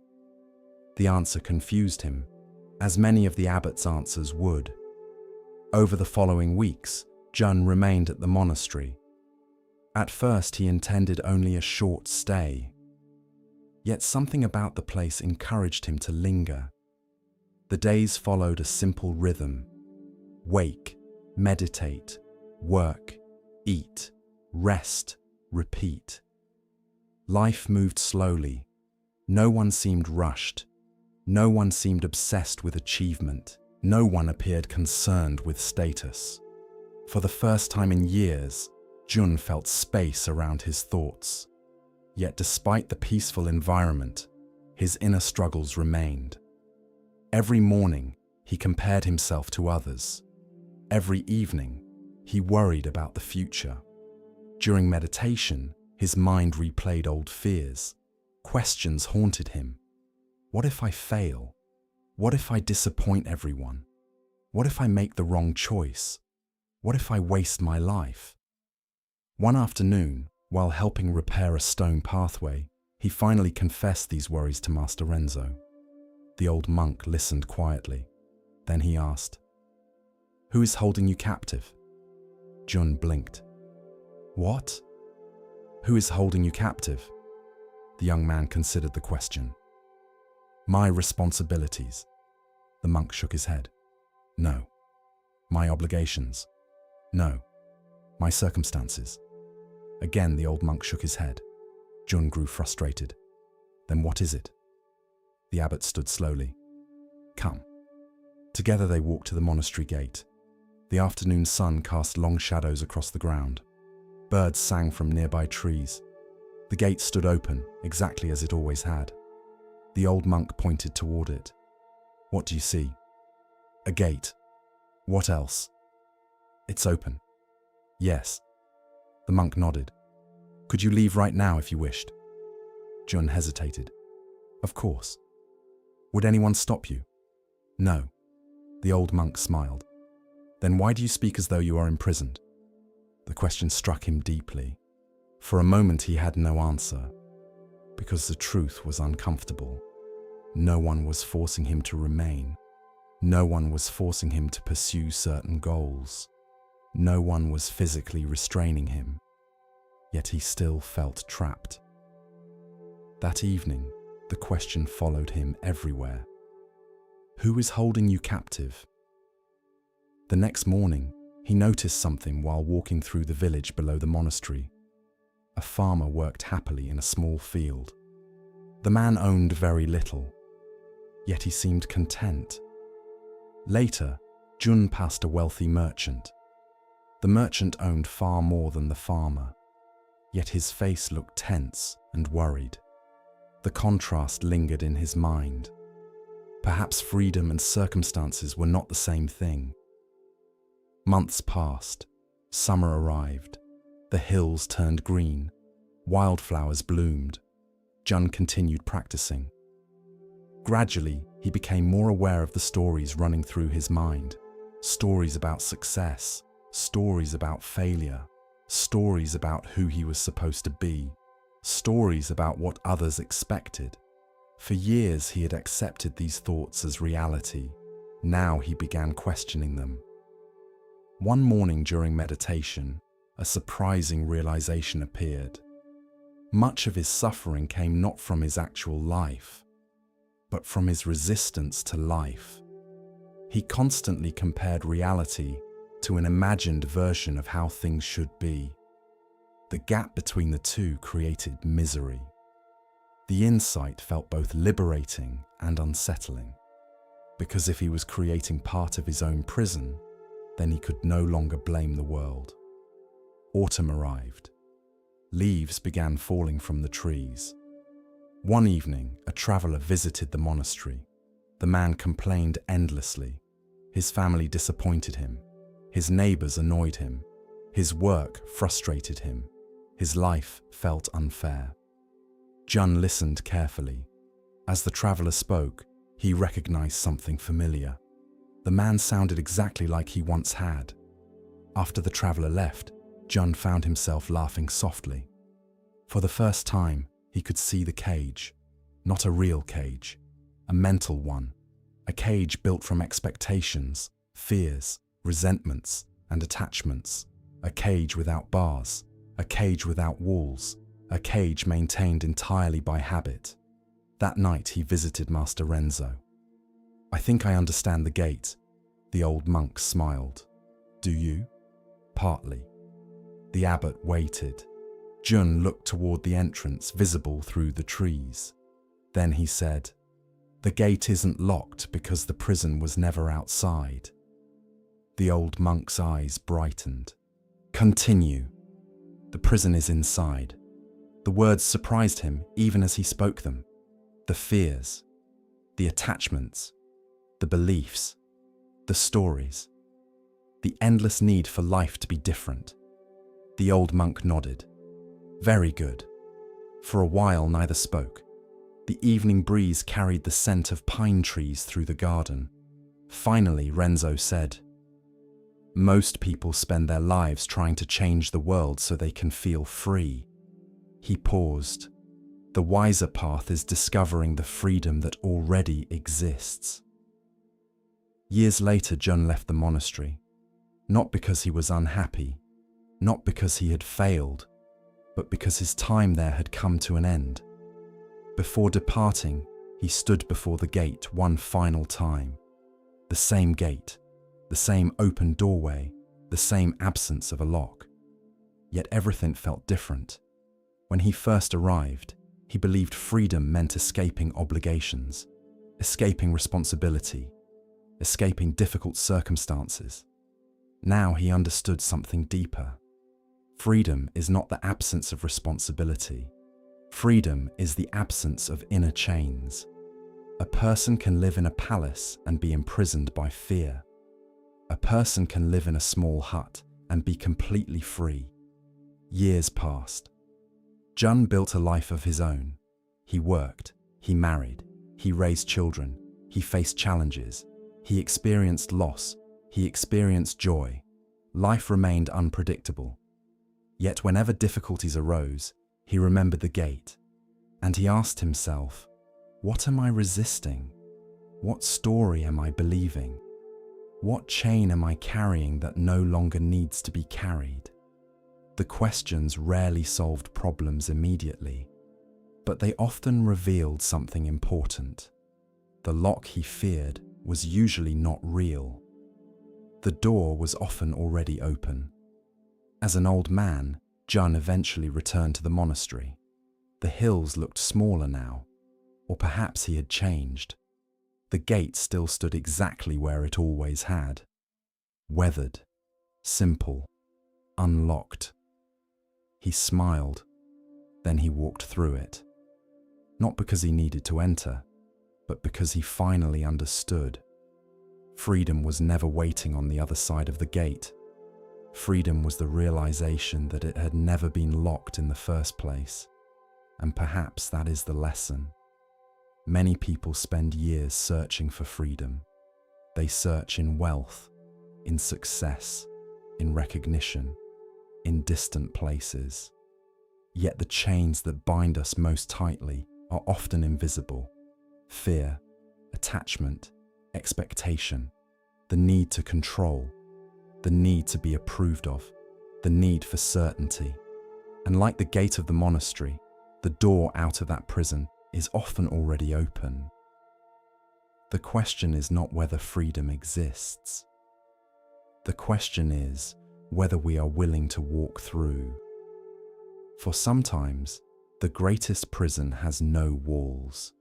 The answer confused him, as many of the abbot's answers would. Over the following weeks, Jun remained at the monastery. At first, he intended only a short stay. Yet something about the place encouraged him to linger. The days followed a simple rhythm. Wake, meditate, work, eat, rest, repeat. Life moved slowly. No one seemed rushed. No one seemed obsessed with achievement. No one appeared concerned with status. For the first time in years, Jun felt space around his thoughts. Yet despite the peaceful environment, his inner struggles remained. Every morning, he compared himself to others. Every evening, he worried about the future. During meditation, his mind replayed old fears. Questions haunted him. What if I fail? What if I disappoint everyone? What if I make the wrong choice? What if I waste my life? One afternoon, while helping repair a stone pathway, he finally confessed these worries to Master Renzo. The old monk listened quietly. Then he asked, "Who is holding you captive?" Jun blinked. What? Who is holding you captive? The young man considered the question. My responsibilities. The monk shook his head. No. My obligations. No. My circumstances. Again, the old monk shook his head. Jun grew frustrated. Then what is it? The abbot stood slowly. Come. Together they walked to the monastery gate. The afternoon sun cast long shadows across the ground. Birds sang from nearby trees. The gate stood open, exactly as it always had. The old monk pointed toward it. What do you see? A gate. What else? It's open. Yes. The monk nodded. Could you leave right now if you wished? Jun hesitated. Of course. Would anyone stop you? No. The old monk smiled. Then why do you speak as though you are imprisoned? The question struck him deeply. For a moment he had no answer. Because the truth was uncomfortable. No one was forcing him to remain. No one was forcing him to pursue certain goals. No one was physically restraining him. Yet he still felt trapped. That evening, the question followed him everywhere. Who is holding you captive? The next morning, he noticed something while walking through the village below the monastery. A farmer worked happily in a small field. The man owned very little, yet he seemed content. Later, Jun passed a wealthy merchant. The merchant owned far more than the farmer, yet his face looked tense and worried. The contrast lingered in his mind. Perhaps freedom and circumstances were not the same thing. Months passed. Summer arrived. The hills turned green. Wildflowers bloomed. Jun continued practicing. Gradually, he became more aware of the stories running through his mind. Stories about success, stories about failure, stories about who he was supposed to be, stories about what others expected. For years he had accepted these thoughts as reality. Now he began questioning them. One morning during meditation, a surprising realization appeared. Much of his suffering came not from his actual life, but from his resistance to life. He constantly compared reality to an imagined version of how things should be. The gap between the two created misery. The insight felt both liberating and unsettling, because if he was creating part of his own prison, then he could no longer blame the world. Autumn arrived. Leaves began falling from the trees. One evening, a traveler visited the monastery. The man complained endlessly. His family disappointed him. His neighbors annoyed him. His work frustrated him. His life felt unfair. Jun listened carefully. As the traveler spoke, he recognized something familiar. The man sounded exactly like he once had. After the traveler left, Jun found himself laughing softly. For the first time, he could see the cage. Not a real cage, a mental one. A cage built from expectations, fears, resentments, and attachments. A cage without bars. A cage without walls. A cage maintained entirely by habit. That night he visited Master Renzo. I think I understand the gate. The old monk smiled. Do you? Partly. The abbot waited. Jun looked toward the entrance visible through the trees. Then he said, The gate isn't locked because the prison was never outside. The old monk's eyes brightened. Continue. The prison is inside. The words surprised him even as he spoke them. The fears, the attachments, the beliefs, the stories, the endless need for life to be different. The old monk nodded. Very good. For a while neither spoke. The evening breeze carried the scent of pine trees through the garden. Finally, Renzo said, Most people spend their lives trying to change the world so they can feel free. He paused. The wiser path is discovering the freedom that already exists. Years later, Jun left the monastery. Not because he was unhappy, not because he had failed, but because his time there had come to an end. Before departing, he stood before the gate one final time. The same gate, the same open doorway, the same absence of a lock. Yet everything felt different. When he first arrived, he believed freedom meant escaping obligations, escaping responsibility, escaping difficult circumstances. Now he understood something deeper. Freedom is not the absence of responsibility. Freedom is the absence of inner chains. A person can live in a palace and be imprisoned by fear. A person can live in a small hut and be completely free. Years passed. Jun built a life of his own. He worked, he married, he raised children, he faced challenges, he experienced loss, he experienced joy. Life remained unpredictable. Yet whenever difficulties arose, he remembered the gate, and he asked himself, what am I resisting? What story am I believing? What chain am I carrying that no longer needs to be carried? The questions rarely solved problems immediately, but they often revealed something important. The lock he feared was usually not real. The door was often already open. As an old man, Jun eventually returned to the monastery. The hills looked smaller now, or perhaps he had changed. The gate still stood exactly where it always had. Weathered, simple, unlocked. He smiled, then he walked through it. Not because he needed to enter, but because he finally understood. Freedom was never waiting on the other side of the gate. Freedom was the realization that it had never been locked in the first place. And perhaps that is the lesson. Many people spend years searching for freedom. They search in wealth, in success, in recognition, in distant places. Yet the chains that bind us most tightly are often invisible. Fear, attachment, expectation, the need to control, the need to be approved of, the need for certainty. And like the gate of the monastery, the door out of that prison is often already open. The question is not whether freedom exists. The question is whether we are willing to walk through. For sometimes, the greatest prison has no walls.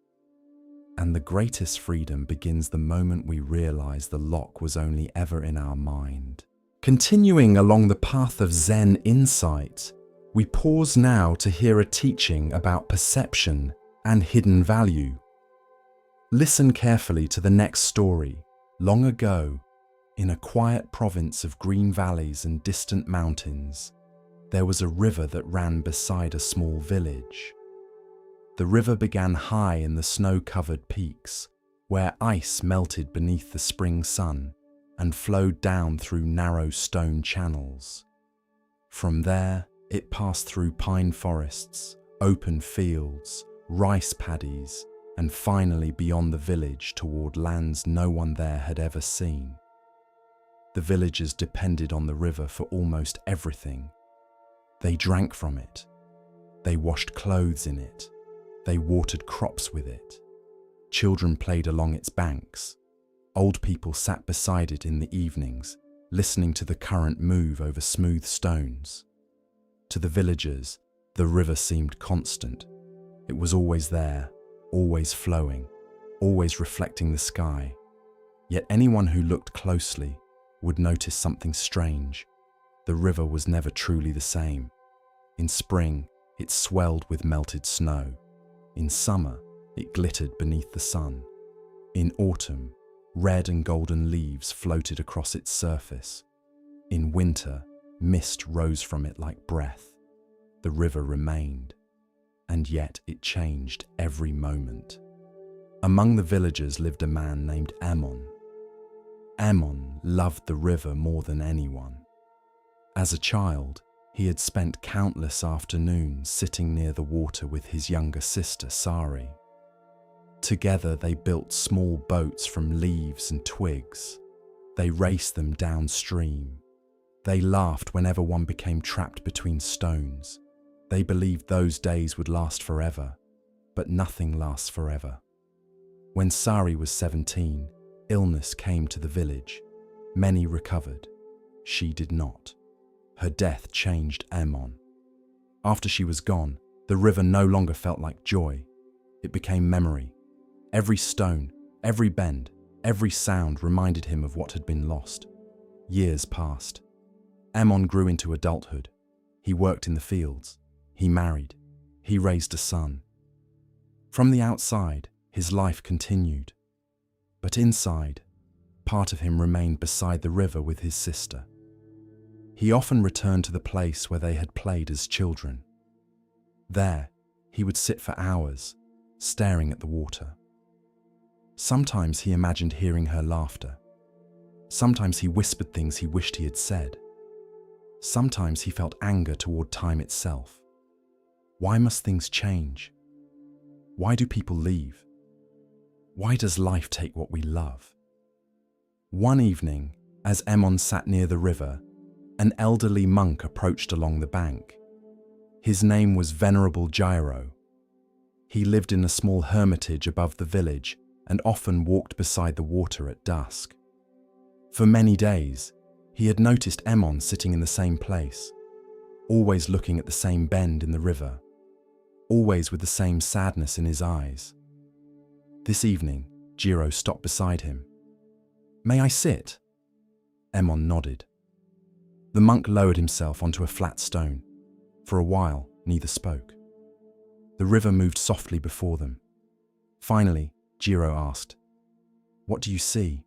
And the greatest freedom begins the moment we realize the lock was only ever in our mind. Continuing along the path of Zen insight, we pause now to hear a teaching about perception and hidden value. Listen carefully to the next story. Long ago, in a quiet province of green valleys and distant mountains, there was a river that ran beside a small village. The river began high in the snow-covered peaks, where ice melted beneath the spring sun and flowed down through narrow stone channels. From there, it passed through pine forests, open fields, rice paddies, and finally beyond the village toward lands no one there had ever seen. The villagers depended on the river for almost everything. They drank from it. They washed clothes in it. They watered crops with it. Children played along its banks. Old people sat beside it in the evenings, listening to the current move over smooth stones. To the villagers, the river seemed constant. It was always there, always flowing, always reflecting the sky. Yet anyone who looked closely would notice something strange. The river was never truly the same. In spring, it swelled with melted snow. In summer, it glittered beneath the sun. In autumn, red and golden leaves floated across its surface. In winter, mist rose from it like breath. The river remained, and yet it changed every moment. Among the villagers lived a man named Ammon. Ammon loved the river more than anyone. As a child, he had spent countless afternoons sitting near the water with his younger sister, Sari. Together they built small boats from leaves and twigs. They raced them downstream. They laughed whenever one became trapped between stones. They believed those days would last forever, but nothing lasts forever. When Sari was 17, illness came to the village. Many recovered. She did not. Her death changed Ammon. After she was gone, the river no longer felt like joy. It became memory. Every stone, every bend, every sound reminded him of what had been lost. Years passed. Ammon grew into adulthood. He worked in the fields. He married. He raised a son. From the outside, his life continued. But inside, part of him remained beside the river with his sister. He often returned to the place where they had played as children. There, he would sit for hours, staring at the water. Sometimes he imagined hearing her laughter. Sometimes he whispered things he wished he had said. Sometimes he felt anger toward time itself. Why must things change? Why do people leave? Why does life take what we love? One evening, as Ammon sat near the river, an elderly monk approached along the bank. His name was Venerable Gyro. He lived in a small hermitage above the village and often walked beside the water at dusk. For many days, he had noticed Ammon sitting in the same place, always looking at the same bend in the river, always with the same sadness in his eyes. This evening, Gyro stopped beside him. "May I sit?" Ammon nodded. The monk lowered himself onto a flat stone. For a while, neither spoke. The river moved softly before them. Finally, Gyro asked, "What do you see?"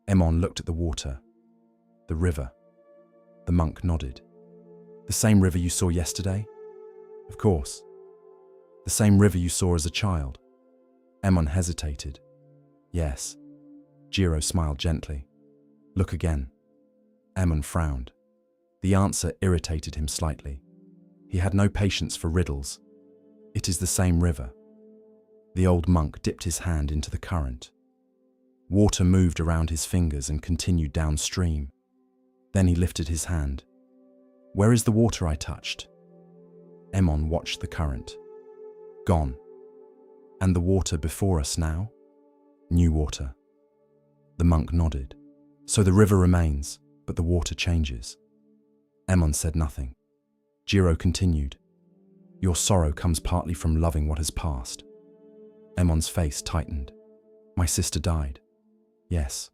Ammon looked at the water. "The river." The monk nodded. "The same river you saw yesterday?" "Of course." "The same river you saw as a child?" Ammon hesitated. "Yes." Gyro smiled gently. "Look again." Ammon frowned. The answer irritated him slightly. He had no patience for riddles. "It is the same river." The old monk dipped his hand into the current. Water moved around his fingers and continued downstream. Then he lifted his hand. "Where is the water I touched?" Ammon watched the current. "Gone." "And the water before us now?" "New water." The monk nodded. "So the river remains, but the water changes." Ammon said nothing. Gyro continued, "Your sorrow comes partly from loving what has passed." Ammon's face tightened. "My sister died. Yes,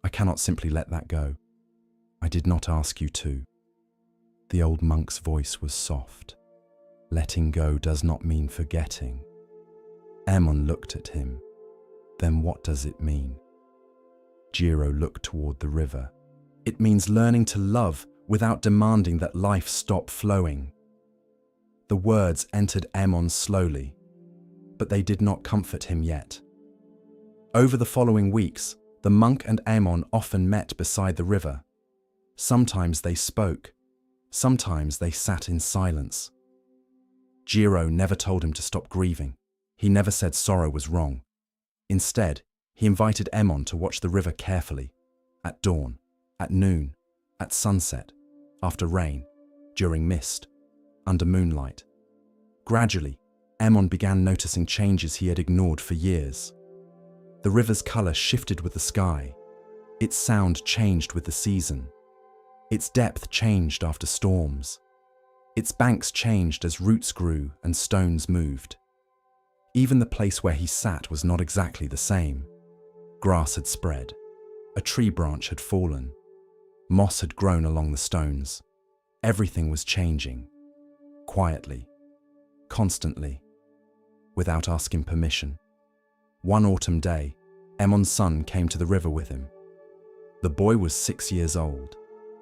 I cannot simply let that go. I did not ask you to." The old monk's voice was soft. "Letting go does not mean forgetting." Ammon looked at him. "Then what does it mean?" Gyro looked toward the river. "It means learning to love without demanding that life stop flowing." The words entered Ammon slowly, but they did not comfort him yet. Over the following weeks, the monk and Ammon often met beside the river. Sometimes they spoke, sometimes they sat in silence. Gyro never told him to stop grieving. He never said sorrow was wrong. Instead, he invited Ammon to watch the river carefully, at dawn, at noon, at sunset, after rain, during mist, under moonlight. Gradually, Ammon began noticing changes he had ignored for years. The river's color shifted with the sky. Its sound changed with the season. Its depth changed after storms. Its banks changed as roots grew and stones moved. Even the place where he sat was not exactly the same. Grass had spread. A tree branch had fallen. Moss had grown along the stones. Everything was changing. Quietly. Constantly. Without asking permission. One autumn day, Ammon's son came to the river with him. The boy was 6 years old.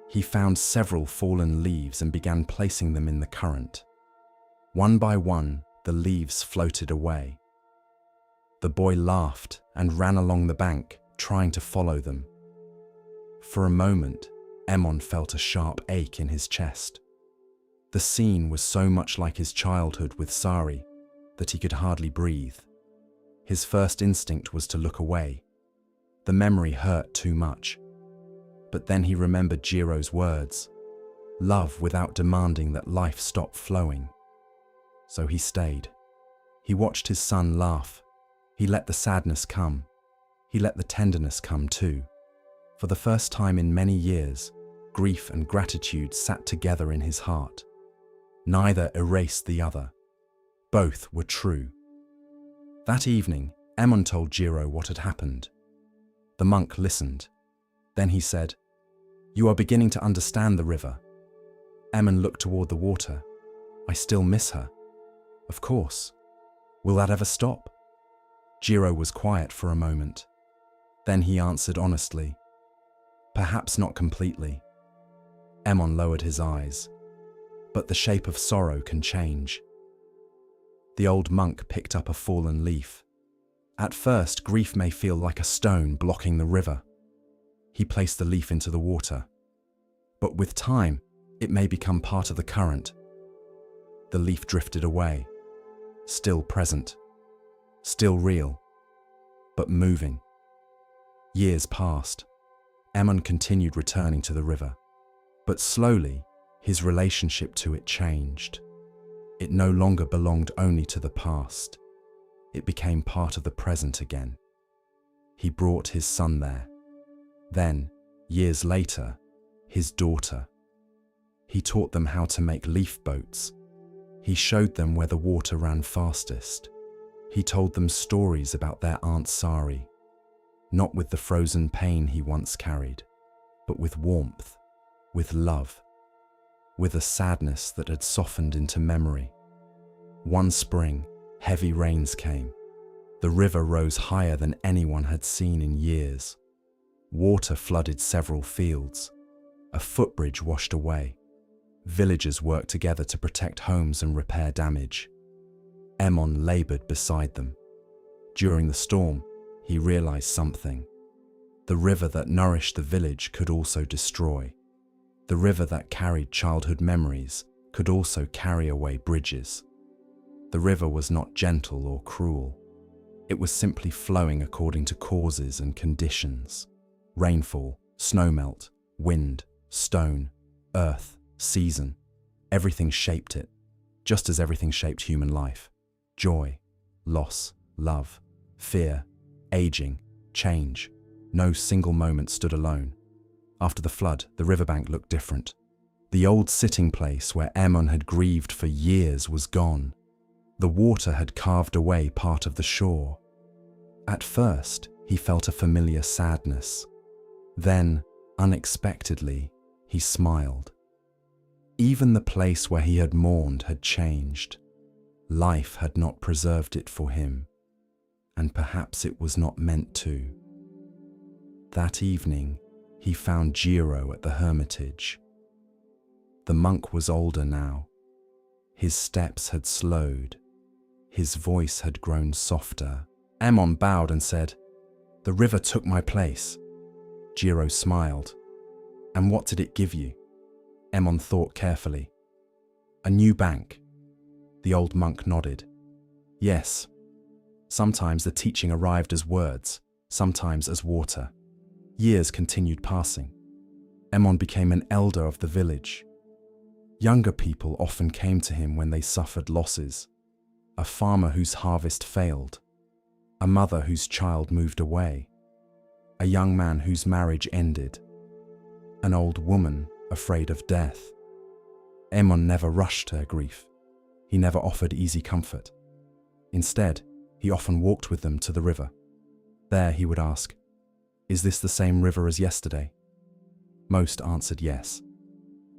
He found several fallen leaves and began placing them in the current. One by one, the leaves floated away. The boy laughed and ran along the bank, trying to follow them. For a moment, Ammon felt a sharp ache in his chest. The scene was so much like his childhood with Sari that he could hardly breathe. His first instinct was to look away. The memory hurt too much. But then he remembered Jiro's words. Love without demanding that life stop flowing. So he stayed. He watched his son laugh. He let the sadness come. He let the tenderness come too. For the first time in many years, grief and gratitude sat together in his heart. Neither erased the other. Both were true. That evening, Emon told Jiro what had happened. The monk listened. Then he said, "You are beginning to understand the river." Emon looked toward the water. "I still miss her." "Of course. Will that ever stop?" Jiro was quiet for a moment. Then he answered honestly, "Perhaps not completely." Emon lowered his eyes. "But the shape of sorrow can change." The old monk picked up a fallen leaf. At first, grief may feel like a stone blocking the river. He placed the leaf into the water. But with time, it may become part of the current. The leaf drifted away, still present, still real, but moving. Years passed. Emon continued returning to the river. But slowly, his relationship to it changed. It no longer belonged only to the past. It became part of the present again. He brought his son there. Then, years later, his daughter. He taught them how to make leaf boats. He showed them where the water ran fastest. He told them stories about their Aunt Sari, not with the frozen pain he once carried, but with warmth, with love, with a sadness that had softened into memory. One spring, heavy rains came. The river rose higher than anyone had seen in years. Water flooded several fields. A footbridge washed away. Villagers worked together to protect homes and repair damage. Emon labored beside them. During the storm, he realized something. The river that nourished the village could also destroy. The river that carried childhood memories could also carry away bridges. The river was not gentle or cruel. It was simply flowing according to causes and conditions. Rainfall, snowmelt, wind, stone, earth, season. Everything shaped it, just as everything shaped human life. Joy, loss, love, fear, aging, change. No single moment stood alone. After the flood, the riverbank looked different. The old sitting place where Emon had grieved for years was gone. The water had carved away part of the shore. At first, he felt a familiar sadness. Then, unexpectedly, he smiled. Even the place where he had mourned had changed. Life had not preserved it for him, and perhaps it was not meant to. That evening, he found Jiro at the hermitage. The monk was older now. His steps had slowed. His voice had grown softer. Emon bowed and said, "The river took my place." Jiro smiled. "And what did it give you?" Emon thought carefully. "A new bank." The old monk nodded. "Yes. Sometimes the teaching arrived as words, sometimes as water." Years continued passing. Emon became an elder of the village. Younger people often came to him when they suffered losses. A farmer whose harvest failed. A mother whose child moved away. A young man whose marriage ended. An old woman afraid of death. Emon never rushed her grief. He never offered easy comfort. Instead, he often walked with them to the river. There he would ask, "Is this the same river as yesterday?" Most answered yes.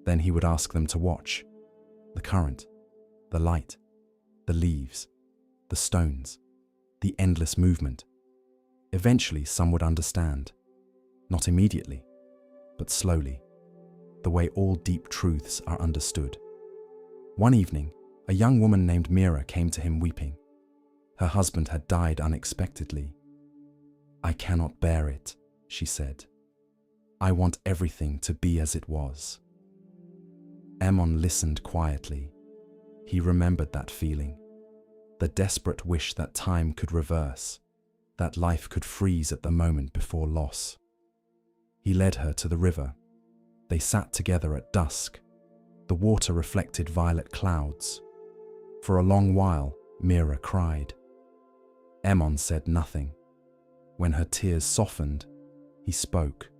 Then he would ask them to watch. The current, the light, the leaves, the stones, the endless movement. Eventually some would understand. Not immediately, but slowly, the way all deep truths are understood. One evening, a young woman named Mira came to him weeping. Her husband had died unexpectedly. "I cannot bear it," she said. "I want everything to be as it was." Emon listened quietly. He remembered that feeling, the desperate wish that time could reverse, that life could freeze at the moment before loss. He led her to the river. They sat together at dusk. The water reflected violet clouds. For a long while, Mira cried. Ammon said nothing. When her tears softened, he spoke.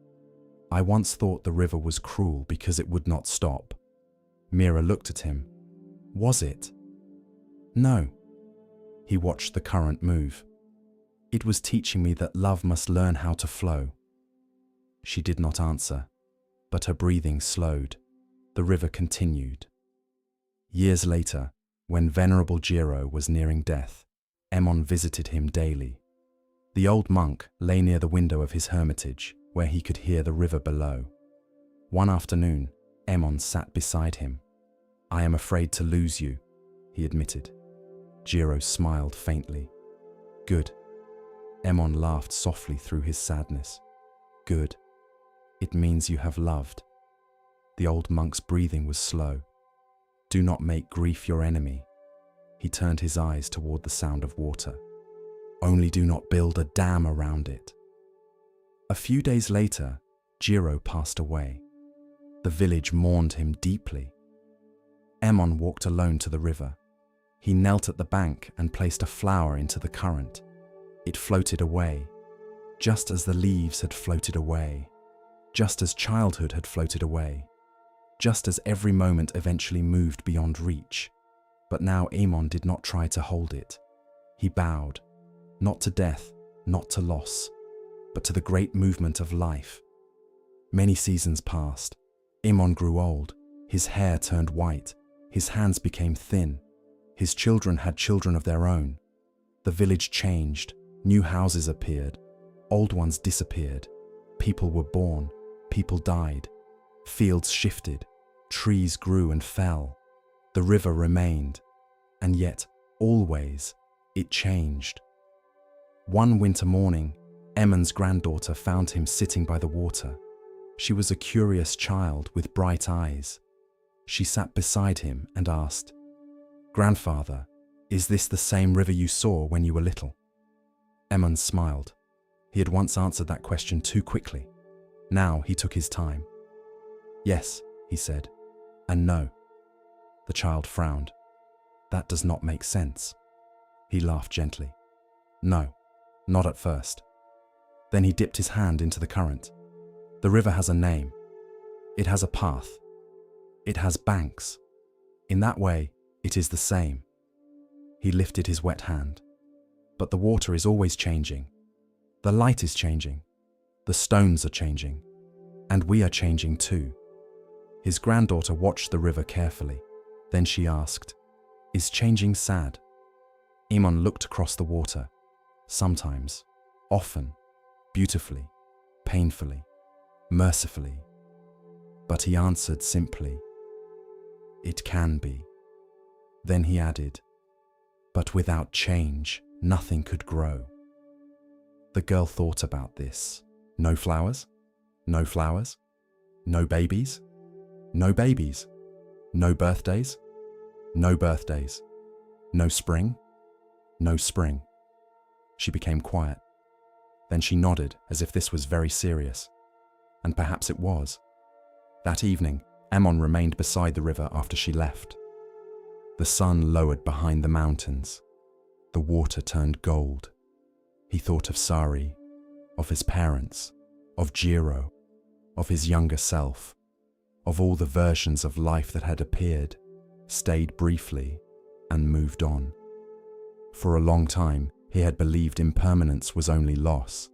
I once thought the river was cruel because it would not stop. Mira looked at him. Was it? No. He watched the current move. It was teaching me that love must learn how to flow. She did not answer, but her breathing slowed. The river continued. Years later, when Venerable Jiro was nearing death, Ammon visited him daily. The old monk lay near the window of his hermitage, where he could hear the river below. One afternoon, Ammon sat beside him. I am afraid to lose you, he admitted. Jiro smiled faintly. Good. Ammon laughed softly through his sadness. Good. It means you have loved. The old monk's breathing was slow. Do not make grief your enemy. He turned his eyes toward the sound of water. Only do not build a dam around it. A few days later, Jiro passed away. The village mourned him deeply. Ammon walked alone to the river. He knelt at the bank and placed a flower into the current. It floated away, just as the leaves had floated away, just as childhood had floated away, just as every moment eventually moved beyond reach. But now Ammon did not try to hold it. He bowed, not to death, not to loss, but to the great movement of life. Many seasons passed. Ammon grew old. His hair turned white. His hands became thin. His children had children of their own. The village changed. New houses appeared. Old ones disappeared. People were born. People died. Fields shifted. Trees grew and fell. The river remained. And yet, always, it changed. One winter morning, Ammon's granddaughter found him sitting by the water. She was a curious child with bright eyes. She sat beside him and asked, Grandfather, is this the same river you saw when you were little? Ammon smiled. He had once answered that question too quickly. Now he took his time. Yes, he said, and no. The child frowned. That does not make sense. He laughed gently. No, not at first. Then he dipped his hand into the current. The river has a name. It has a path. It has banks. In that way, it is the same. He lifted his wet hand. But the water is always changing. The light is changing. The stones are changing. And we are changing too. His granddaughter watched the river carefully. Then she asked, Is changing sad? Ammon looked across the water. Sometimes, often, beautifully, painfully, mercifully. But he answered simply, It can be. Then he added, But without change, nothing could grow. The girl thought about this. No flowers? No flowers? No babies? No babies? No birthdays? No birthdays? No spring? No spring. She became quiet. Then she nodded as if this was very serious. And perhaps it was. That evening, Ammon remained beside the river after she left. The sun lowered behind the mountains. The water turned gold. He thought of Sari, of his parents, of Jiro, of his younger self, of all the versions of life that had appeared, stayed briefly, and moved on. For a long time, he had believed impermanence was only loss.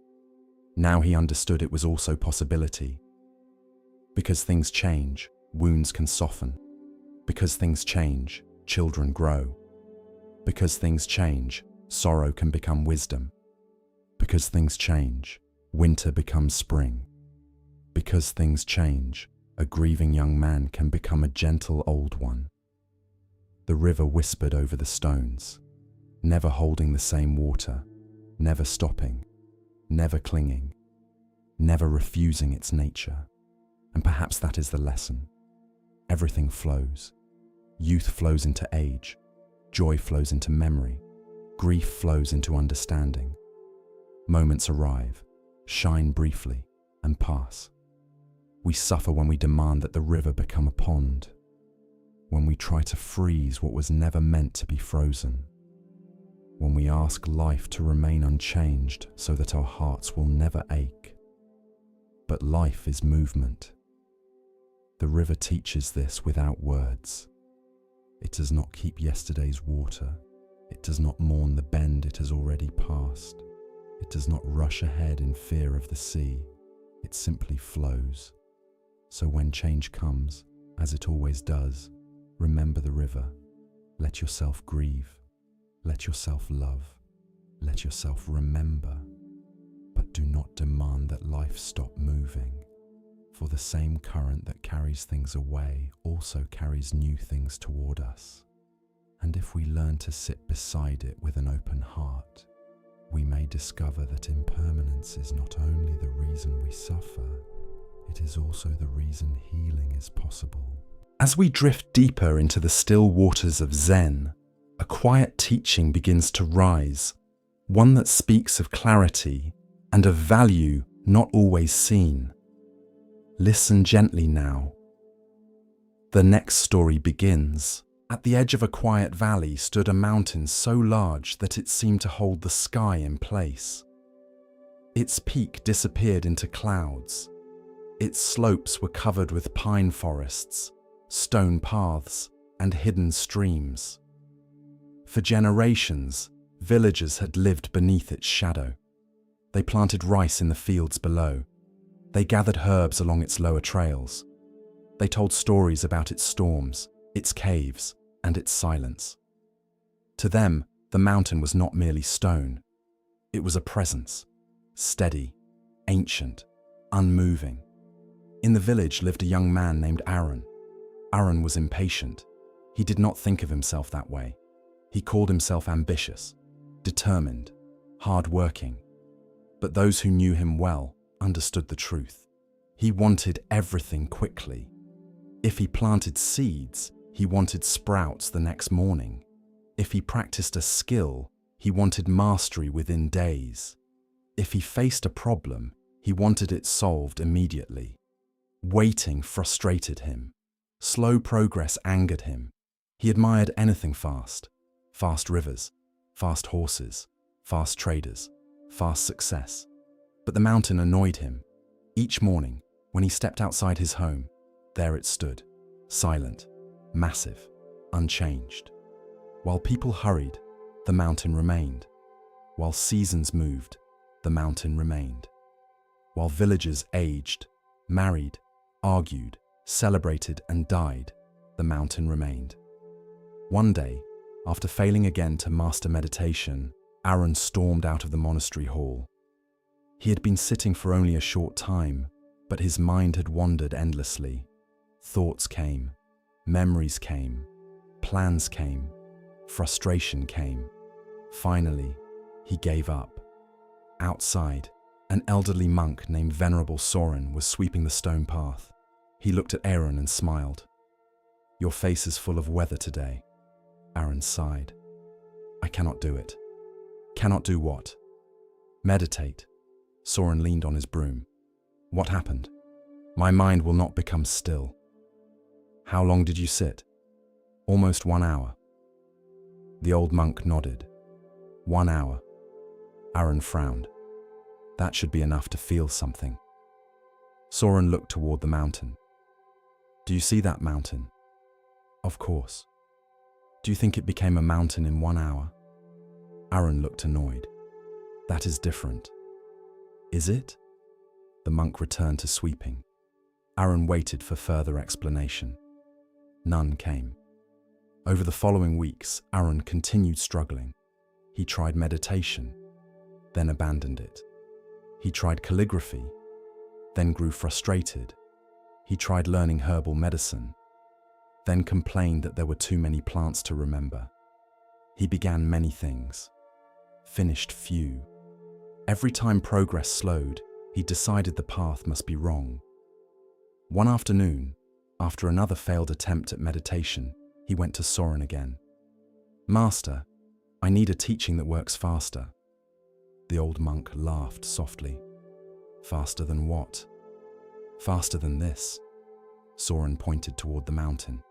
Now he understood it was also possibility. Because things change, wounds can soften. Because things change, children grow. Because things change, sorrow can become wisdom. Because things change, winter becomes spring. Because things change, a grieving young man can become a gentle old one. The river whispered over the stones, never holding the same water, never stopping, never clinging, never refusing its nature. And perhaps that is the lesson. Everything flows. Youth flows into age. Joy flows into memory. Grief flows into understanding. Moments arrive, shine briefly, and pass. We suffer when we demand that the river become a pond, when we try to freeze what was never meant to be frozen, when we ask life to remain unchanged so that our hearts will never ache. But life is movement. The river teaches this without words. It does not keep yesterday's water. It does not mourn the bend it has already passed. It does not rush ahead in fear of the sea. It simply flows. So when change comes, as it always does, remember the river. Let yourself grieve. Let yourself love. Let yourself remember. But do not demand that life stop moving. For the same current that carries things away also carries new things toward us. And if we learn to sit beside it with an open heart, we may discover that impermanence is not only the reason we suffer, it is also the reason healing is possible. As we drift deeper into the still waters of Zen, a quiet teaching begins to rise, one that speaks of clarity and of value not always seen. Listen gently now. The next story begins. At the edge of a quiet valley stood a mountain so large that it seemed to hold the sky in place. Its peak disappeared into clouds. Its slopes were covered with pine forests, stone paths, and hidden streams. For generations, villagers had lived beneath its shadow. They planted rice in the fields below. They gathered herbs along its lower trails. They told stories about its storms, its caves, and its silence. To them, the mountain was not merely stone. It was a presence, steady, ancient, unmoving. In the village lived a young man named Aaron. Aaron was impatient. He did not think of himself that way. He called himself ambitious, determined, hard-working. But those who knew him well understood the truth. He wanted everything quickly. If he planted seeds, he wanted sprouts the next morning. If he practiced a skill, he wanted mastery within days. If he faced a problem, he wanted it solved immediately. Waiting frustrated him. Slow progress angered him. He admired anything fast. Fast rivers, fast horses, fast traders, fast success. But the mountain annoyed him. Each morning, when he stepped outside his home, there it stood, silent, massive, unchanged. While people hurried, the mountain remained. While seasons moved, the mountain remained. While villagers aged, married, argued, celebrated, and died, the mountain remained. One day, after failing again to master meditation, Aaron stormed out of the monastery hall. He had been sitting for only a short time, but his mind had wandered endlessly. Thoughts came, memories came, plans came, frustration came. Finally, he gave up. Outside, an elderly monk named Venerable Soren was sweeping the stone path. He looked at Aaron and smiled. "Your face is full of weather today." Aaron sighed. "I cannot do it." "Cannot do what?" "Meditate." Soren leaned on his broom. "What happened?" "My mind will not become still." "How long did you sit?" "Almost 1 hour." The old monk nodded. 1 hour. Aaron frowned. That should be enough to feel something. Soren looked toward the mountain. "Do you see that mountain?" "Of course." "Do you think it became a mountain in 1 hour?" Aaron looked annoyed. "That is different." "Is it?" The monk returned to sweeping. Aaron waited for further explanation. None came. Over the following weeks, Aaron continued struggling. He tried meditation, then abandoned it. He tried calligraphy, then grew frustrated. He tried learning herbal medicine, then complained that there were too many plants to remember. He began many things, finished few. Every time progress slowed, he decided the path must be wrong. One afternoon, after another failed attempt at meditation, he went to Soren again. "Master, I need a teaching that works faster." The old monk laughed softly. "Faster than what?" Faster than this. Soren pointed toward the mountain.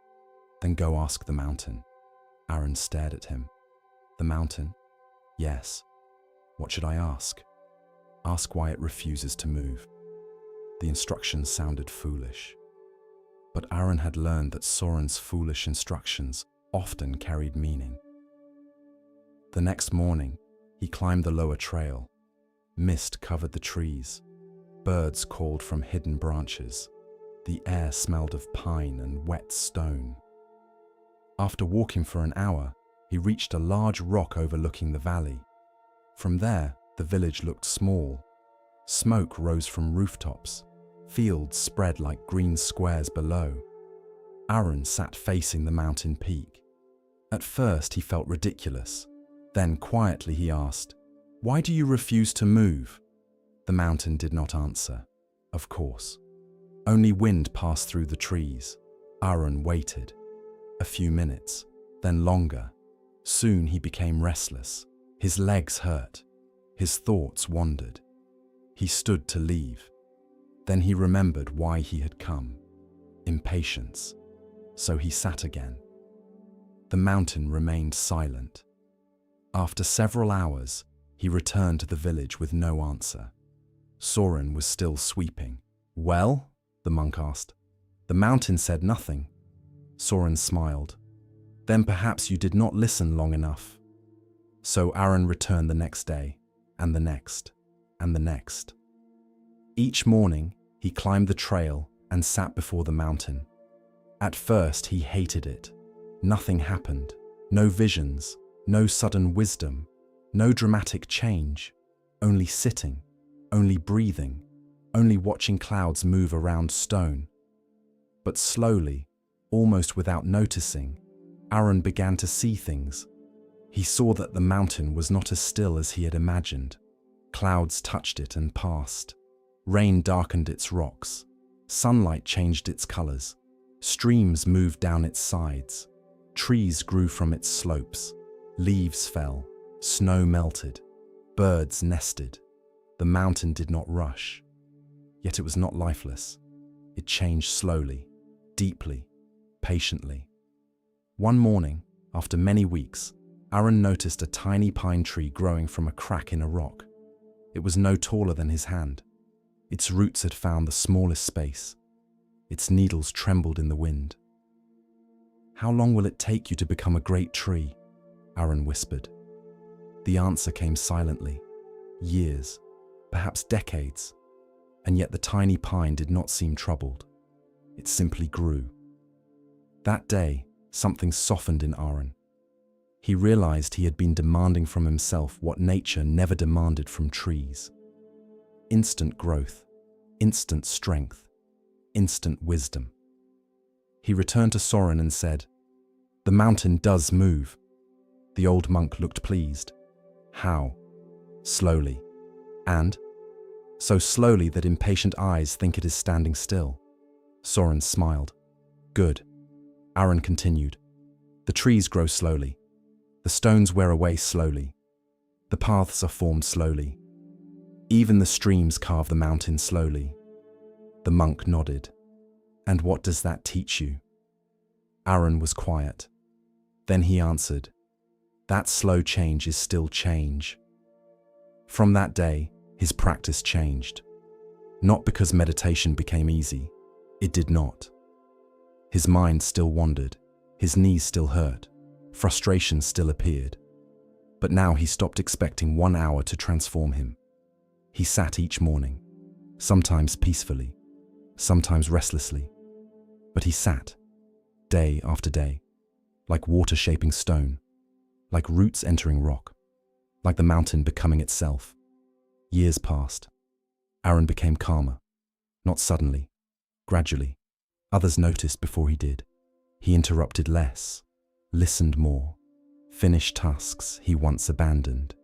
Then go ask the mountain. Aaron stared at him. The mountain? Yes. What should I ask? Ask why it refuses to move. The instructions sounded foolish. But Aaron had learned that Soren's foolish instructions often carried meaning. The next morning, he climbed the lower trail. Mist covered the trees. Birds called from hidden branches. The air smelled of pine and wet stone. After walking for an hour, he reached a large rock overlooking the valley. From there, the village looked small. Smoke rose from rooftops. Fields spread like green squares below. Aaron sat facing the mountain peak. At first, he felt ridiculous. Then quietly he asked, "Why do you refuse to move?" The mountain did not answer. Of course. Only wind passed through the trees. Aaron waited. A few minutes, then longer. Soon he became restless. His legs hurt. His thoughts wandered. He stood to leave. Then he remembered why he had come. Impatience. So he sat again. The mountain remained silent. After several hours, he returned to the village with no answer. Soren was still sweeping. "Well?" the monk asked. "The mountain said nothing." Soren smiled. "Then perhaps you did not listen long enough." So Aaron returned the next day, and the next, and the next. Each morning, he climbed the trail and sat before the mountain. At first, he hated it. Nothing happened. No visions, no sudden wisdom, no dramatic change. Only sitting, only breathing, only watching clouds move around stone. But slowly, almost without noticing, Aaron began to see things. He saw that the mountain was not as still as he had imagined. Clouds touched it and passed. Rain darkened its rocks. Sunlight changed its colors. Streams moved down its sides. Trees grew from its slopes. Leaves fell. Snow melted. Birds nested. The mountain did not rush. Yet it was not lifeless. It changed slowly, deeply, patiently. One morning, after many weeks, Aaron noticed a tiny pine tree growing from a crack in a rock. It was no taller than his hand. Its roots had found the smallest space. Its needles trembled in the wind. "How long will it take you to become a great tree?" Aaron whispered. The answer came silently. Years, perhaps decades. And yet the tiny pine did not seem troubled. It simply grew. That day, something softened in Aaron. He realized he had been demanding from himself what nature never demanded from trees. Instant growth, instant strength, instant wisdom. He returned to Soren and said, "The mountain does move." The old monk looked pleased. "How?" "Slowly. And so slowly that impatient eyes think it is standing still." Soren smiled. "Good." Aaron continued. "The trees grow slowly. The stones wear away slowly. The paths are formed slowly. Even the streams carve the mountain slowly." The monk nodded. "And what does that teach you?" Aaron was quiet. Then he answered, "That slow change is still change." From that day, his practice changed. Not because meditation became easy. It did not. His mind still wandered. His knees still hurt. Frustration still appeared. But now he stopped expecting 1 hour to transform him. He sat each morning, sometimes peacefully, sometimes restlessly. But he sat, day after day, like water shaping stone, like roots entering rock, like the mountain becoming itself. Years passed. Aaron became calmer, not suddenly, gradually. Others noticed before he did. He interrupted less, listened more, finished tasks he once abandoned.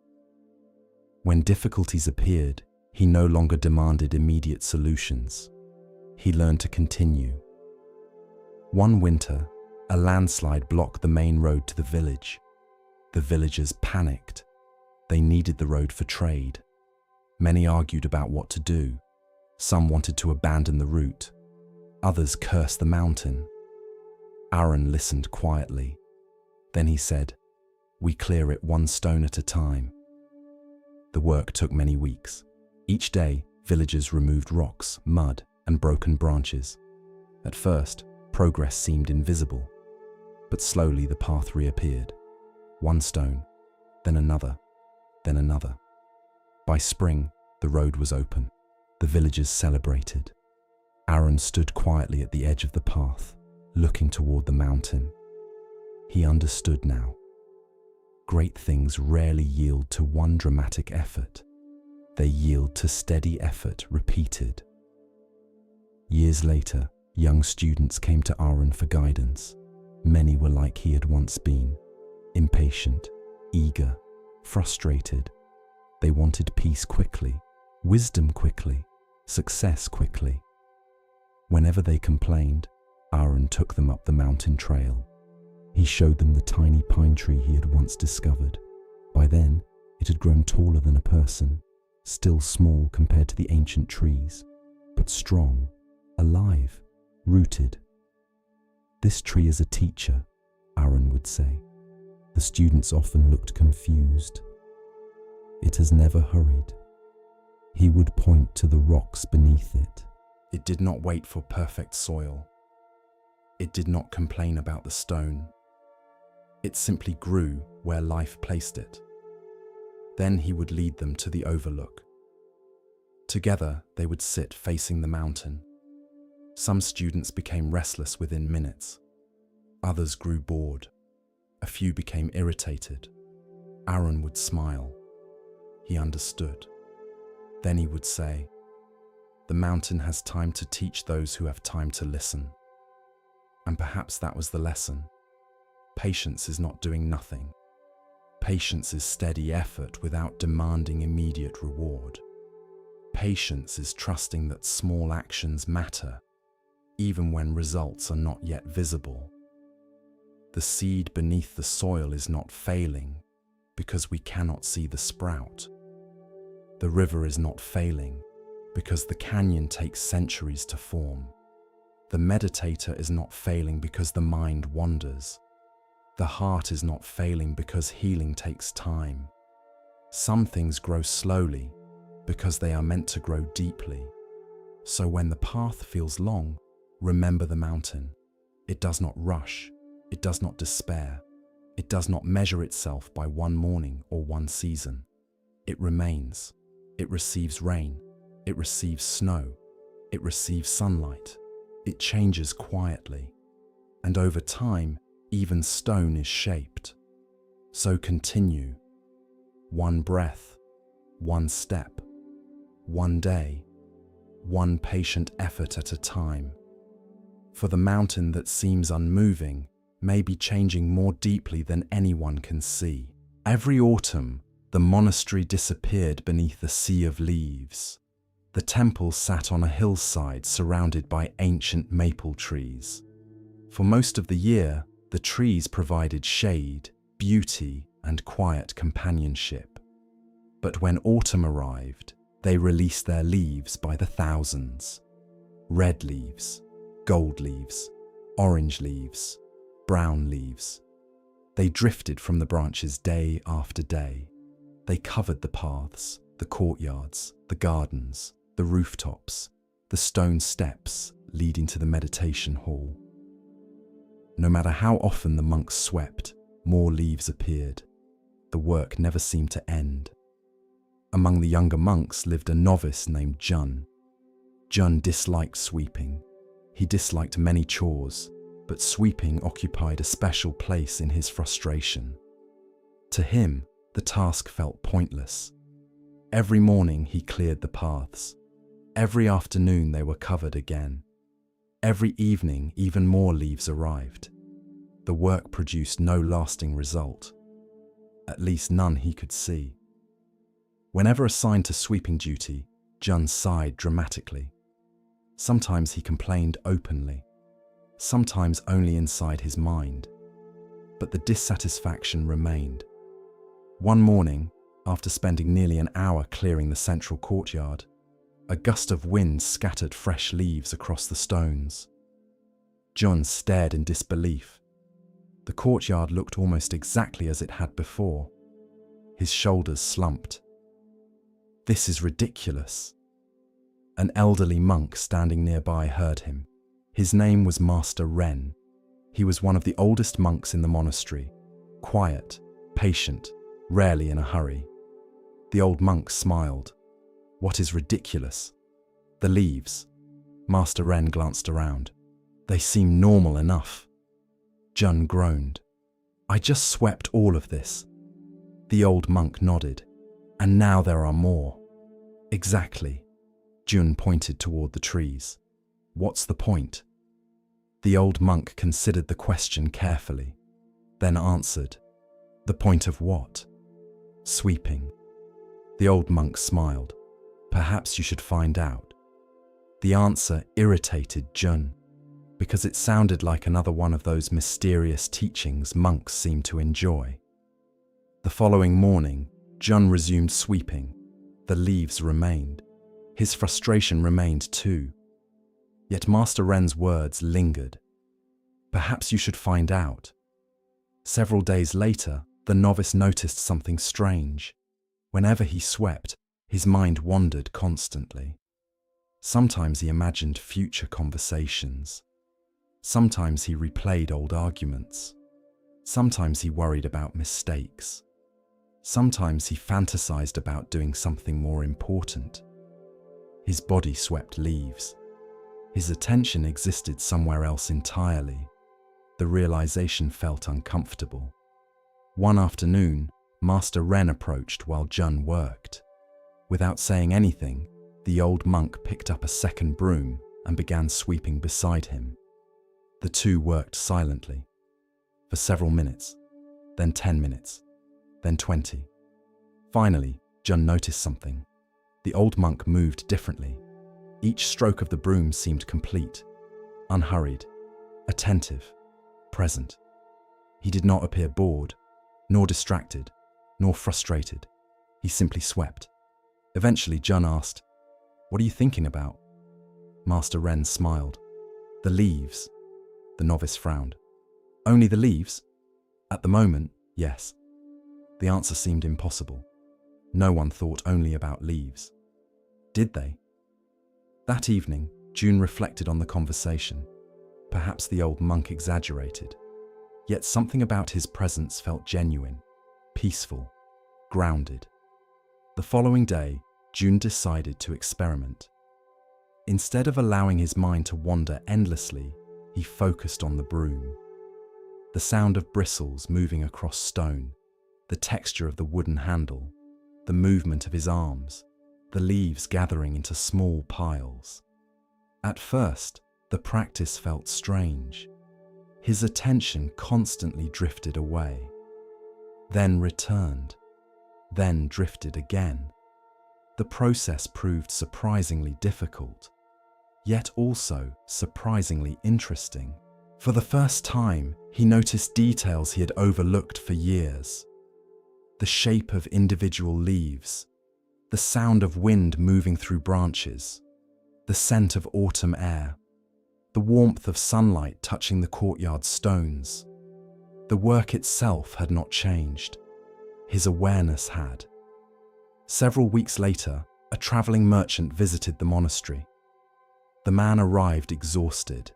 When difficulties appeared, he no longer demanded immediate solutions. He learned to continue. One winter, a landslide blocked the main road to the village. The villagers panicked. They needed the road for trade. Many argued about what to do. Some wanted to abandon the route. Others cursed the mountain. Aaron listened quietly. Then he said, "We clear it one stone at a time." The work took many weeks. Each day, villagers removed rocks, mud, and broken branches. At first, progress seemed invisible, but slowly the path reappeared. One stone, then another, then another. By spring, the road was open. The villagers celebrated. Aaron stood quietly at the edge of the path, looking toward the mountain. He understood now. Great things rarely yield to one dramatic effort. They yield to steady effort repeated. Years later, young students came to Aaron for guidance. Many were like he had once been, impatient, eager, frustrated. They wanted peace quickly, wisdom quickly, success quickly. Whenever they complained, Aaron took them up the mountain trail. He showed them the tiny pine tree he had once discovered. By then, it had grown taller than a person, still small compared to the ancient trees, but strong, alive, rooted. "This tree is a teacher," Aaron would say. The students often looked confused. "It has never hurried." He would point to the rocks beneath it. It did not wait for perfect soil. It did not complain about the stone. It simply grew where life placed it. Then he would lead them to the overlook. Together, they would sit facing the mountain. Some students became restless within minutes. Others grew bored. A few became irritated. Aaron would smile. He understood. Then he would say, "The mountain has time to teach those who have time to listen." And perhaps that was the lesson. Patience is not doing nothing. Patience is steady effort without demanding immediate reward. Patience is trusting that small actions matter, even when results are not yet visible. The seed beneath the soil is not failing because we cannot see the sprout. The river is not failing because the canyon takes centuries to form. The meditator is not failing because the mind wanders. The heart is not failing because healing takes time. Some things grow slowly because they are meant to grow deeply. So when the path feels long, remember the mountain. It does not rush. It does not despair. It does not measure itself by one morning or one season. It remains. It receives rain. It receives snow. It receives sunlight. It changes quietly. And over time, even stone is shaped. So continue. One breath, one step, one day, one patient effort at a time. For the mountain that seems unmoving may be changing more deeply than anyone can see. Every autumn, the monastery disappeared beneath a sea of leaves. The temple sat on a hillside surrounded by ancient maple trees. For most of the year, the trees provided shade, beauty, and quiet companionship. But when autumn arrived, they released their leaves by the thousands. Red leaves, gold leaves, orange leaves, brown leaves. They drifted from the branches day after day. They covered the paths, the courtyards, the gardens, the rooftops, the stone steps leading to the meditation hall. No matter how often the monks swept, more leaves appeared. The work never seemed to end. Among the younger monks lived a novice named Jun. Jun disliked sweeping. He disliked many chores, but sweeping occupied a special place in his frustration. To him, the task felt pointless. Every morning he cleared the paths. Every afternoon they were covered again. Every evening even more leaves arrived. The work produced no lasting result. At least none he could see. Whenever assigned to sweeping duty, Jun sighed dramatically. Sometimes he complained openly. Sometimes only inside his mind. But the dissatisfaction remained. One morning, after spending nearly an hour clearing the central courtyard, A gust of wind scattered fresh leaves across the stones. Jun stared in disbelief. The courtyard looked almost exactly as it had before. His shoulders slumped. This is ridiculous. An elderly monk standing nearby heard him. His name was Master Ren. He was one of the oldest monks in the monastery. Quiet, patient, rarely in a hurry. The old monk smiled. What is ridiculous? The leaves. Master Ren glanced around. They seem normal enough. Jun groaned. I just swept all of this. The old monk nodded. And now there are more. Exactly. Jun pointed toward the trees. What's the point? The old monk considered the question carefully, then answered. The point of what? Sweeping. The old monk smiled. Perhaps you should find out. The answer irritated Jun, because it sounded like another one of those mysterious teachings monks seem to enjoy. The following morning, Jun resumed sweeping. The leaves remained. His frustration remained too. Yet Master Ren's words lingered. Perhaps you should find out. Several days later, the novice noticed something strange. Whenever he swept, his mind wandered constantly. Sometimes he imagined future conversations. Sometimes he replayed old arguments. Sometimes he worried about mistakes. Sometimes he fantasized about doing something more important. His body swept leaves. His attention existed somewhere else entirely. The realization felt uncomfortable. One afternoon, Master Ren approached while Jun worked. Without saying anything, the old monk picked up a second broom and began sweeping beside him. The two worked silently. For several minutes, then 10 minutes, then 20. Finally, Jun noticed something. The old monk moved differently. Each stroke of the broom seemed complete, unhurried, attentive, present. He did not appear bored, nor distracted, nor frustrated. He simply swept. Eventually, Jun asked, "What are you thinking about?" Master Ren smiled. "The leaves." The novice frowned. "Only the leaves?" "At the moment, yes." The answer seemed impossible. No one thought only about leaves. Did they? That evening, Jun reflected on the conversation. Perhaps the old monk exaggerated. Yet something about his presence felt genuine, peaceful, grounded. The following day, Jun decided to experiment. Instead of allowing his mind to wander endlessly, he focused on the broom. The sound of bristles moving across stone, the texture of the wooden handle, the movement of his arms, the leaves gathering into small piles. At first, the practice felt strange. His attention constantly drifted away, then returned, then drifted again. The process proved surprisingly difficult, yet also surprisingly interesting. For the first time, he noticed details he had overlooked for years. The shape of individual leaves, the sound of wind moving through branches, the scent of autumn air, the warmth of sunlight touching the courtyard stones. The work itself had not changed. His awareness had. Several weeks later, a traveling merchant visited the monastery. The man arrived exhausted.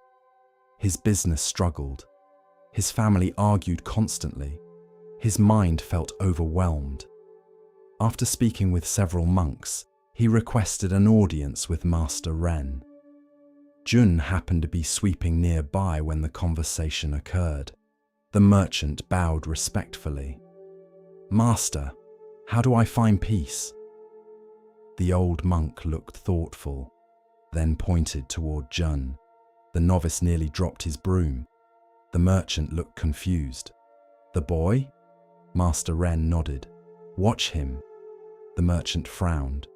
His business struggled. His family argued constantly. His mind felt overwhelmed. After speaking with several monks, he requested an audience with Master Ren. Jun happened to be sweeping nearby when the conversation occurred. The merchant bowed respectfully. "Master, how do I find peace?" The old monk looked thoughtful, then pointed toward Jun. The novice nearly dropped his broom. The merchant looked confused. "The boy?" Master Ren nodded. "Watch him." The merchant frowned.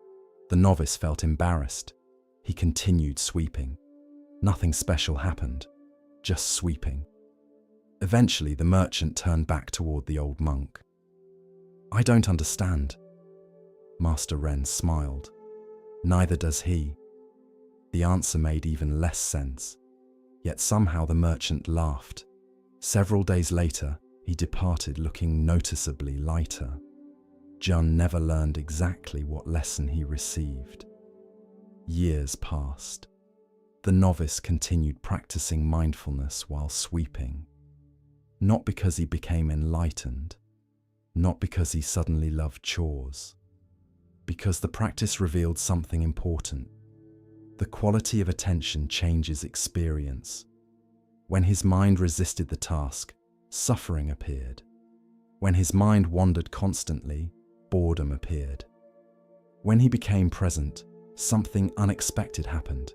The novice felt embarrassed. He continued sweeping. Nothing special happened, just sweeping. Eventually, the merchant turned back toward the old monk. "I don't understand." Master Ren smiled. Neither does he. The answer made even less sense. Yet somehow the merchant laughed. Several days later, he departed looking noticeably lighter. Jun never learned exactly what lesson he received. Years passed. The novice continued practicing mindfulness while sweeping. Not because he became enlightened, not because he suddenly loved chores, because the practice revealed something important. The quality of attention changes experience. When his mind resisted the task, suffering appeared. When his mind wandered constantly, boredom appeared. When he became present, something unexpected happened.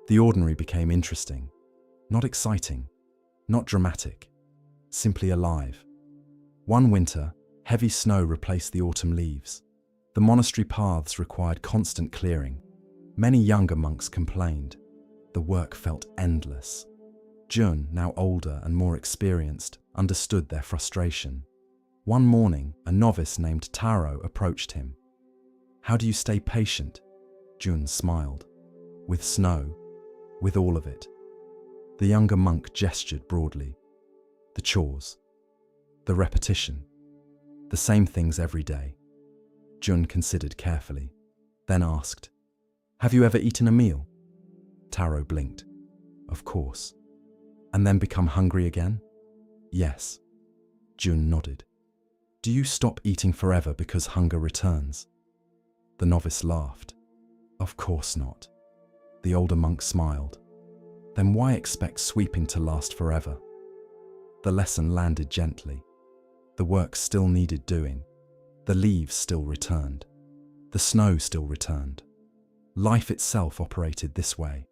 The ordinary became interesting, not exciting, not dramatic, simply alive. One winter, heavy snow replaced the autumn leaves. The monastery paths required constant clearing. Many younger monks complained. The work felt endless. Jun, now older and more experienced, understood their frustration. One morning, a novice named Taro approached him. "How do you stay patient?" Jun smiled. "With snow, with all of it." The younger monk gestured broadly. "The chores, the repetition, the same things every day." Jun considered carefully, then asked, "Have you ever eaten a meal?" Taro blinked. "Of course." "And then become hungry again?" "Yes." Jun nodded. "Do you stop eating forever because hunger returns?" The novice laughed. "Of course not." The older monk smiled. "Then why expect sweeping to last forever?" The lesson landed gently. The work still needed doing. The leaves still returned. The snow still returned. Life itself operated this way.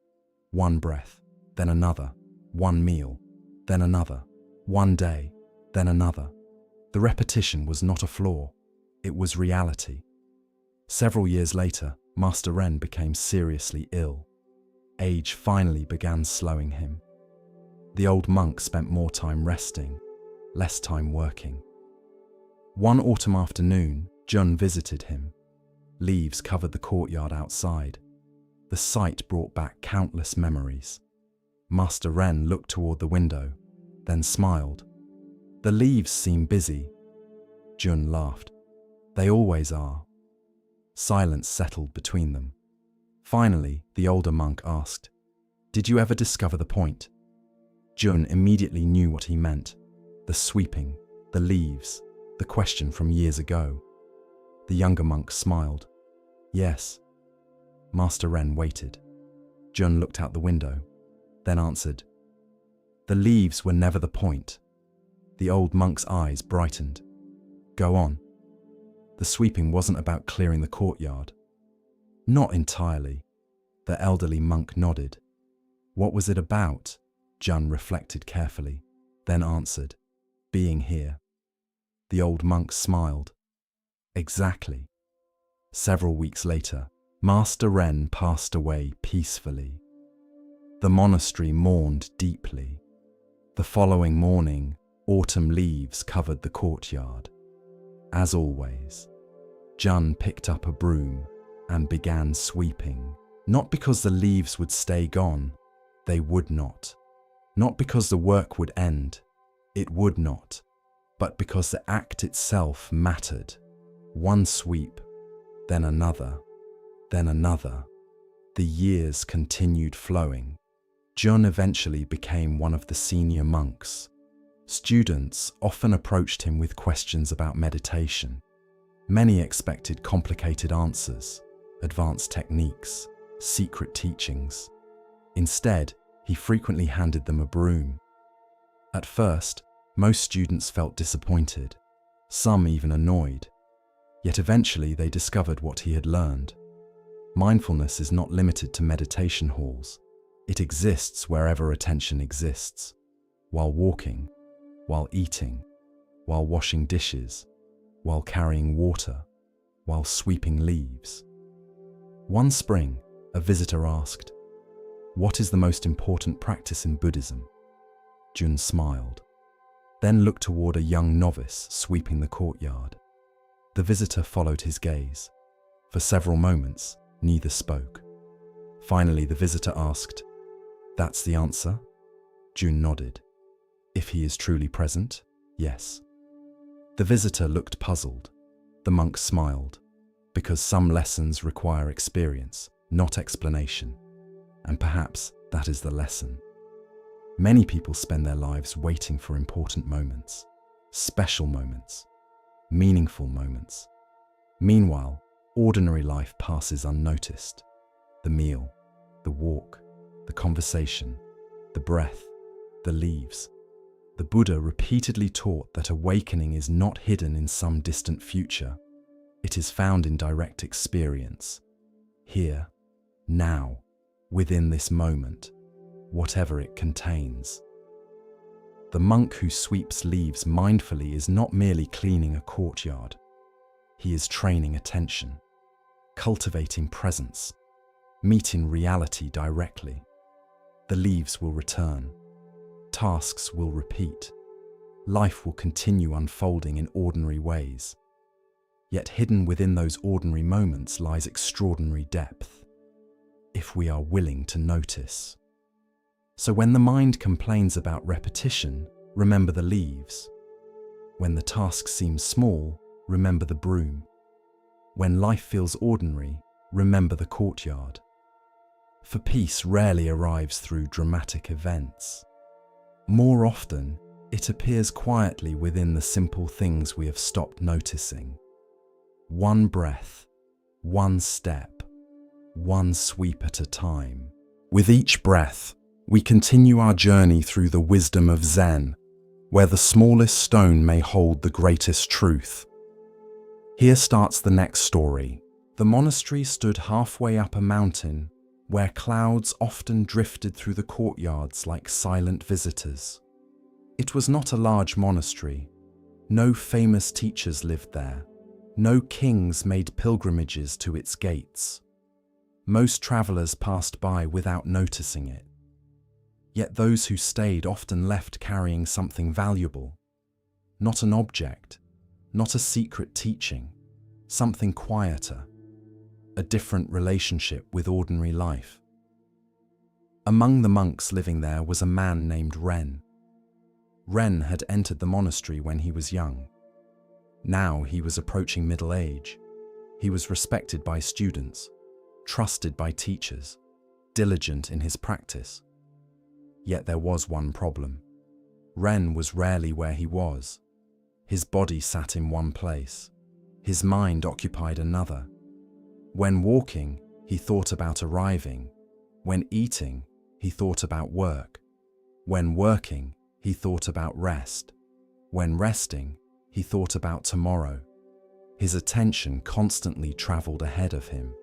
One breath, then another. One meal, then another. One day, then another. The repetition was not a flaw. It was reality. Several years later, Master Ren became seriously ill. Age finally began slowing him. The old monk spent more time resting, less time working. One autumn afternoon, Jun visited him. Leaves covered the courtyard outside. The sight brought back countless memories. Master Ren looked toward the window, then smiled. "The leaves seem busy." Jun laughed. "They always are." Silence settled between them. Finally, the older monk asked, "Did you ever discover the point?" Jun immediately knew what he meant. The sweeping, the leaves, the question from years ago. The younger monk smiled. "Yes." Master Ren waited. Jun looked out the window, then answered, "The leaves were never the point." The old monk's eyes brightened. "Go on." "The sweeping wasn't about clearing the courtyard." "Not entirely." The elderly monk nodded. "What was it about?" Jun reflected carefully, then answered, "Being here." The old monk smiled. "Exactly." Several weeks later, Master Ren passed away peacefully. The monastery mourned deeply. The following morning, autumn leaves covered the courtyard. As always, Jun picked up a broom and began sweeping. Not because the leaves would stay gone, they would not. Not because the work would end, it would not. But because the act itself mattered. One sweep, then another, then another. The years continued flowing. Jun eventually became one of the senior monks. Students often approached him with questions about meditation. Many expected complicated answers, advanced techniques, secret teachings. Instead, he frequently handed them a broom. At first, most students felt disappointed, some even annoyed. Yet eventually they discovered what he had learned. Mindfulness is not limited to meditation halls. It exists wherever attention exists. While walking, while eating, while washing dishes, while carrying water, while sweeping leaves. One spring, a visitor asked, "What is the most important practice in Buddhism?" Jun smiled, then looked toward a young novice sweeping the courtyard. The visitor followed his gaze. For several moments, Neither spoke. Finally, the visitor asked, "That's the answer?" June nodded. "If he is truly present, yes." The visitor looked puzzled. The monk smiled, because some lessons require experience, not explanation. And perhaps that is the lesson. Many people spend their lives waiting for important moments, special moments, meaningful moments. Meanwhile, ordinary life passes unnoticed. The meal, the walk, the conversation, the breath, the leaves. The Buddha repeatedly taught that awakening is not hidden in some distant future. It is found in direct experience, here, now, within this moment, whatever it contains. The monk who sweeps leaves mindfully is not merely cleaning a courtyard. He is training attention, cultivating presence, meeting reality directly. The leaves will return. Tasks will repeat. Life will continue unfolding in ordinary ways. Yet hidden within those ordinary moments lies extraordinary depth, if we are willing to notice. So when the mind complains about repetition, remember the leaves. When the task seems small, remember the broom. When life feels ordinary, remember the courtyard. For peace rarely arrives through dramatic events. More often, it appears quietly within the simple things we have stopped noticing. One breath, one step, one sweep at a time. With each breath, we continue our journey through the wisdom of Zen, where the smallest stone may hold the greatest truth. Here starts the next story. The monastery stood halfway up a mountain, where clouds often drifted through the courtyards like silent visitors. It was not a large monastery. No famous teachers lived there. No kings made pilgrimages to its gates. Most travelers passed by without noticing it. Yet those who stayed often left carrying something valuable. Not an object, not a secret teaching, something quieter. A different relationship with ordinary life. Among the monks living there was a man named Ren. Ren had entered the monastery when he was young. Now he was approaching middle age. He was respected by students, trusted by teachers, diligent in his practice. Yet there was one problem. Ren was rarely where he was. His body sat in one place. His mind occupied another. When walking, he thought about arriving. When eating, he thought about work. When working, he thought about rest. When resting, he thought about tomorrow. His attention constantly traveled ahead of him.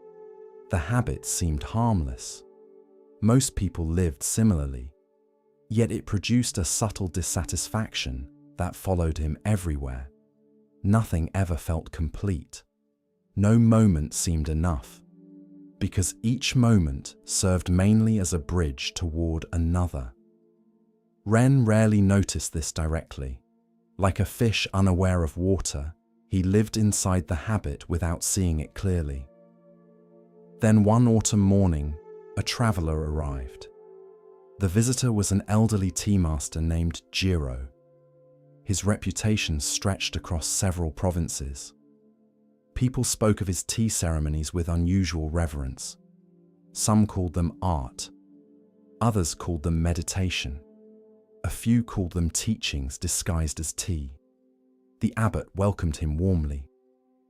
The habit seemed harmless. Most people lived similarly. Yet it produced a subtle dissatisfaction that followed him everywhere. Nothing ever felt complete. No moment seemed enough, because each moment served mainly as a bridge toward another. Ren rarely noticed this directly. Like a fish unaware of water, he lived inside the habit without seeing it clearly. Then one autumn morning, a traveler arrived. The visitor was an elderly tea master named Jiro. His reputation stretched across several provinces. People spoke of his tea ceremonies with unusual reverence. Some called them art. Others called them meditation. A few called them teachings disguised as tea. The abbot welcomed him warmly.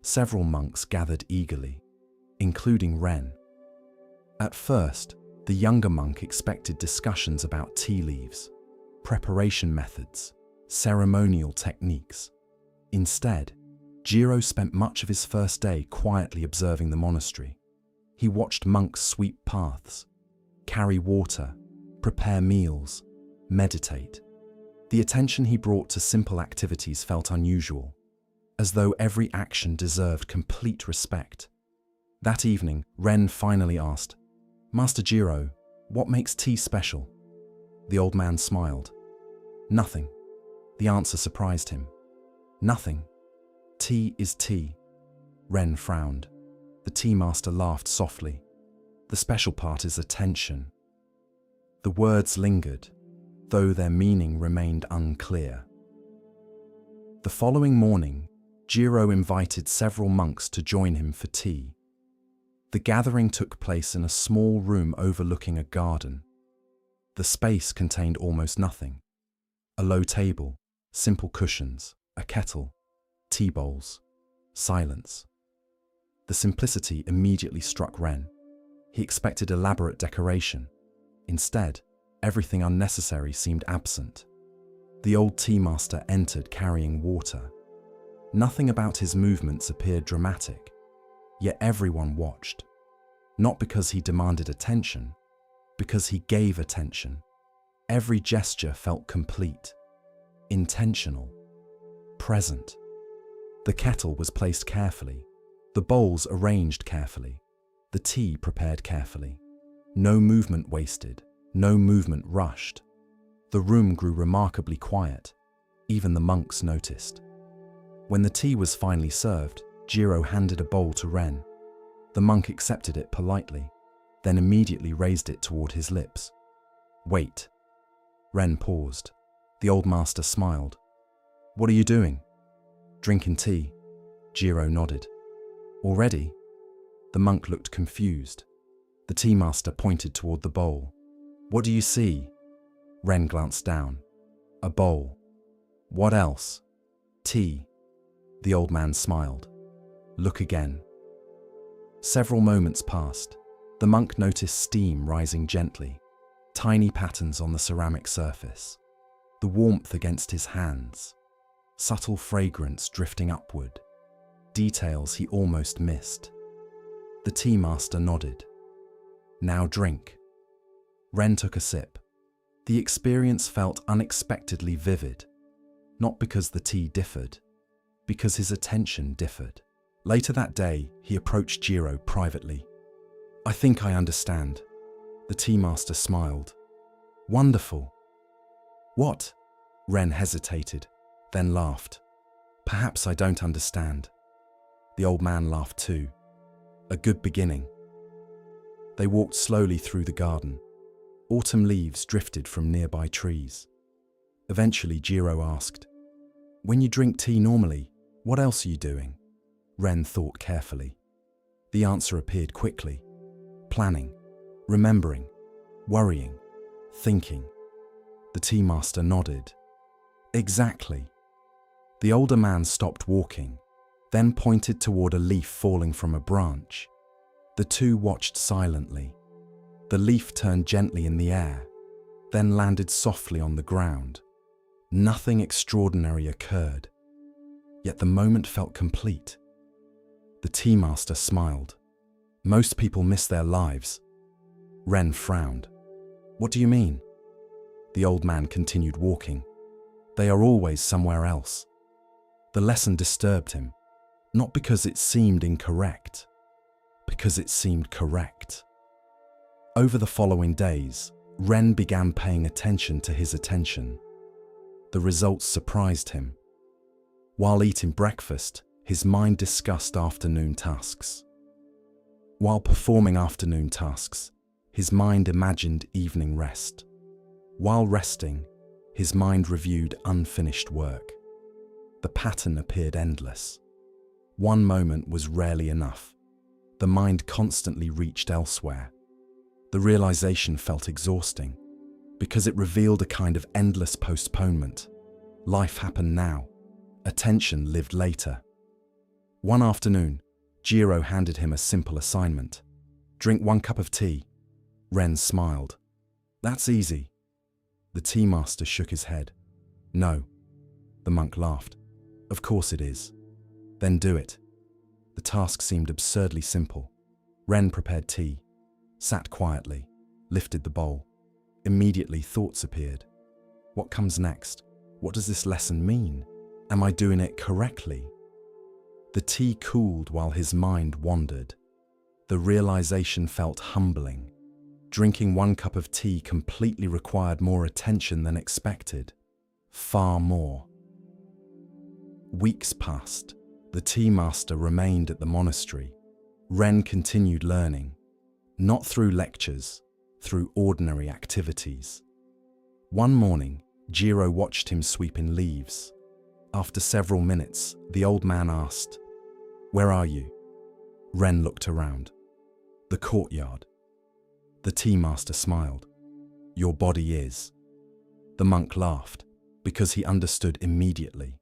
Several monks gathered eagerly, including Ren. At first, the younger monk expected discussions about tea leaves, preparation methods, ceremonial techniques. Instead, Jiro spent much of his first day quietly observing the monastery. He watched monks sweep paths, carry water, prepare meals, meditate. The attention he brought to simple activities felt unusual, as though every action deserved complete respect. That evening, Ren finally asked, "Master Jiro, what makes tea special?" The old man smiled. "Nothing." The answer surprised him. "Nothing. Tea is tea." Ren frowned. The tea master laughed softly. The special part is attention. The words lingered, though their meaning remained unclear. The following morning, Jiro invited several monks to join him for tea. The gathering took place in a small room overlooking a garden. The space contained almost nothing. A low table, simple cushions, a kettle, tea bowls, silence. The simplicity immediately struck Ren. He expected elaborate decoration. Instead, everything unnecessary seemed absent. The old tea master entered carrying water. Nothing about his movements appeared dramatic, yet everyone watched. Not because he demanded attention, because he gave attention. Every gesture felt complete, intentional, present. The kettle was placed carefully, the bowls arranged carefully, the tea prepared carefully. No movement wasted, no movement rushed. The room grew remarkably quiet. Even the monks noticed. When the tea was finally served, Jiro handed a bowl to Ren. The monk accepted it politely, then immediately raised it toward his lips. "Wait." Ren paused. The old master smiled. "What are you doing?" "Drinking tea." Jiro nodded. "Already?" The monk looked confused. The tea master pointed toward the bowl. "What do you see?" Ren glanced down. "A bowl." "What else?" "Tea." The old man smiled. "Look again." Several moments passed. The monk noticed steam rising gently, tiny patterns on the ceramic surface, the warmth against his hands, subtle fragrance drifting upward, details he almost missed. The tea master nodded. "Now drink." Ren took a sip. The experience felt unexpectedly vivid, not because the tea differed, because his attention differed. Later that day, he approached Jiro privately. "I think I understand." The tea master smiled. "Wonderful." "What?" Ren hesitated, then laughed. "Perhaps I don't understand." The old man laughed too. "A good beginning." They walked slowly through the garden. Autumn leaves drifted from nearby trees. Eventually, Jiro asked, "When you drink tea normally, what else are you doing?" Ren thought carefully. The answer appeared quickly. Planning, remembering, worrying, thinking. The tea master nodded. "Exactly." The older man stopped walking, then pointed toward a leaf falling from a branch. The two watched silently. The leaf turned gently in the air, then landed softly on the ground. Nothing extraordinary occurred, yet the moment felt complete. The tea master smiled. "Most people miss their lives." Ren frowned. "What do you mean?" The old man continued walking. "They are always somewhere else." The lesson disturbed him, not because it seemed incorrect, because it seemed correct. Over the following days, Ren began paying attention to his attention. The results surprised him. While eating breakfast, his mind discussed afternoon tasks. While performing afternoon tasks, his mind imagined evening rest. While resting, his mind reviewed unfinished work. The pattern appeared endless. One moment was rarely enough. The mind constantly reached elsewhere. The realization felt exhausting, because it revealed a kind of endless postponement. Life happened now. Attention lived later. One afternoon, Jiro handed him a simple assignment. "Drink 1 cup of tea." Ren smiled. "That's easy." The tea master shook his head. "No." The monk laughed. "Of course it is." "Then do it." The task seemed absurdly simple. Ren prepared tea, sat quietly, lifted the bowl. Immediately thoughts appeared. What comes next? What does this lesson mean? Am I doing it correctly? The tea cooled while his mind wandered. The realization felt humbling. Drinking 1 cup of tea completely required more attention than expected. Far more. Weeks passed. The tea master remained at the monastery. Ren continued learning, not through lectures, through ordinary activities. One morning, Jiro watched him sweeping leaves. After several minutes, the old man asked, "Where are you?" Ren looked around. "The courtyard." The tea master smiled. "Your body is." The monk laughed, because he understood immediately.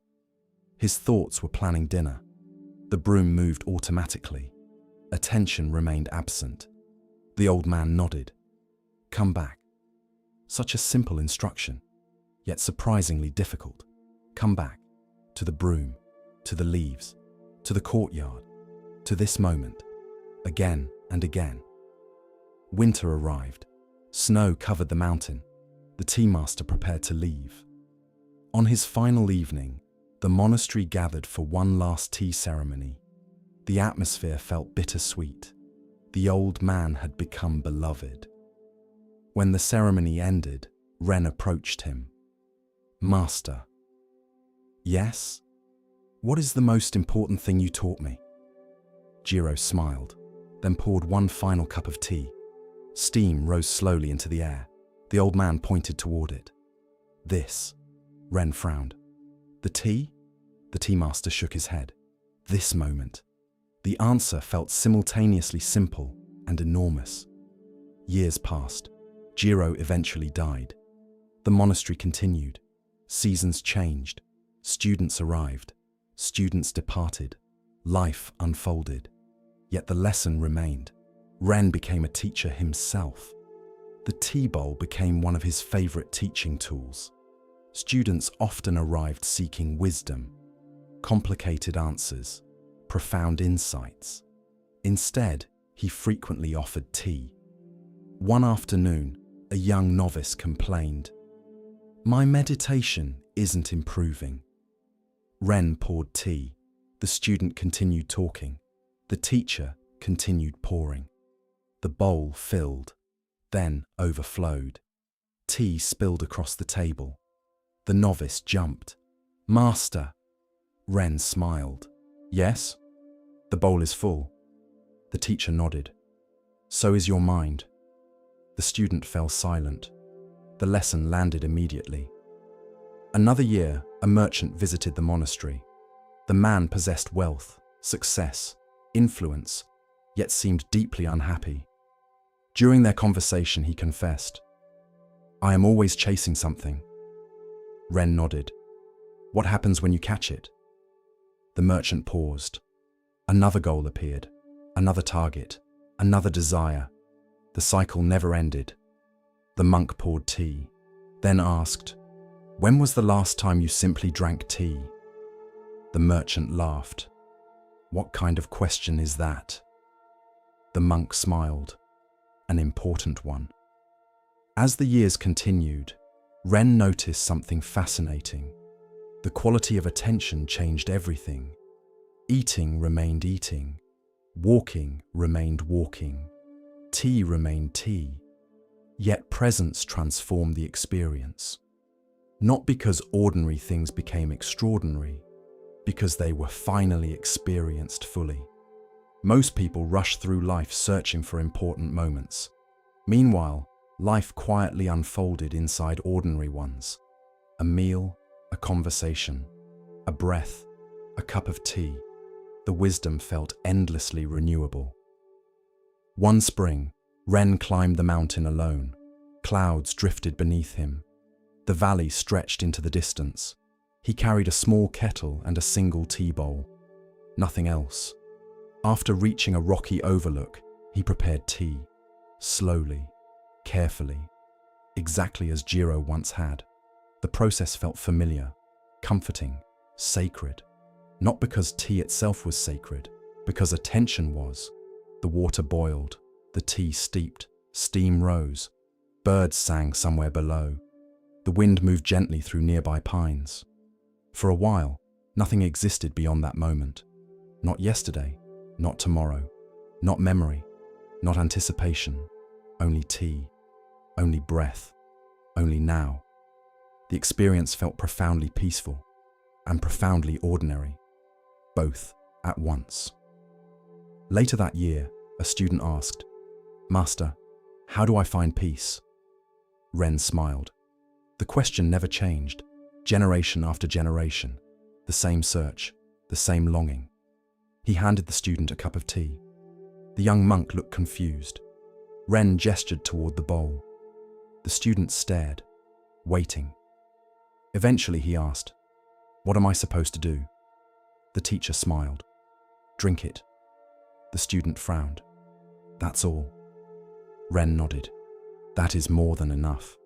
His thoughts were planning dinner. The broom moved automatically. Attention remained absent. The old man nodded. "Come back." Such a simple instruction, yet surprisingly difficult. Come back. To the broom, to the leaves, to the courtyard, to this moment, again and again. Winter arrived. Snow covered the mountain. The tea master prepared to leave. On his final evening, the monastery gathered for one last tea ceremony. The atmosphere felt bittersweet. The old man had become beloved. When the ceremony ended, Ren approached him. "Master." "Yes? What is the most important thing you taught me?" Jiro smiled, then poured one final cup of tea. Steam rose slowly into the air. The old man pointed toward it. "This." Ren frowned. "The tea?" The tea master shook his head. "This moment." The answer felt simultaneously simple and enormous. Years passed. Jiro eventually died. The monastery continued. Seasons changed. Students arrived. Students departed. Life unfolded. Yet the lesson remained. Ren became a teacher himself. The tea bowl became one of his favorite teaching tools. Students often arrived seeking wisdom, complicated answers, profound insights. Instead, he frequently offered tea. One afternoon, a young novice complained, "My meditation isn't improving." Ren poured tea. The student continued talking. The teacher continued pouring. The bowl filled, then overflowed. Tea spilled across the table. The novice jumped. "Master!" Ren smiled. "Yes? The bowl is full." The teacher nodded. "So is your mind." The student fell silent. The lesson landed immediately. Another year, a merchant visited the monastery. The man possessed wealth, success, influence, yet seemed deeply unhappy. During their conversation, he confessed, "I am always chasing something." Ren nodded. "What happens when you catch it?" The merchant paused. Another goal appeared, another target, another desire. The cycle never ended. The monk poured tea, then asked, "When was the last time you simply drank tea?" The merchant laughed. "What kind of question is that?" The monk smiled. "An important one." As the years continued, Ren noticed something fascinating. The quality of attention changed everything. Eating remained eating. Walking remained walking. Tea remained tea. Yet presence transformed the experience. Not because ordinary things became extraordinary, because they were finally experienced fully. Most people rush through life searching for important moments. Meanwhile, life quietly unfolded inside ordinary ones. A meal, a conversation, a breath, a cup of tea. The wisdom felt endlessly renewable. One spring, Ren climbed the mountain alone. Clouds drifted beneath him. The valley stretched into the distance. He carried a small kettle and a single tea bowl. Nothing else. After reaching a rocky overlook, he prepared tea. Slowly, carefully, exactly as Jiro once had. The process felt familiar, comforting, sacred. Not because tea itself was sacred, because attention was. The water boiled, the tea steeped, steam rose. Birds sang somewhere below. The wind moved gently through nearby pines. For a while, nothing existed beyond that moment. Not yesterday, not tomorrow, not memory, not anticipation. Only tea, only breath, only now. The experience felt profoundly peaceful and profoundly ordinary, both at once. Later that year, a student asked, "Master, how do I find peace?" Ren smiled. The question never changed, generation after generation, the same search, the same longing. He handed the student a cup of tea. The young monk looked confused. Ren gestured toward the bowl. The student stared, waiting. Eventually he asked, "What am I supposed to do?" The teacher smiled. "Drink it." The student frowned. "That's all." Ren nodded. "That is more than enough."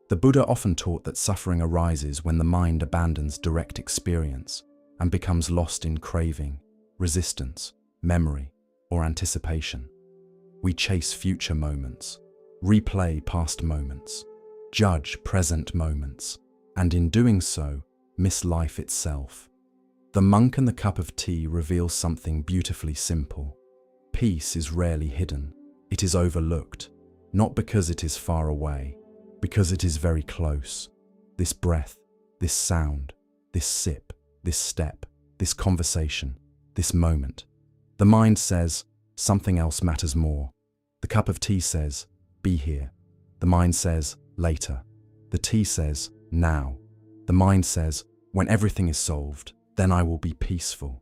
The Buddha often taught that suffering arises when the mind abandons direct experience and becomes lost in craving, resistance, memory, or anticipation. We chase future moments, replay past moments, judge present moments, and in doing so, miss life itself. The monk and the cup of tea reveal something beautifully simple. Peace is rarely hidden. It is overlooked, not because it is far away, because it is very close. This breath, this sound, this sip, this step, this conversation, this moment. The mind says, something else matters more. The cup of tea says, be here. The mind says, later. The tea says, now. The mind says, when everything is solved, then I will be peaceful.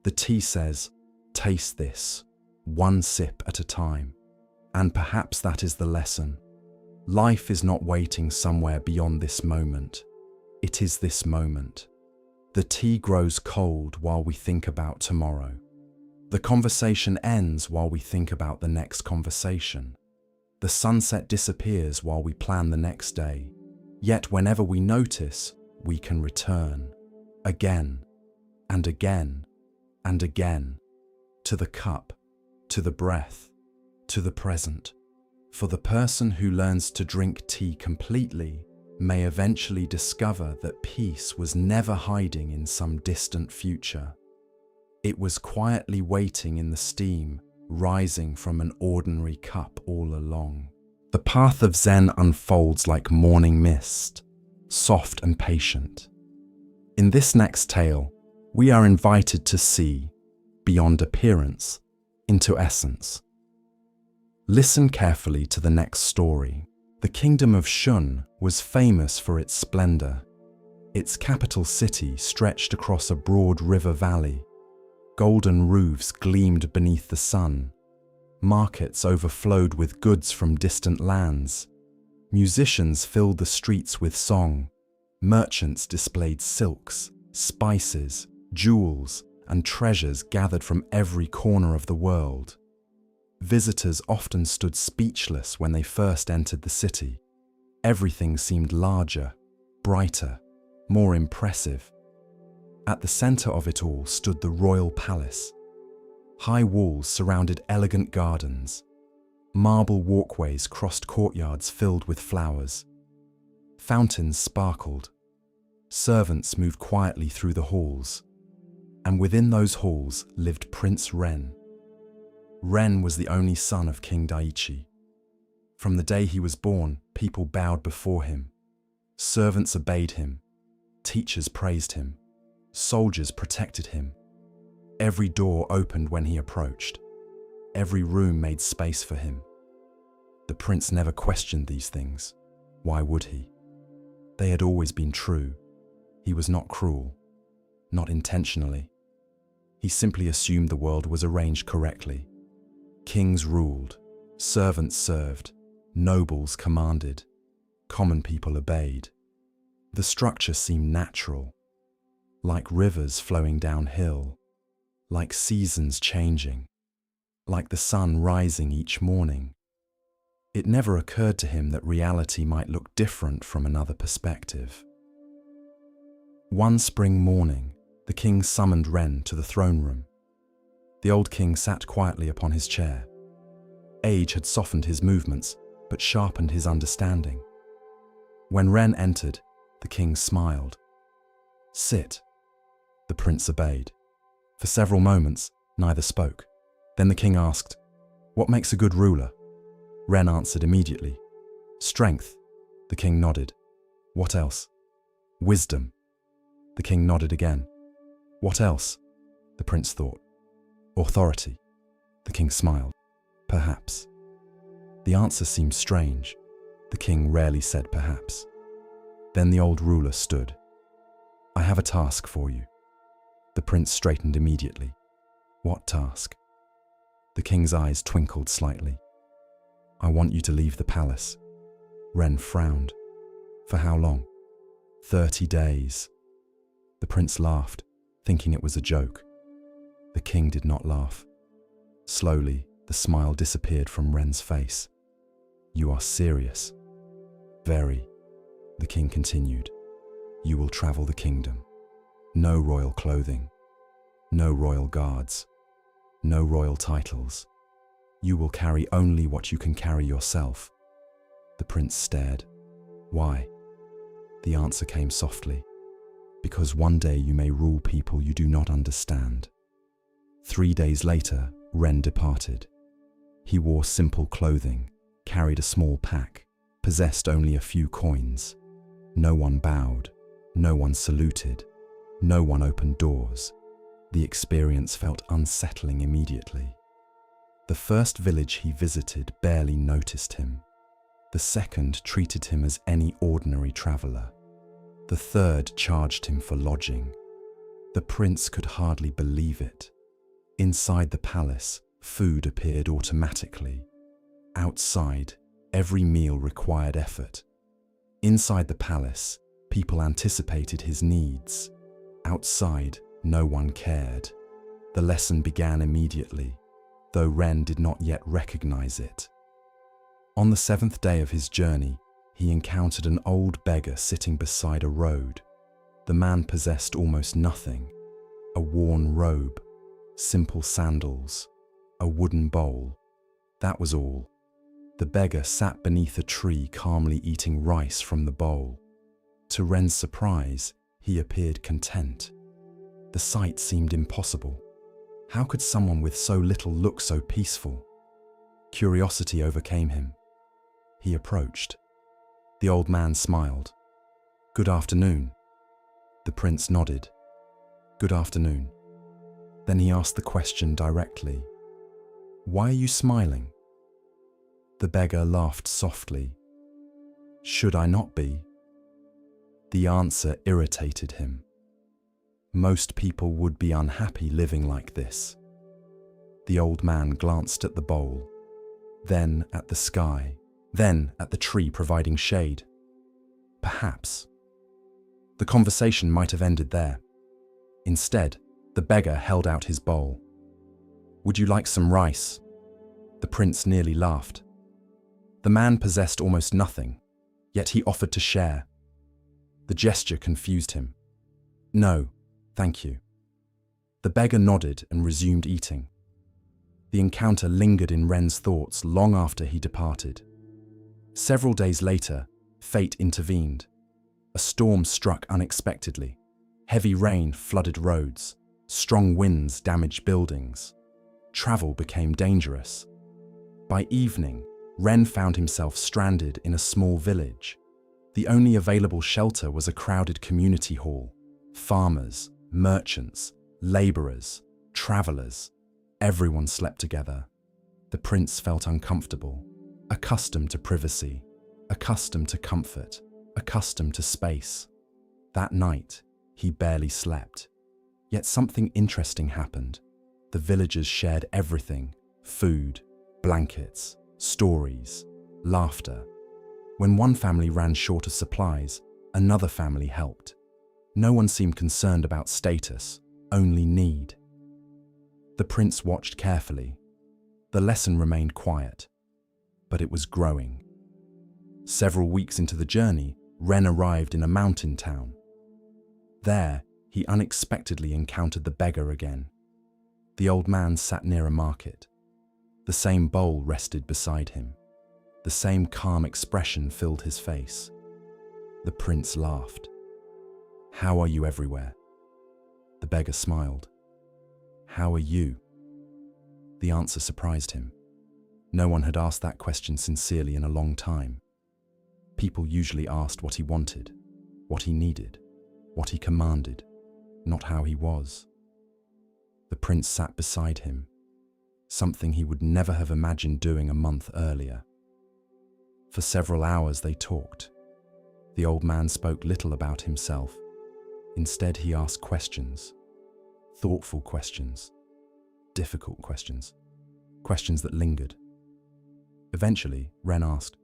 The tea says, taste this, one sip at a time. And perhaps that is the lesson. Life is not waiting somewhere beyond this moment. It is this moment. The tea grows cold while we think about tomorrow. The conversation ends while we think about the next conversation. The sunset disappears while we plan the next day. Yet whenever we notice, we can return. Again, and again, and again. To the cup, to the breath, to the present. For the person who learns to drink tea completely may eventually discover that peace was never hiding in some distant future. It was quietly waiting in the steam, rising from an ordinary cup all along. The path of Zen unfolds like morning mist, soft and patient. In this next tale, we are invited to see, beyond appearance, into essence. Listen carefully to the next story. The kingdom of Shun was famous for its splendor. Its capital city stretched across a broad river valley. Golden roofs gleamed beneath the sun. Markets overflowed with goods from distant lands. Musicians filled the streets with song. Merchants displayed silks, spices, jewels, and treasures gathered from every corner of the world. Visitors often stood speechless when they first entered the city. Everything seemed larger, brighter, more impressive. At the center of it all stood the royal palace. High walls surrounded elegant gardens. Marble walkways crossed courtyards filled with flowers. Fountains sparkled. Servants moved quietly through the halls. And within those halls lived Prince Ren. Ren was the only son of King Daichi. From the day he was born, people bowed before him. Servants obeyed him. Teachers praised him. Soldiers protected him. Every door opened when he approached. Every room made space for him. The prince never questioned these things. Why would he? They had always been true. He was not cruel, not intentionally. He simply assumed the world was arranged correctly. Kings ruled, servants served, nobles commanded, common people obeyed. The structure seemed natural, like rivers flowing downhill, like seasons changing, like the sun rising each morning. It never occurred to him that reality might look different from another perspective. One spring morning, the king summoned Ren to the throne room. The old king sat quietly upon his chair. Age had softened his movements, but sharpened his understanding. When Ren entered, the king smiled. "Sit." The prince obeyed. For several moments, neither spoke. Then the king asked, "What makes a good ruler?" Ren answered immediately. "Strength." The king nodded. "What else?" "Wisdom." The king nodded again. "What else?" The prince thought. Authority. The king smiled. Perhaps. The answer seemed strange. The king rarely said perhaps. Then the old ruler stood. I have a task for you. The prince straightened immediately. What task? The king's eyes twinkled slightly. I want you to leave the palace. Ren frowned. For how long? 30 days. The prince laughed, thinking it was a joke. The king did not laugh. Slowly, the smile disappeared from Ren's face. You are serious. Very. The king continued. You will travel the kingdom. No royal clothing. No royal guards. No royal titles. You will carry only what you can carry yourself. The prince stared. Why? The answer came softly. Because one day you may rule people you do not understand. 3 days later, Ren departed. He wore simple clothing, carried a small pack, possessed only a few coins. No one bowed, no one saluted, no one opened doors. The experience felt unsettling immediately. The first village he visited barely noticed him. The second treated him as any ordinary traveler. The third charged him for lodging. The prince could hardly believe it. Inside the palace, food appeared automatically. Outside, every meal required effort. Inside the palace, people anticipated his needs. Outside, no one cared. The lesson began immediately, though Ren did not yet recognize it. On the 7th day of his journey, he encountered an old beggar sitting beside a road. The man possessed almost nothing: a worn robe, simple sandals, a wooden bowl. That was all. The beggar sat beneath a tree calmly eating rice from the bowl. To Ren's surprise, he appeared content. The sight seemed impossible. How could someone with so little look so peaceful? Curiosity overcame him. He approached. The old man smiled. Good afternoon. The prince nodded. Good afternoon. Then he asked the question directly. Why are you smiling? The beggar laughed softly. Should I not be? The answer irritated him. Most people would be unhappy living like this. The old man glanced at the bowl, then at the sky, then at the tree providing shade. Perhaps. The conversation might have ended there. Instead, the beggar held out his bowl. Would you like some rice? The prince nearly laughed. The man possessed almost nothing, yet he offered to share. The gesture confused him. No, thank you. The beggar nodded and resumed eating. The encounter lingered in Ren's thoughts long after he departed. Several days later, fate intervened. A storm struck unexpectedly. Heavy rain flooded roads. Strong winds damaged buildings. Travel became dangerous. By evening, Ren found himself stranded in a small village. The only available shelter was a crowded community hall. Farmers, merchants, laborers, travelers. Everyone slept together. The prince felt uncomfortable, accustomed to privacy, accustomed to comfort, accustomed to space. That night, he barely slept. Yet something interesting happened. The villagers shared everything: food, blankets, stories, laughter. When one family ran short of supplies, another family helped. No one seemed concerned about status, only need. The prince watched carefully. The lesson remained quiet, but it was growing. Several weeks into the journey, Ren arrived in a mountain town. There, he unexpectedly encountered the beggar again. The old man sat near a market. The same bowl rested beside him. The same calm expression filled his face. The prince laughed. How are you everywhere? The beggar smiled. How are you? The answer surprised him. No one had asked that question sincerely in a long time. People usually asked what he wanted, what he needed, what he commanded, not how he was. The prince sat beside him, something he would never have imagined doing a month earlier. For several hours they talked. The old man spoke little about himself. Instead, he asked questions. Thoughtful questions. Difficult questions. Questions that lingered. Eventually, Ren asked,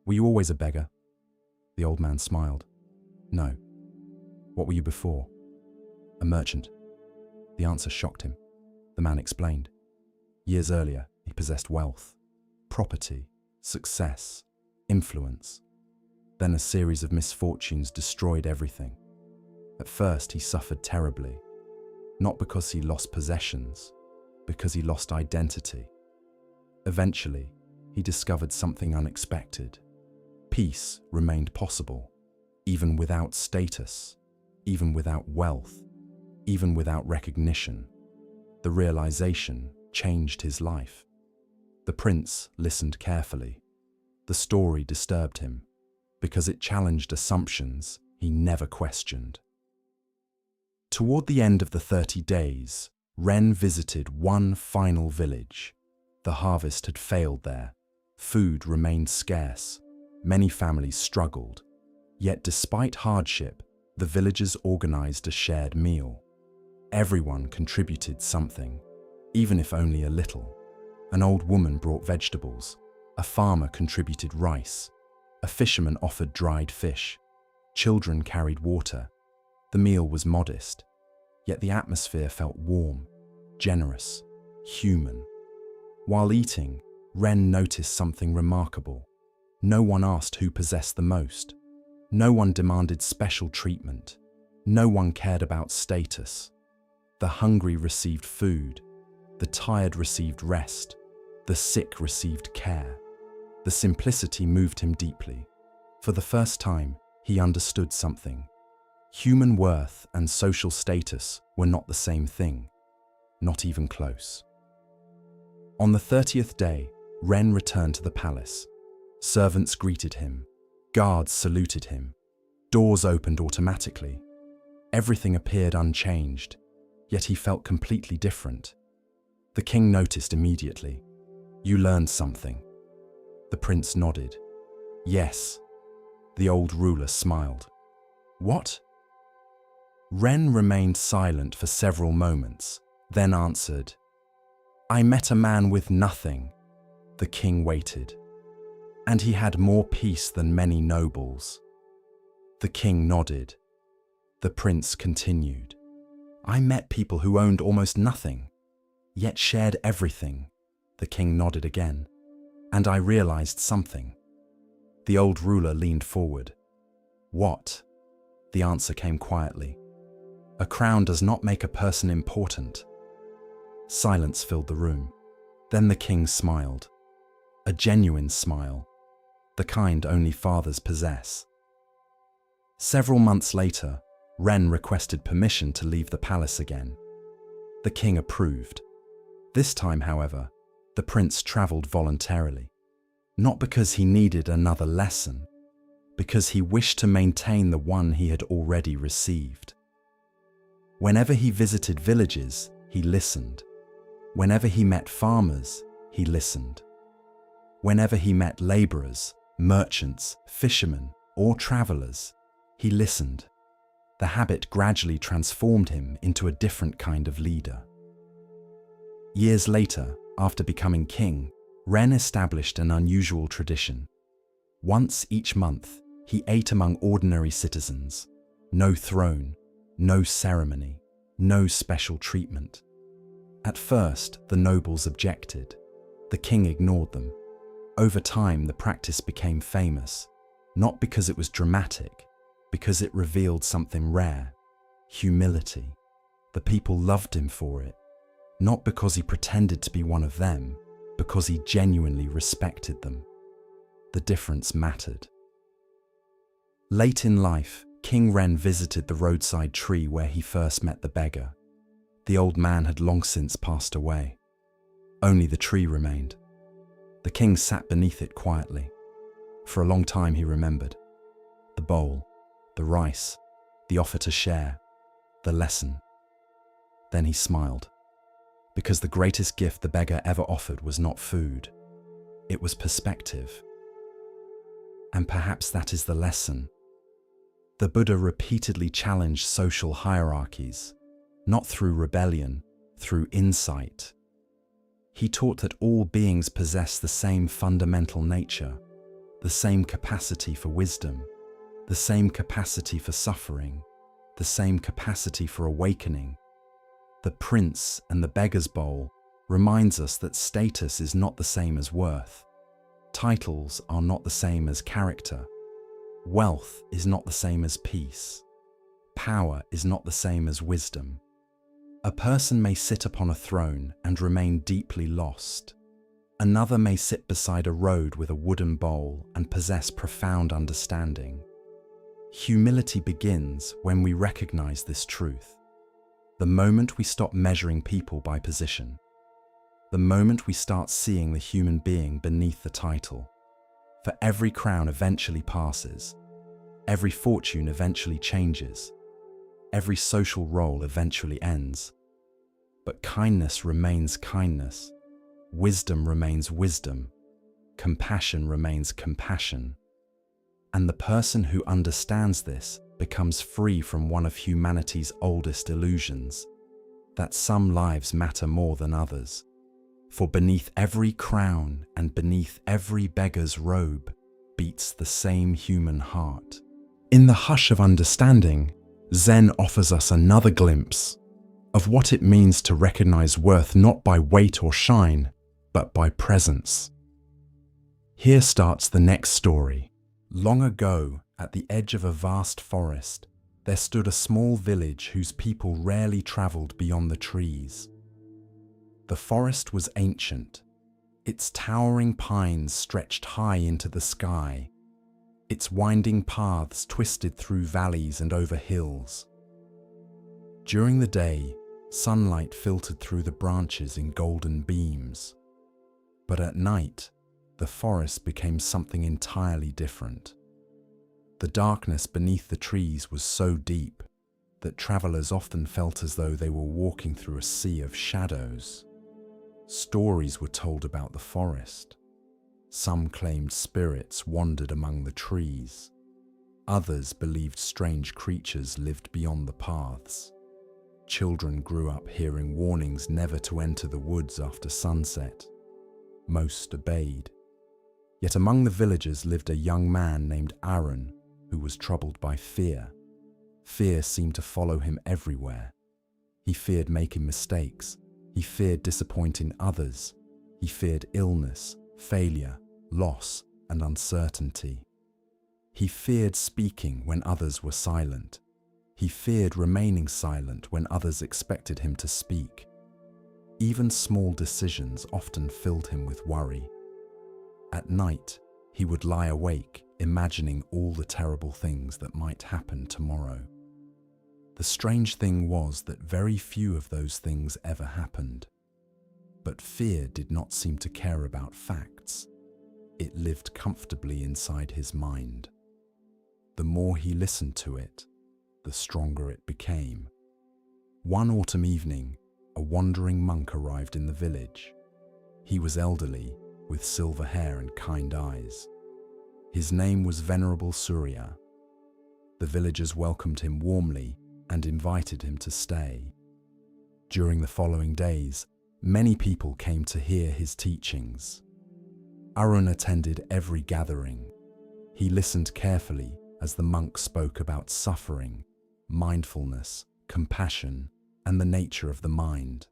"Were you always a beggar?" The old man smiled. "No." "What were you before?" "A merchant." The answer shocked him. The man explained. Years earlier, he possessed wealth, property, success, influence. Then a series of misfortunes destroyed everything. At first, he suffered terribly, not because he lost possessions, because he lost identity. Eventually, he discovered something unexpected. Peace remained possible, even without status, even without wealth, even without recognition. The realization changed his life. The prince listened carefully. The story disturbed him, because it challenged assumptions he never questioned. Toward the end of the 30 days, Ren visited one final village. The harvest had failed there. Food remained scarce. Many families struggled. Yet despite hardship, the villagers organized a shared meal. Everyone contributed something, even if only a little. An old woman brought vegetables. A farmer contributed rice. A fisherman offered dried fish. Children carried water. The meal was modest, yet the atmosphere felt warm, generous, human. While eating, Ren noticed something remarkable. No one asked who possessed the most. No one demanded special treatment. No one cared about status. The hungry received food. The tired received rest. The sick received care. The simplicity moved him deeply. For the first time, he understood something. Human worth and social status were not the same thing, not even close. On the 30th day, Ren returned to the palace. Servants greeted him. Guards saluted him. Doors opened automatically. Everything appeared unchanged, yet he felt completely different. The king noticed immediately. "You learned something." The prince nodded. "Yes." The old ruler smiled. "What?" Ren remained silent for several moments, then answered, "I met a man with nothing." The king waited. "And he had more peace than many nobles." The king nodded. The prince continued, "I met people who owned almost nothing, yet shared everything." The king nodded again. "And I realized something." The old ruler leaned forward. "What?" The answer came quietly. "A crown does not make a person important." Silence filled the room. Then the king smiled. A genuine smile, the kind only fathers possess. Several months later, Ren requested permission to leave the palace again. The king approved. This time, however, the prince traveled voluntarily. Not because he needed another lesson, because he wished to maintain the one he had already received. Whenever he visited villages, he listened. Whenever he met farmers, he listened. Whenever he met laborers, merchants, fishermen, or travelers, he listened. The habit gradually transformed him into a different kind of leader. Years later, after becoming king, Ren established an unusual tradition. Once each month, he ate among ordinary citizens. No throne, no ceremony, no special treatment. At first, the nobles objected. The king ignored them. Over time, the practice became famous, not because it was dramatic, because it revealed something rare: humility. The people loved him for it, not because he pretended to be one of them, because he genuinely respected them. The difference mattered. Late in life, King Ren visited the roadside tree where he first met the beggar. The old man had long since passed away. Only the tree remained. The king sat beneath it quietly. For a long time he remembered. The bowl, the rice, the offer to share, the lesson. Then he smiled. Because the greatest gift the beggar ever offered was not food, it was perspective. And perhaps that is the lesson. The Buddha repeatedly challenged social hierarchies, not through rebellion, through insight. He taught that all beings possess the same fundamental nature, the same capacity for wisdom, the same capacity for suffering, the same capacity for awakening. The prince and the beggar's bowl reminds us that status is not the same as worth. Titles are not the same as character. Wealth is not the same as peace. Power is not the same as wisdom. A person may sit upon a throne and remain deeply lost. Another may sit beside a road with a wooden bowl and possess profound understanding. Humility begins when we recognize this truth. The moment we stop measuring people by position, the moment we start seeing the human being beneath the title. For every crown eventually passes, every fortune eventually changes, every social role eventually ends. But kindness remains kindness, wisdom remains wisdom, compassion remains compassion. And the person who understands this becomes free from one of humanity's oldest illusions, that some lives matter more than others. For beneath every crown and beneath every beggar's robe beats the same human heart. In the hush of understanding, Zen offers us another glimpse of what it means to recognize worth not by weight or shine, but by presence. Here starts the next story. Long ago, at the edge of a vast forest, there stood a small village whose people rarely traveled beyond the trees. The forest was ancient. Its towering pines stretched high into the sky. Its winding paths twisted through valleys and over hills. During the day, sunlight filtered through the branches in golden beams. But at night, the forest became something entirely different. The darkness beneath the trees was so deep that travelers often felt as though they were walking through a sea of shadows. Stories were told about the forest. Some claimed spirits wandered among the trees. Others believed strange creatures lived beyond the paths. Children grew up hearing warnings never to enter the woods after sunset. Most obeyed. Yet among the villagers lived a young man named Arun, who was troubled by fear. Fear seemed to follow him everywhere. He feared making mistakes. He feared disappointing others. He feared illness, failure, loss, and uncertainty. He feared speaking when others were silent. He feared remaining silent when others expected him to speak. Even small decisions often filled him with worry. At night, he would lie awake, imagining all the terrible things that might happen tomorrow. The strange thing was that very few of those things ever happened. But fear did not seem to care about facts. It lived comfortably inside his mind. The more he listened to it, the stronger it became. One autumn evening, a wandering monk arrived in the village. He was elderly, with silver hair and kind eyes. His name was Venerable Surya. The villagers welcomed him warmly and invited him to stay. During the following days, many people came to hear his teachings. Arun attended every gathering. He listened carefully as the monk spoke about suffering, mindfulness, compassion, and the nature of the mind.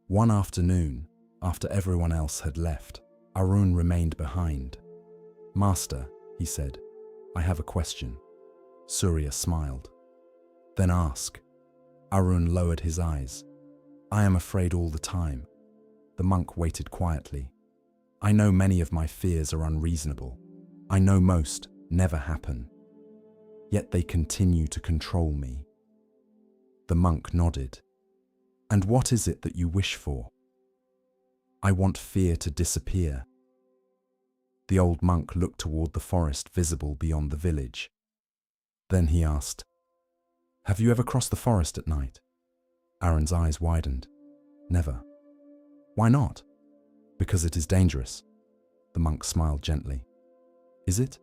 One afternoon, after everyone else had left, Arun remained behind. "Master," he said, "I have a question." Surya smiled. "Then ask." Arun lowered his eyes. "I am afraid all the time." The monk waited quietly. "I know many of my fears are unreasonable. I know most never happen. Yet they continue to control me." The monk nodded. "And what is it that you wish for?" "I want fear to disappear." The old monk looked toward the forest visible beyond the village. Then he asked, "Have you ever crossed the forest at night?" Arun's eyes widened. Never. Why not? Because it is dangerous. The monk smiled gently. Is it?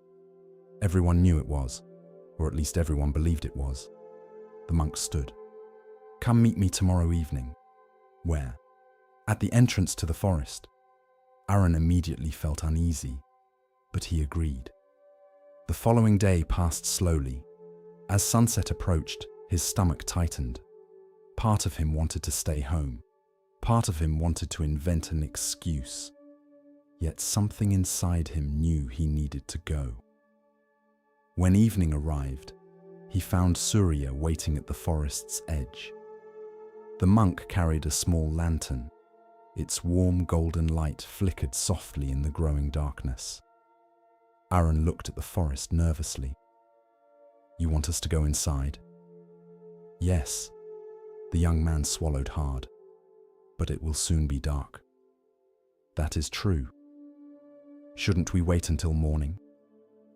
Everyone knew it was, or at least everyone believed it was. The monk stood. Come meet me tomorrow evening. Where? At the entrance to the forest. Aaron immediately felt uneasy, but he agreed. The following day passed slowly. As sunset approached, his stomach tightened. Part of him wanted to stay home. Part of him wanted to invent an excuse. Yet something inside him knew he needed to go. When evening arrived, he found Surya waiting at the forest's edge. The monk carried a small lantern. Its warm golden light flickered softly in the growing darkness. Aaron looked at the forest nervously. You want us to go inside? Yes. The young man swallowed hard. But it will soon be dark. That is true. Shouldn't we wait until morning?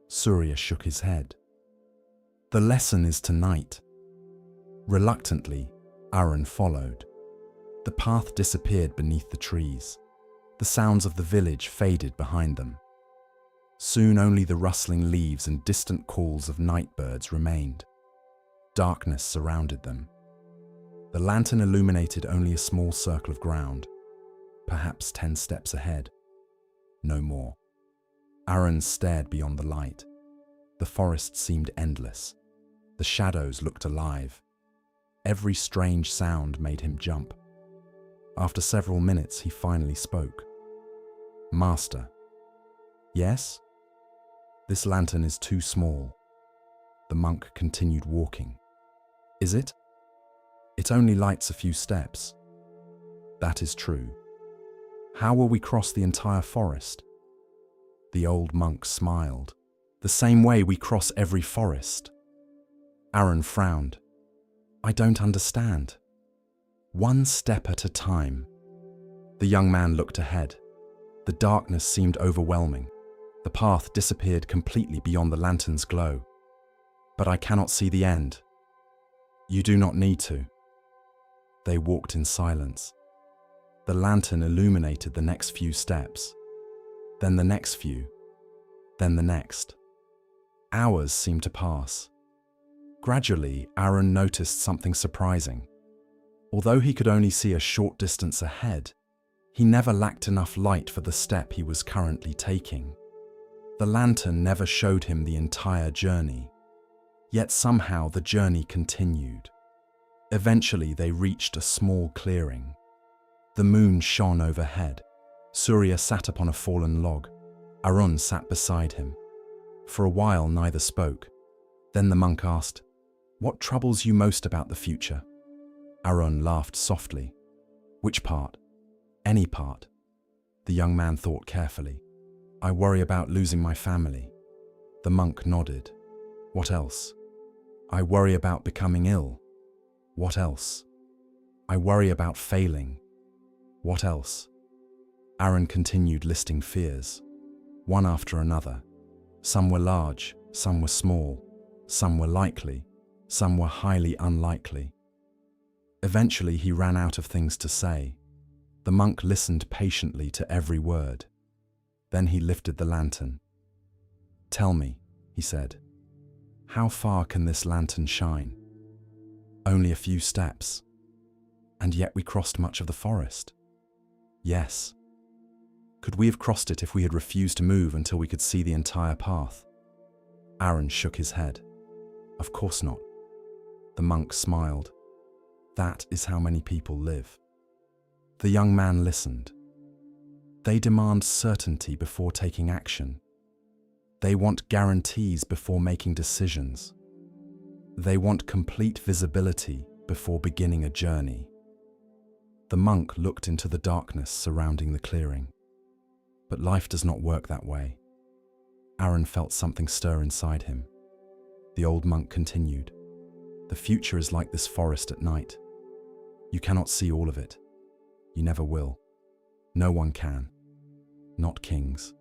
Surya shook his head. The lesson is tonight. Reluctantly, Aaron followed. The path disappeared beneath the trees. The sounds of the village faded behind them. Soon only the rustling leaves and distant calls of night birds remained. Darkness surrounded them. The lantern illuminated only a small circle of ground, perhaps 10 steps ahead. No more. Aaron stared beyond the light. The forest seemed endless. The shadows looked alive. Every strange sound made him jump. After several minutes, he finally spoke. Master. Yes? This lantern is too small. The monk continued walking. Is it? It only lights a few steps. That is true. How will we cross the entire forest? The old monk smiled. The same way we cross every forest. Aaron frowned. I don't understand. One step at a time. The young man looked ahead. The darkness seemed overwhelming. The path disappeared completely beyond the lantern's glow. But I cannot see the end. You do not need to. They walked in silence. The lantern illuminated the next few steps, then the next few, then the next. Hours seemed to pass. Gradually, Aaron noticed something surprising. Although he could only see a short distance ahead, he never lacked enough light for the step he was currently taking. The lantern never showed him the entire journey, yet somehow the journey continued. Eventually, they reached a small clearing. The moon shone overhead. Surya sat upon a fallen log. Aaron sat beside him. For a while, neither spoke. Then the monk asked, What troubles you most about the future? Aaron laughed softly. Which part? Any part. The young man thought carefully. I worry about losing my family. The monk nodded. What else? I worry about becoming ill. What else? I worry about failing. What else? Aaron continued listing fears, one after another. Some were large, some were small, some were likely, some were highly unlikely. Eventually he ran out of things to say. The monk listened patiently to every word. Then he lifted the lantern. Tell me, he said, how far can this lantern shine? Only a few steps. And yet we crossed much of the forest. Yes. Could we have crossed it if we had refused to move until we could see the entire path? Aaron shook his head. Of course not. The monk smiled. That is how many people live. The young man listened. They demand certainty before taking action. They want guarantees before making decisions. They want complete visibility before beginning a journey. The monk looked into the darkness surrounding the clearing. But life does not work that way. Aaron felt something stir inside him. The old monk continued. The future is like this forest at night. You cannot see all of it. You never will. No one can. Not kings.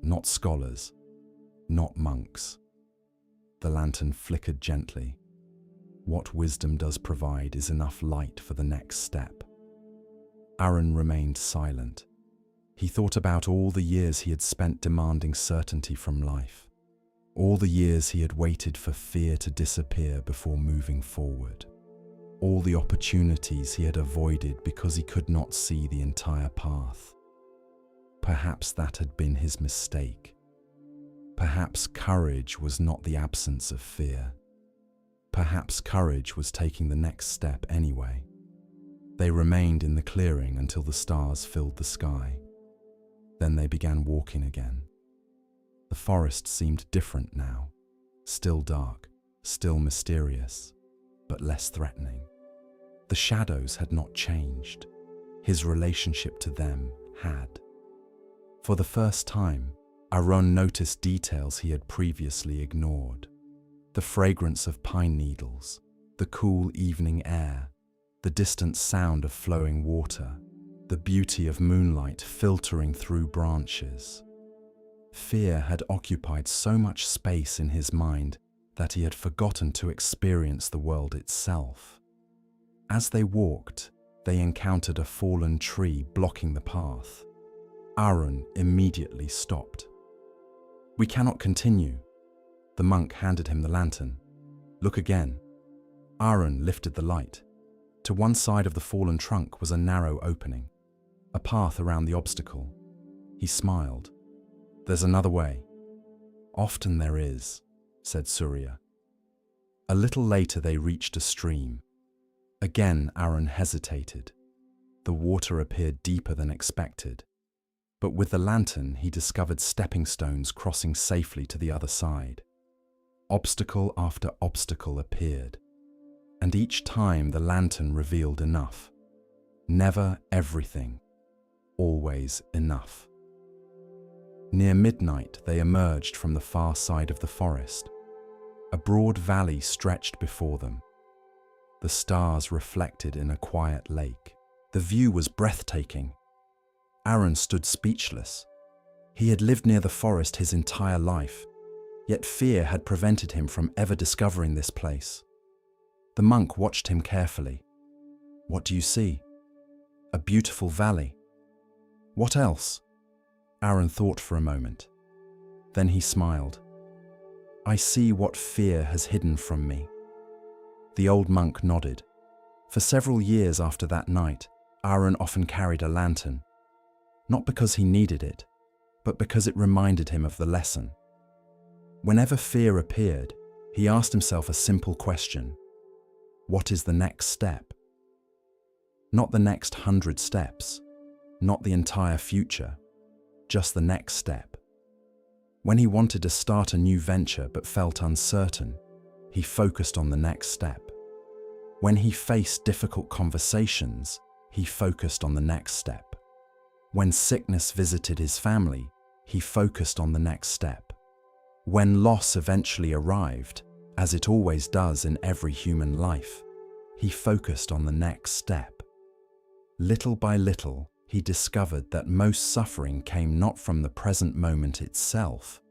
Not scholars. Not monks. The lantern flickered gently. What wisdom does provide is enough light for the next step. Aaron remained silent. He thought about all the years he had spent demanding certainty from life, all the years he had waited for fear to disappear before moving forward, all the opportunities he had avoided because he could not see the entire path. Perhaps that had been his mistake. Perhaps courage was not the absence of fear. Perhaps courage was taking the next step anyway. They remained in the clearing until the stars filled the sky. Then they began walking again. The forest seemed different now, still dark, still mysterious, but less threatening. The shadows had not changed. His relationship to them had. For the first time, Aaron noticed details he had previously ignored. The fragrance of pine needles, the cool evening air, the distant sound of flowing water, the beauty of moonlight filtering through branches. Fear had occupied so much space in his mind that he had forgotten to experience the world itself. As they walked, they encountered a fallen tree blocking the path. Aaron immediately stopped. "We cannot continue." The monk handed him the lantern. "Look again." Aaron lifted the light. To one side of the fallen trunk was a narrow opening, a path around the obstacle. He smiled. "There's another way." "Often there is," said Surya. A little later they reached a stream. Again Aaron hesitated. The water appeared deeper than expected, but with the lantern he discovered stepping stones crossing safely to the other side. Obstacle after obstacle appeared, and each time the lantern revealed enough. Never everything, always enough. Near midnight they emerged from the far side of the forest. A broad valley stretched before them. The stars reflected in a quiet lake. The view was breathtaking. Aaron stood speechless. He had lived near the forest his entire life, yet fear had prevented him from ever discovering this place. The monk watched him carefully. "What do you see?" "A beautiful valley." "What else?" Aaron thought for a moment. Then he smiled. "I see what fear has hidden from me." The old monk nodded. For several years after that night, Aaron often carried a lantern, not because he needed it, but because it reminded him of the lesson. Whenever fear appeared, he asked himself a simple question: what is the next step? Not the next 100 steps, not the entire future, just the next step. When he wanted to start a new venture but felt uncertain, he focused on the next step. When he faced difficult conversations, he focused on the next step. When sickness visited his family, he focused on the next step. When loss eventually arrived, as it always does in every human life, he focused on the next step. Little by little, he discovered that most suffering came not from the present moment itself,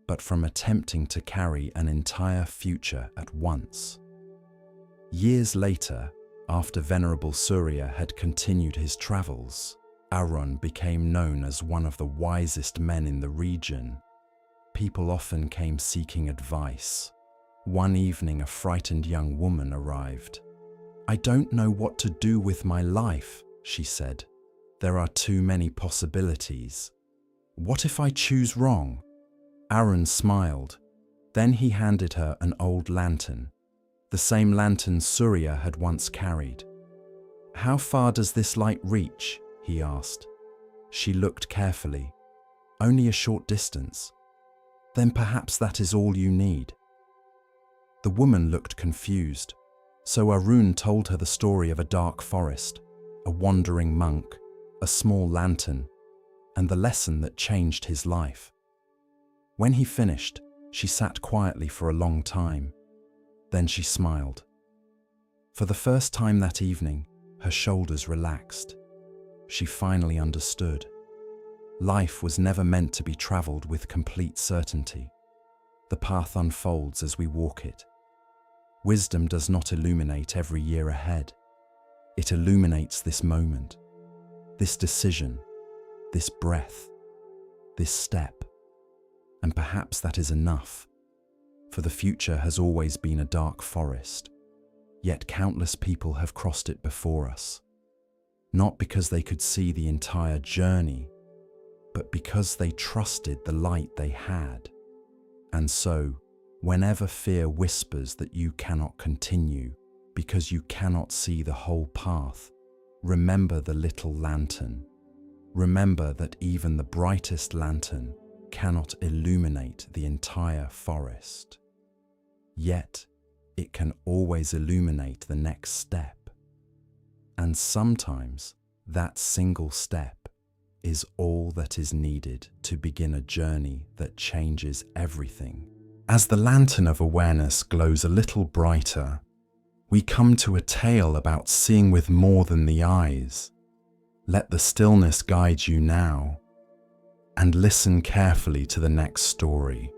but from attempting to carry an entire future at once. Years later, after Venerable Surya had continued his travels, Aaron became known as one of the wisest men in the region. People often came seeking advice. One evening, a frightened young woman arrived. "I don't know what to do with my life," she said. "There are too many possibilities. What if I choose wrong?" Aaron smiled. Then he handed her an old lantern, the same lantern Surya had once carried. "How far does this light reach?" he asked. She looked carefully. "Only a short distance." "Then perhaps that is all you need." The woman looked confused, so Arun told her the story of a dark forest, a wandering monk, a small lantern, and the lesson that changed his life. When he finished, she sat quietly for a long time. Then she smiled. For the first time that evening, her shoulders relaxed. She finally understood. Life was never meant to be traveled with complete certainty. The path unfolds as we walk it. Wisdom does not illuminate every year ahead. It illuminates this moment. this decision, this breath, this step. And perhaps that is enough, for the future has always been a dark forest, yet countless people have crossed it before us, not because they could see the entire journey, but because they trusted the light they had. And so, whenever fear whispers that you cannot continue because you cannot see the whole path, remember the little lantern. Remember that even the brightest lantern cannot illuminate the entire forest. Yet, it can always illuminate the next step. And sometimes, that single step is all that is needed to begin a journey that changes everything. As the lantern of awareness glows a little brighter, we come to a tale about seeing with more than the eyes. Let the stillness guide you now, and listen carefully to the next story.